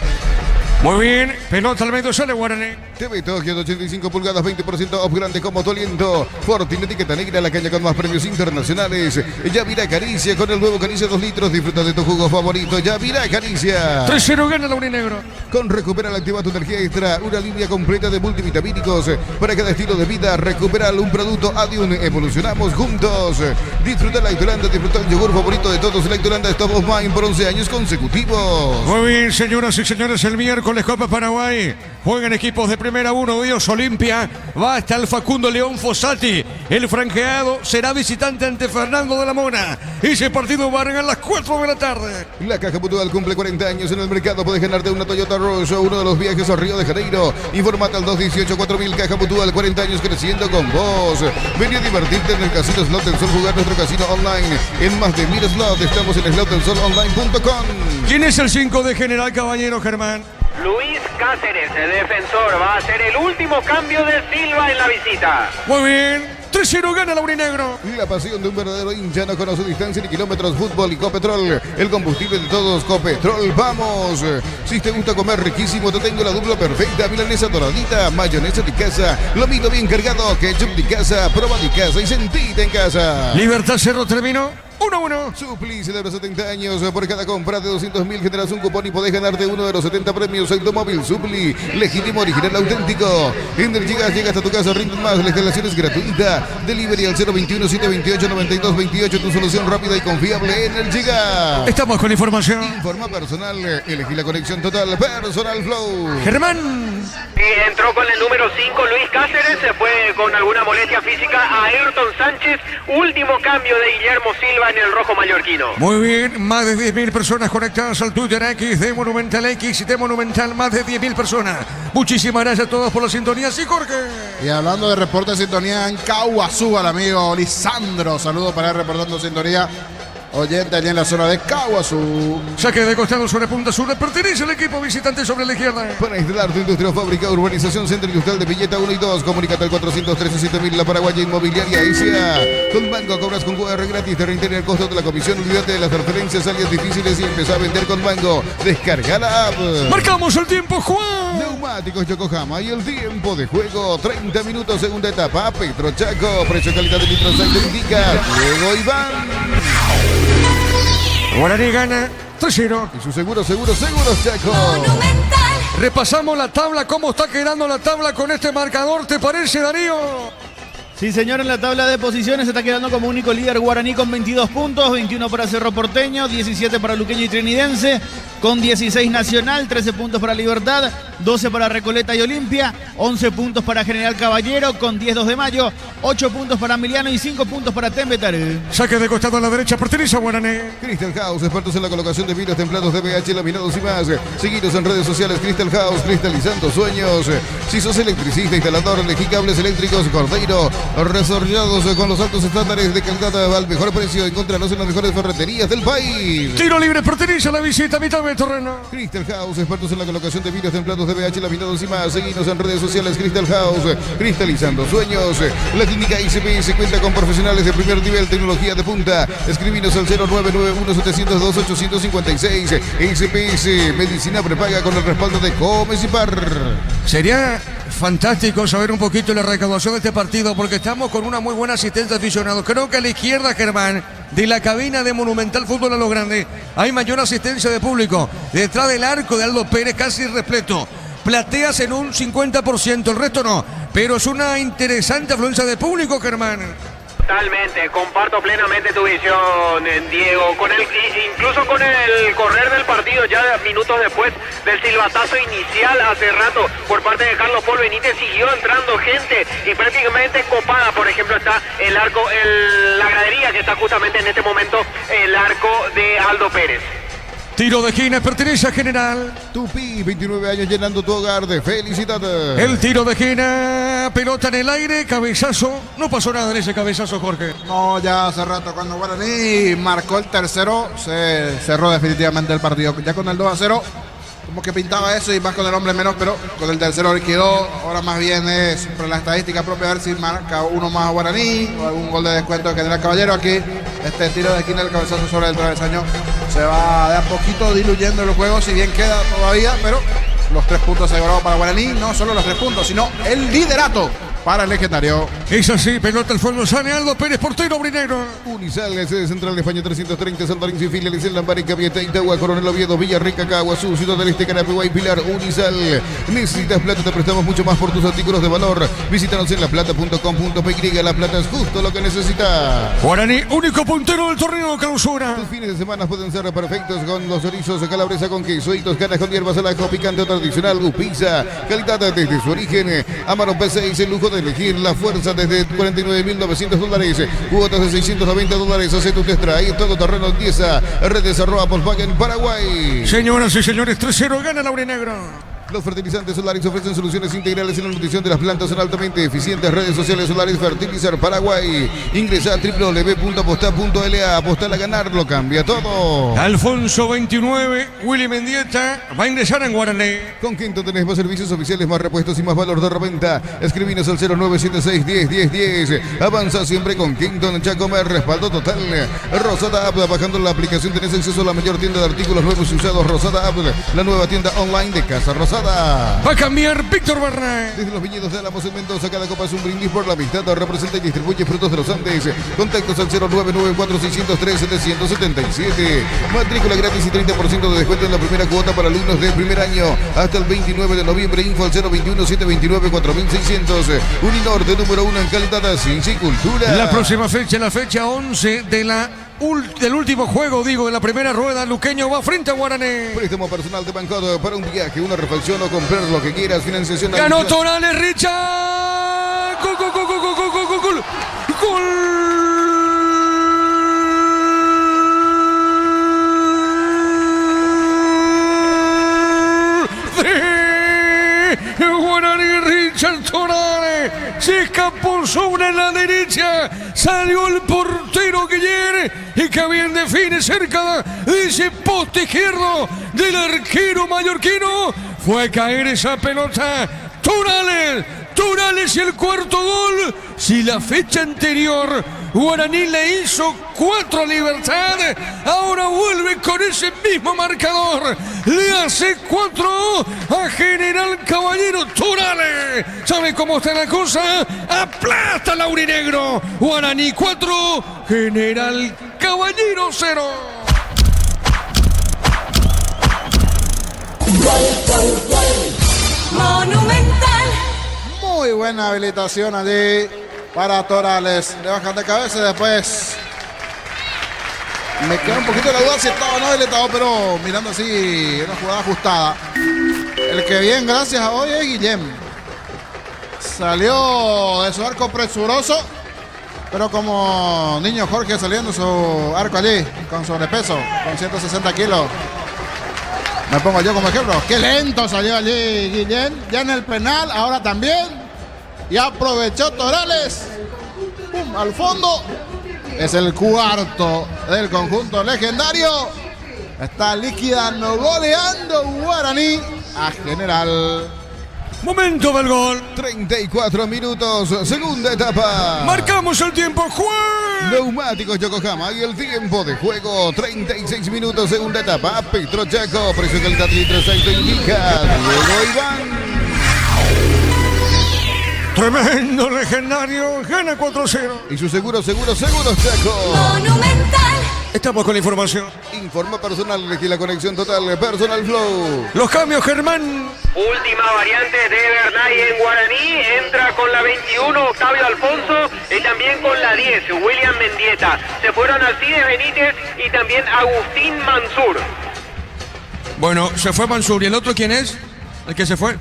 Muy bien, pelota al medio, sale Guaraní. TV Tokio de 85 pulgadas, 20% off grande como Toliento. Fortin, etiqueta negra, la caña con más premios internacionales. Yavira Caricia, con el nuevo Caricia 2 litros. Disfruta de tu jugo favorito, Yavira Caricia. 3-0 gana Laurinegro. Con Recupera activa tu energía extra, una línea completa de multivitamínicos para cada estilo de vida. Recupera un producto Adium, evolucionamos juntos. Disfruta la Lactolanda, disfruta el yogur favorito de todos. Lactolanda es top of mind por 11 años consecutivos. Muy bien, señoras y señores, el miércoles Copa Paraguay. Juegan equipos de primera, uno de ellos Olimpia. Va hasta el Facundo León Fossati. El franqueado será visitante ante Fernando de la Mona. Ese partido va a arrancar a las 4 de la tarde. La Caja Mutual cumple 40 años en el mercado. Puedes ganarte una Toyota Rush o uno de los viajes a Río de Janeiro. Informate al 218-4000. Caja Mutual, 40 años creciendo con vos. Vení a divertirte en el Casino Slot del Sol, jugar nuestro casino online en más de 1000 slots. Estamos en slotdelsolonline.com. ¿Quién es el 5 de General Caballero, Germán? Luis Cáceres, el defensor, va a ser el último cambio de Silva en la visita. Muy bien, 3-0 gana Laurinegro. La pasión de un verdadero hincha no conoce distancia ni kilómetros. Fútbol y Copetrol, el combustible de todos. Copetrol, vamos. Si te gusta comer riquísimo, te tengo la dupla perfecta. Milanesa doradita, mayonesa de casa, lomito bien cargado, ketchup de casa, prueba de casa y sentite en casa. Libertad Cerro terminó 1-1. Supli celebra 70 años. Por cada compra de 200.000 generas un cupón y podés ganarte uno de los 70 premios Automóvil Supli. Legítimo, original, auténtico. Energigas llega hasta tu casa, rinden más. La instalación es gratuita. Delivery al 021-728-9228. Tu solución rápida y confiable. Energigas. Estamos con información. Informa personal. Elegí la conexión total. Personal Flow. Germán. Y entró con el número 5 Luis Cáceres, se fue con alguna molestia física a Ayrton Sánchez. Último cambio de Guillermo Silva en el rojo mallorquino. Muy bien, más de 10.000 personas conectadas al Twitter X de Monumental X y de Monumental, más de 10.000 personas. Muchísimas gracias a todos por la sintonía. Sí, Jorge. Y hablando de reporte de sintonía en Cauazú, al amigo Lisandro. Saludos para él reportando sintonía. oyente allí en la zona de Caguazú. Saque de costado sobre punta sur. Pertenece al equipo visitante sobre la izquierda. Para instalar tu industria o fábrica, urbanización Centro Industrial de Villeta 1 y 2. Comunícate al 413-7000, la Paraguaya Inmobiliaria S.A. Con Mango cobras con QR gratis, te reintegra el costo de la comisión. Olvídate de las transferencias, alias difíciles y empezá a vender con Mango. Descarga la app. Marcamos el tiempo, Juan. Neumáticos Yokohama y el tiempo de juego, 30 minutos, segunda etapa. Petro Chaco, precio calidad de litros te indica. Luego Iván. Guaraní gana 3-0. Y su seguro, Chaco. Repasamos la tabla, cómo está quedando la tabla con este marcador, ¿te parece, Darío? Sí, señor, en la tabla de posiciones está quedando como único líder Guaraní con 22 puntos, 21 para Cerro Porteño, 17 para Luqueño y Trinidense, con 16 Nacional, 13 puntos para Libertad, 12 para Recoleta y Olimpia, 11 puntos para General Caballero, con 10 de Mayo, 8 puntos para Emiliano y 5 puntos para Tembetaré. Saque de costado a la derecha, pertenece a Guaraní. Crystal House, expertos en la colocación de vidrios templados de BH, laminados y más. Seguidos en redes sociales, Crystal House, cristalizando sueños. Si sos electricista, instalador, elegí cables eléctricos Cordeiro, resorllados con los altos estándares de calidad al mejor precio. Encontranos en las mejores ferreterías del país. Tiro libre, pertenece a la visita, mitad de terreno. Crystal House, expertos en la colocación de vidrios templados de BH, laminados y más. Seguinos en redes sociales, Crystal House, cristalizando sueños. La clínica ICPS cuenta con profesionales de primer nivel, tecnología de punta. Escribinos al 0991-702-856. ICPS, medicina prepaga con el respaldo de Gómez y Par. Sería fantástico saber un poquito la recaudación de este partido, porque estamos con una muy buena asistencia de aficionados. Creo que a la izquierda, Germán, de la cabina de Monumental Fútbol a lo Grande, hay mayor asistencia de público. Detrás del arco de Aldo Pérez, casi repleto. Plateas en un 50%, el resto no. Pero es una interesante afluencia de público, Germán. Totalmente, comparto plenamente tu visión, Diego, incluso con el correr del partido, ya minutos después del silbatazo inicial hace rato por parte de Carlos Paul Benítez, siguió entrando gente y prácticamente copada. Por ejemplo, está el arco, la gradería que está justamente en este momento, el arco de Aldo Pérez. Tiro de esquina, pertenece a General. Tupi, 29 años llenando tu hogar de felicidad. El tiro de esquina, pelota en el aire, cabezazo. No pasó nada en ese cabezazo, Jorge. No, ya hace rato cuando Guaraní marcó el tercero, se cerró definitivamente el partido. Ya con el 2-0, como que pintaba eso y más con el hombre menos, pero con el tercero quedó. Ahora más bien es por la estadística propia, a ver si marca uno más a Guaraní o algún gol de descuento de General Caballero. Aquí este tiro de esquina, el cabezazo sobre el travesaño, se va de a poquito diluyendo el juego, si bien queda todavía, pero los 3 puntos asegurados para Guaraní, no solo los 3 puntos, sino el liderato para el legendario. Es así, pelota al fondo, sale Aldo Pérez, portero brinegro. Unisal, sede central de España 330, San Lorenzo y filiales en Lambaré, Capieta, Itagua, Coronel Oviedo, Villarrica, Caguazú, Ciudad del Este, Carapeguá y Pilar. Unisal, necesitas plata, te prestamos mucho más por tus artículos de valor. Visítanos en laplata.com.py, La Plata es justo lo que necesitas. Guaraní, único puntero del torneo clausura. Tus fines de semana pueden ser perfectos con los chorizos calabresa con queso y toscanas con hierbas al ajo, picante tradicional, pizza, calidad desde su origen. Amaro P6, el lujo de elegir la fuerza desde $49.900, cuotas de $690. Hace tu test drive, todo terreno empieza. Redes @Volkswagen Paraguay. Señoras y señores, 3-0 gana Laurinegro. Los fertilizantes Solaris ofrecen soluciones integrales en la nutrición de las plantas, son altamente eficientes. Redes sociales Solaris Fertilizar Paraguay. Ingresa a www.apostar.la. Apostar a ganar lo cambia todo. Alfonso 29, Willy Mendieta va a ingresar en Guaraní. Con Quinto tenés más servicios oficiales, más repuestos y más valor de reventa. Escribinos al 0976-10-10-10. Avanza siempre con Quinto. Chacomer, respaldo total. Rosada App, bajando la aplicación tenés acceso a la mayor tienda de artículos nuevos y usados. Rosada App, la nueva tienda online de Casa Rosada. Va a cambiar Víctor Barra. Desde los viñedos de Álamos en Mendoza, cada copa es un brindis por la amistad. Representa y distribuye frutos de los Andes. Contactos al 0994-603-777. Matrícula gratis y 30% de descuento en la primera cuota para alumnos de primer año. Hasta el 29 de noviembre. Info al 021-729-4600. Uninorte, número 1 en calidad, ciencia y cultura. La próxima fecha, la fecha 11 del último juego, de la primera rueda. Luqueño va frente a Guaraní. Préstamo personal de Bancodo para un viaje, una refacción o comprar lo que quieras. Financiación. Ganó Torales, Richard. Gol, gol, gol, gol, gol, gol, gol, gol. Gol. De Guaraní, Richard Torales. Se escapó sobre la la derecha. Salió el portero Guillén y que bien define cerca de ese poste izquierdo del arquero mallorquino. Fue a caer esa pelota. Turales y el cuarto gol. Si la fecha anterior Guaraní le hizo 4 a Libertad, ahora vuelve con ese mismo marcador. Le hace 4 a General Caballero. Turales, ¿sabe cómo está la cosa? Aplasta al aurinegro. Guaraní 4, General Caballero 0. Monumental. Muy buena habilitación allí para Torales. Le bajan de cabeza y después me queda un poquito la duda si estaba o no habilitado, pero mirando así, una jugada ajustada. El que bien, gracias a hoy, es Guillem. Salió de su arco presuroso, pero como niño Jorge saliendo su arco allí, con sobrepeso, con 160 kilos. Me pongo yo como ejemplo. Qué lento salió allí Guillén. Ya en el penal, ahora también. Y aprovechó Torales. ¡Pum! Al fondo. Es el cuarto del conjunto legendario. Está liquidando, goleando Guaraní a General. Momento del gol. 34 minutos, segunda etapa. Marcamos el tiempo, Juan. Neumáticos Yokohama y el tiempo de juego, 36 minutos, segunda etapa. Petro Chaco, precio calidad litro aceite indica. Luego Iván. Tremendo, legendario, gana 4-0. Y su seguros Chaco. Monumental. Estamos con la información. Informa personal, elegí la conexión total, Personal Flow. Los cambios, Germán. Última variante de Bernay en Guaraní. Entra con la 21 Octavio Alfonso y también con la 10 William Mendieta. Se fueron Alcides Benítez y también Agustín Mansur. Bueno, se fue Mansur. ¿Y el otro quién es? ¿El que se fue?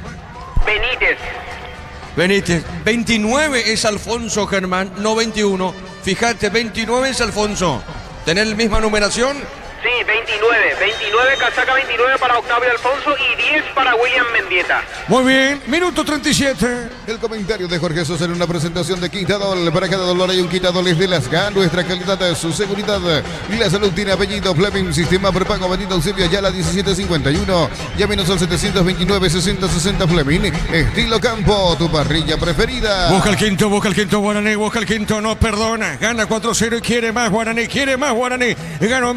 Benítez. 29 es Alfonso, Germán, no 21. Fíjate, 29 es Alfonso. ¿Tenés la misma numeración? Sí, 29. 29, casaca 29 para Octavio Alfonso y 10 para William Mendieta. Muy bien, minuto 37. El comentario de Jorge Sosa en una presentación de Quitadol. Para cada dolor hay un Quitadol es de las GAN. Nuestra calidad, su seguridad y la salud tiene apellido. Fleming, sistema prepago, Benito Auxilio, Ayala 1751. Llámenos al 729-6060 Fleming. Estilo campo, tu parrilla preferida. Busca el quinto, Guaraní, busca el quinto, no perdona. Gana 4-0 y quiere más Guaraní. Ganó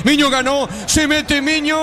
Miño ganó, se mete Miño,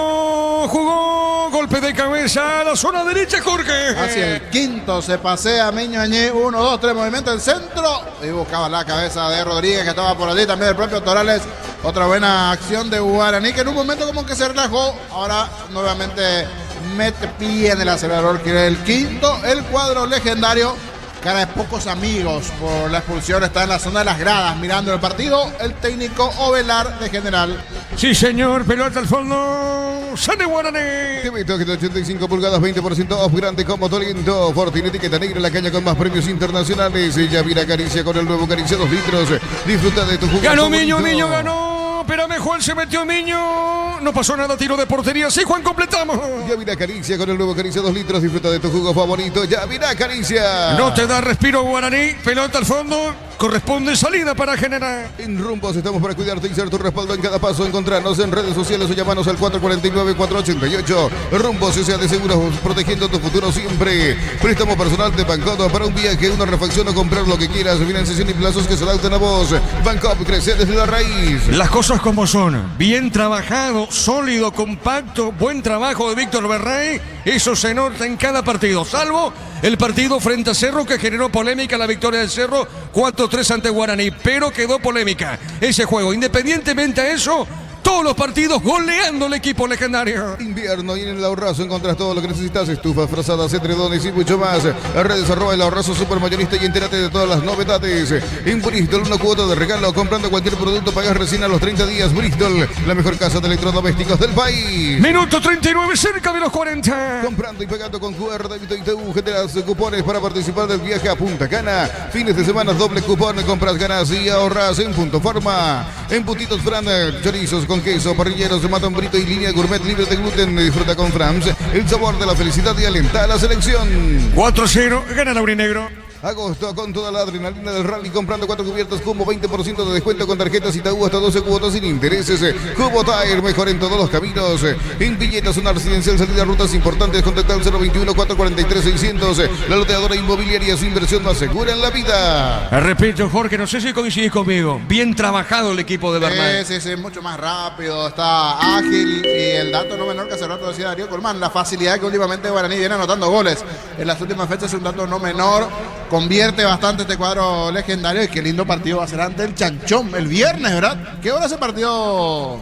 jugó, golpe de cabeza a la zona derecha, Jorge. Hacia el quinto se pasea Miño Añé, 1, 2, 3, movimiento del centro. Y buscaba la cabeza de Rodríguez que estaba por allí, también el propio Torales. Otra buena acción de Guaraní que en un momento como que se relajó. Ahora nuevamente mete pie en el acelerador, que era el quinto, el cuadro legendario. Cara de pocos amigos por la expulsión, está en la zona de las gradas mirando el partido. El técnico Ovelar de General. Sí, señor, pelota al fondo. Sale Guaraní. TV Toque de 85 pulgadas, 20% off, grande como Toliento. Fortini etiqueta negra, la caña con más premios internacionales. Yavira Caricia con el nuevo Caricia 2 litros. Disfruta de tu jugo. Ganó Miño ganó. Espérame, Juan, se metió Miño. No pasó nada, tiro de portería. Sí, Juan, completamos. Yavira Caricia con el nuevo Caricia 2 litros. Disfruta de tu jugo favorito. Yavira Caricia. No te da respiro, Guaraní. Pelota al fondo. Corresponde salida para General. En Rumbos estamos para cuidarte y ser tu respaldo en cada paso. Encontrarnos en redes sociales o llamanos al 449-488. Rumbos S.A. de Seguros, protegiendo tu futuro siempre. Préstamo personal de Bancodo para un viaje, una refacción o comprar lo que quieras. Financiación y plazos que se adapten a vos. Bancodo, crece desde la raíz. Las cosas como son. Bien trabajado, sólido, compacto. Buen trabajo de Víctor Berrey. Eso se nota en cada partido. Salvo el partido frente a Cerro, que generó polémica, la victoria del Cerro 4-3 ante Guaraní, pero quedó polémica ese juego. Independientemente a eso, todos los partidos goleando el equipo legendario. Invierno y en el Ahorrazo encontrás todo lo que necesitas: estufas, frazadas, edredones y mucho más. Redes @ el Ahorrazo Supermayorista y entérate de todas las novedades. En Bristol, una cuota de regalo. Comprando cualquier producto pagas recién a los 30 días. Bristol, la mejor casa de electrodomésticos del país. Minuto 39, cerca de los 40. Comprando y pagando con QR Débito ITU, generas cupones para participar del viaje a Punta Cana. Fines de semana, doble cupón. Compras, ganas y ahorras en Punto Forma. En Puntitos Fran, chorizos con queso, parrilleros de matón brito y línea gourmet libre de gluten. Disfruta con Frams el sabor de la felicidad y alenta a la selección. 4-0, gana el aurinegro. Agosto con toda la adrenalina del rally, comprando 4 cubiertos Cubo, 20% de descuento con tarjetas Itaú hasta 12 cuotas sin intereses. Cubo Tire, mejor en todos los caminos. En Villetas, una residencial, salida a rutas importantes, contacta al 021-443-600. La loteadora inmobiliaria, su inversión más segura en la vida. Repito, Jorge, no sé si coincidís conmigo. Bien trabajado el equipo de Bernal. Sí, mucho más rápido, está ágil y el dato no menor que hace rato decía Darío Colmán, la facilidad que últimamente Guaraní viene anotando goles. En las últimas fechas es un dato no menor, convierte bastante este cuadro legendario y qué lindo partido va a ser ante el Chanchón el viernes, ¿verdad? ¿Qué hora es el partido?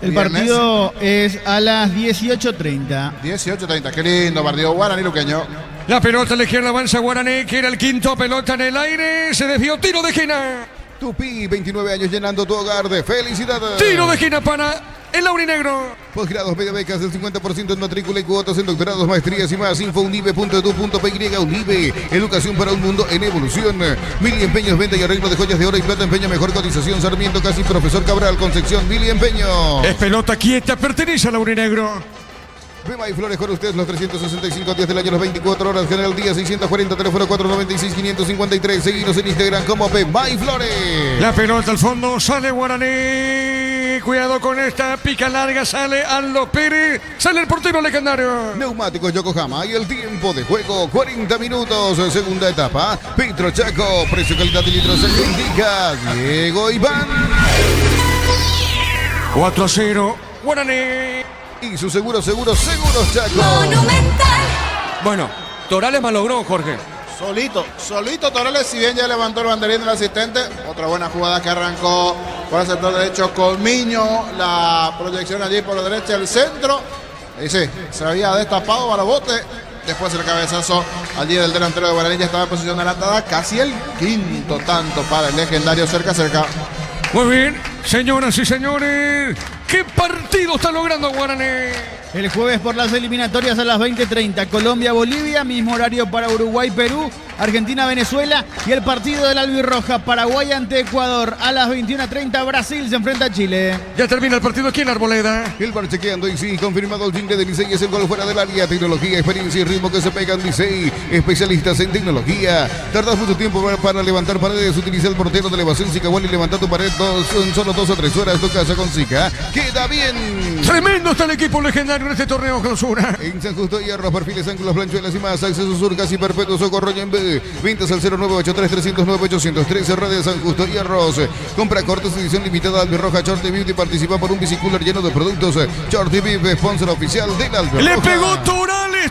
El partido es a las 18:30. 18:30, qué lindo partido, Guaraní luqueño. La pelota a la izquierda avanza Guaraní, que era el quinto, pelota en el aire, se desvió, tiro de esquina. Tupi, 29 años llenando tu hogar de felicidad. Tiro de esquina para el aurinegro. Posgrados, media becas del 50% en matrícula y cuotas en doctorados, maestrías y más. Info unive.edu.py. Unive, educación para un mundo en evolución. Mili Empeños, venta y arreglo de joyas de oro y plata. Empeño, mejor cotización. Sarmiento, casi Profesor Cabral, Concepción. Mili Empeño. Es pelota quieta, pertenece al aurinegro. Bema y Flores con ustedes los 365 días del año, las 24 horas. General Día 640, teléfono 496-553. Seguinos en Instagram como Bema y Flores. La pelota al fondo, sale Guaraní. Cuidado con esta pica larga, sale Aldo Pérez. Sale el portero legendario. Neumáticos Yokohama y el tiempo de juego 40 minutos. Segunda etapa. Petro Chaco, precio, calidad y litros se indica Diego Iván. 4-0, Guaraní. Y su seguros Chaco. Monumental. Bueno, Torales malogró, Jorge. Solito Torales, si bien ya levantó el banderín del asistente. Otra buena jugada que arrancó por el sector derecho Colmiño. La proyección allí por la derecha, el centro. Y sí, se había destapado Barabote. Después el cabezazo allí del delantero de Guaraní, ya estaba en posición adelantada. Casi el quinto tanto para el legendario, cerca. Muy bien, señoras y señores. ¿Qué partido está logrando Guaraní? El jueves por las eliminatorias a las 20:30. Colombia-Bolivia, mismo horario para Uruguay-Perú, Argentina-Venezuela y el partido del albirroja, Paraguay ante Ecuador. A las 21:30 Brasil se enfrenta a Chile. Ya termina el partido aquí en Arboleda. El bar chequeando y sí, confirmado el jingle de Licey, es el gol fuera del área. Tecnología, experiencia y ritmo que se pegan Licey. Especialistas en tecnología. Tardas mucho tiempo para levantar paredes. Utiliza el portero de elevación Zika y levanta tu pared en solo 2 o 3 horas. Tu casa con Zika queda bien. Tremendo está el equipo legendario en este torneo clausura. En San Justo Hierro, perfiles, ángulos, planchuelas y más. Acceso Sur, casi perpetuo, Socorro en B. Ventas al 0983-309-813. Redes San Justo Hierros. Compra cortes, edición limitada Albirroja Shorty Beauty. Participa por un bicicooler lleno de productos. Shorty Beauty, sponsor oficial del Albirroja. Le pegó Torales,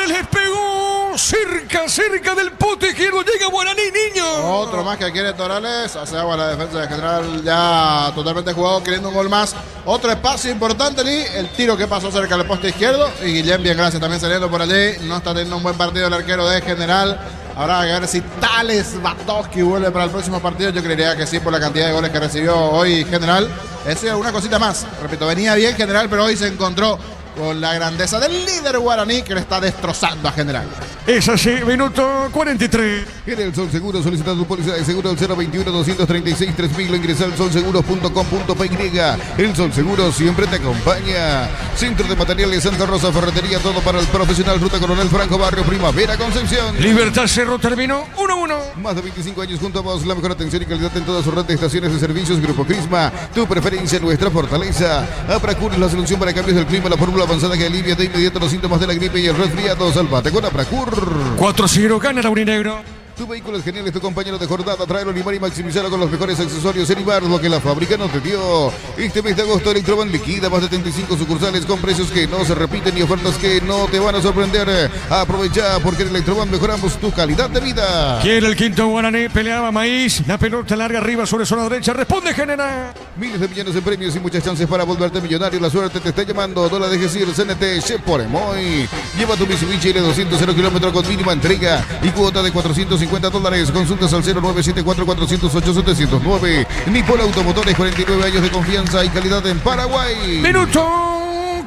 le pegó cerca del pote izquierdo. Llega Guaraní, niño. Otro más que quiere Torales. Hace agua la defensa de General, ya totalmente jugado, queriendo un gol más. Otro espacio importante allí. El tiro que pasó cerca del poste izquierdo. Y Guillén, bien, gracias, también saliendo por allí. No está teniendo un buen partido el arquero de General. Habrá que ver si Tales Batoski vuelve para el próximo partido. Yo creería que sí, por la cantidad de goles que recibió hoy General. Eso y alguna cosita más. Repito, venía bien General, pero hoy se encontró con la grandeza del líder Guaraní, que le está destrozando a General. Es así, minuto 43. En el Sol Seguro solicita tu póliza de seguro al 021-236-3000 o ingresa al solseguros.com.py. El Sol Seguro siempre te acompaña. Centro de Materiales Santa Rosa, ferretería, todo para el profesional. Ruta Coronel Franco, Barrio Primavera, Concepción. Libertad Cerro terminó 1-1. Más de 25 años junto a vos, la mejor atención y calidad en todas sus red de estaciones de servicios. Grupo Crisma, tu preferencia, nuestra fortaleza. Apracur es la solución para cambios del clima, la fórmula avanzada que alivia de inmediato los síntomas de la gripe y el resfriado. Salvate con Apracur. 4-0, gana el aurinegro. Tu vehículo es genial, es tu compañero de jornada. Tráelo, limar y maximizarlo con los mejores accesorios en Ibar, lo que la fábrica no te dio. Este mes de agosto, Electroban liquida más de 75 sucursales con precios que no se repiten y ofertas que no te van a sorprender. Aprovecha, porque en Electroban mejoramos tu calidad de vida. Quiere el quinto Guaraní, peleaba Maíz. La pelota larga arriba sobre zona derecha. Responde General. Miles de millones en premios y muchas chances para volverte millonario. La suerte te está llamando. No la dejes ir. CNT Chef por Emoy. Lleva tu Mitsubishi L200 0 kilómetros con mínima entrega y cuota de $450. Consultas al 0974-408-709. Nippon Automotores, 49 años de confianza y calidad en Paraguay. Minuto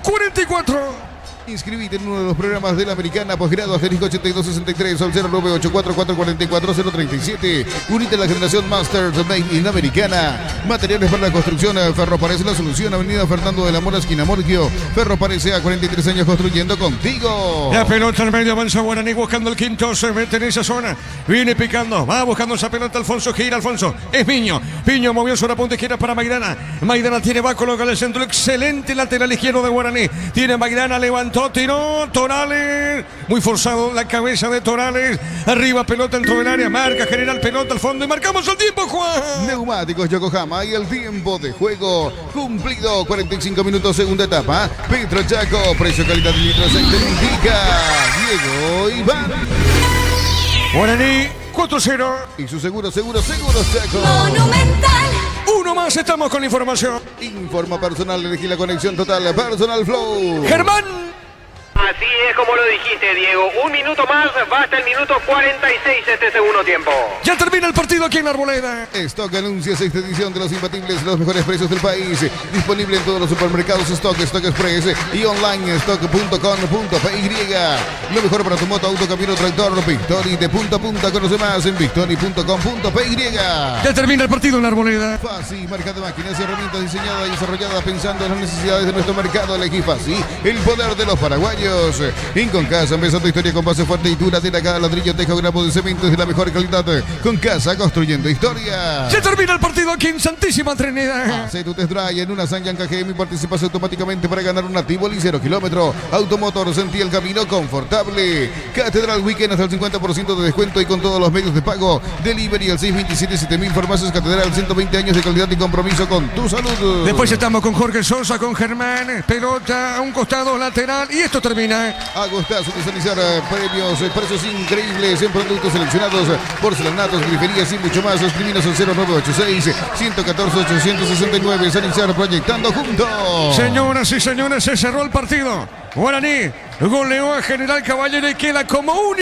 44. Inscribite en uno de los programas de la Americana, posgrado asterisco 8263 al 0984444037. Unite a la generación Masters Made in Americana. Materiales para la construcción. Ferropared es la solución. Avenida Fernando de la Mora, esquina Morquio. Ferropared a 43 años construyendo contigo. La pelota al medio, avanza Guaraní buscando el quinto, se mete en esa zona, viene picando, va buscando esa pelota Alfonso, gira Alfonso, es Piño movió sobre la punta izquierda para Maidana tiene, va a colocar el centro, excelente lateral izquierdo de Guaraní, tiene Maidana, levantó, tiró, Torales, muy forzado la cabeza de Torales, arriba pelota dentro del área, marca general, pelota al fondo y marcamos el tiempo, Juan. Neumáticos Yokohama y el tiempo de juego cumplido, 45 minutos, segunda etapa. Petro Chaco, precio, calidad de litros, se indica Diego Iván. Guaraní 4-0. Y su seguro Chaco. Monumental. Uno más, estamos con la información. Informa personal, elegí la conexión total, Personal Flow. Germán. Así es como lo dijiste, Diego. Un minuto más, va hasta el minuto 46 este segundo tiempo. Ya termina el partido aquí en la Arboleda. Stock anuncia sexta edición de los imbatibles, los mejores precios del país. Disponible en todos los supermercados Stock Express y online stock.com.py. Lo mejor para tu moto, auto, camión, tractor, Victory de punta a punta. Conoce más en victory.com.py. Ya termina el partido en la Arboleda. Fasi, marca de máquinas y herramientas diseñada y desarrollada pensando en las necesidades de nuestro mercado. Elegí Fasi, el poder de los paraguayos. En Concasa, empezando historia con base fuerte y duradera. Cada ladrillo, teja, gramo de cemento es de la mejor calidad. Concasa, construyendo historia. Ya termina el partido aquí en Santísima Trinidad. Hace tu test drive en una Sanyang KGM y participas automáticamente para ganar un Tivoli 0 kilómetro. Automotor, sentí el camino confortable. Catedral Weekend hasta el 50% de descuento y con todos los medios de pago. Delivery al 627-7000 Farmacias Catedral, 120 años de calidad y compromiso con tu salud. Después estamos con Jorge Sosa, con Germán, pelota a un costado lateral y esto termina. Agostazo de Sanizar, premios, precios increíbles en productos seleccionados, porcelanatos, griferías y mucho más. Escribinos al 0986-114-869. Sanizar, proyectando juntos. Señoras y señores, se cerró el partido. Guaraní goleó a General Caballero y queda como único.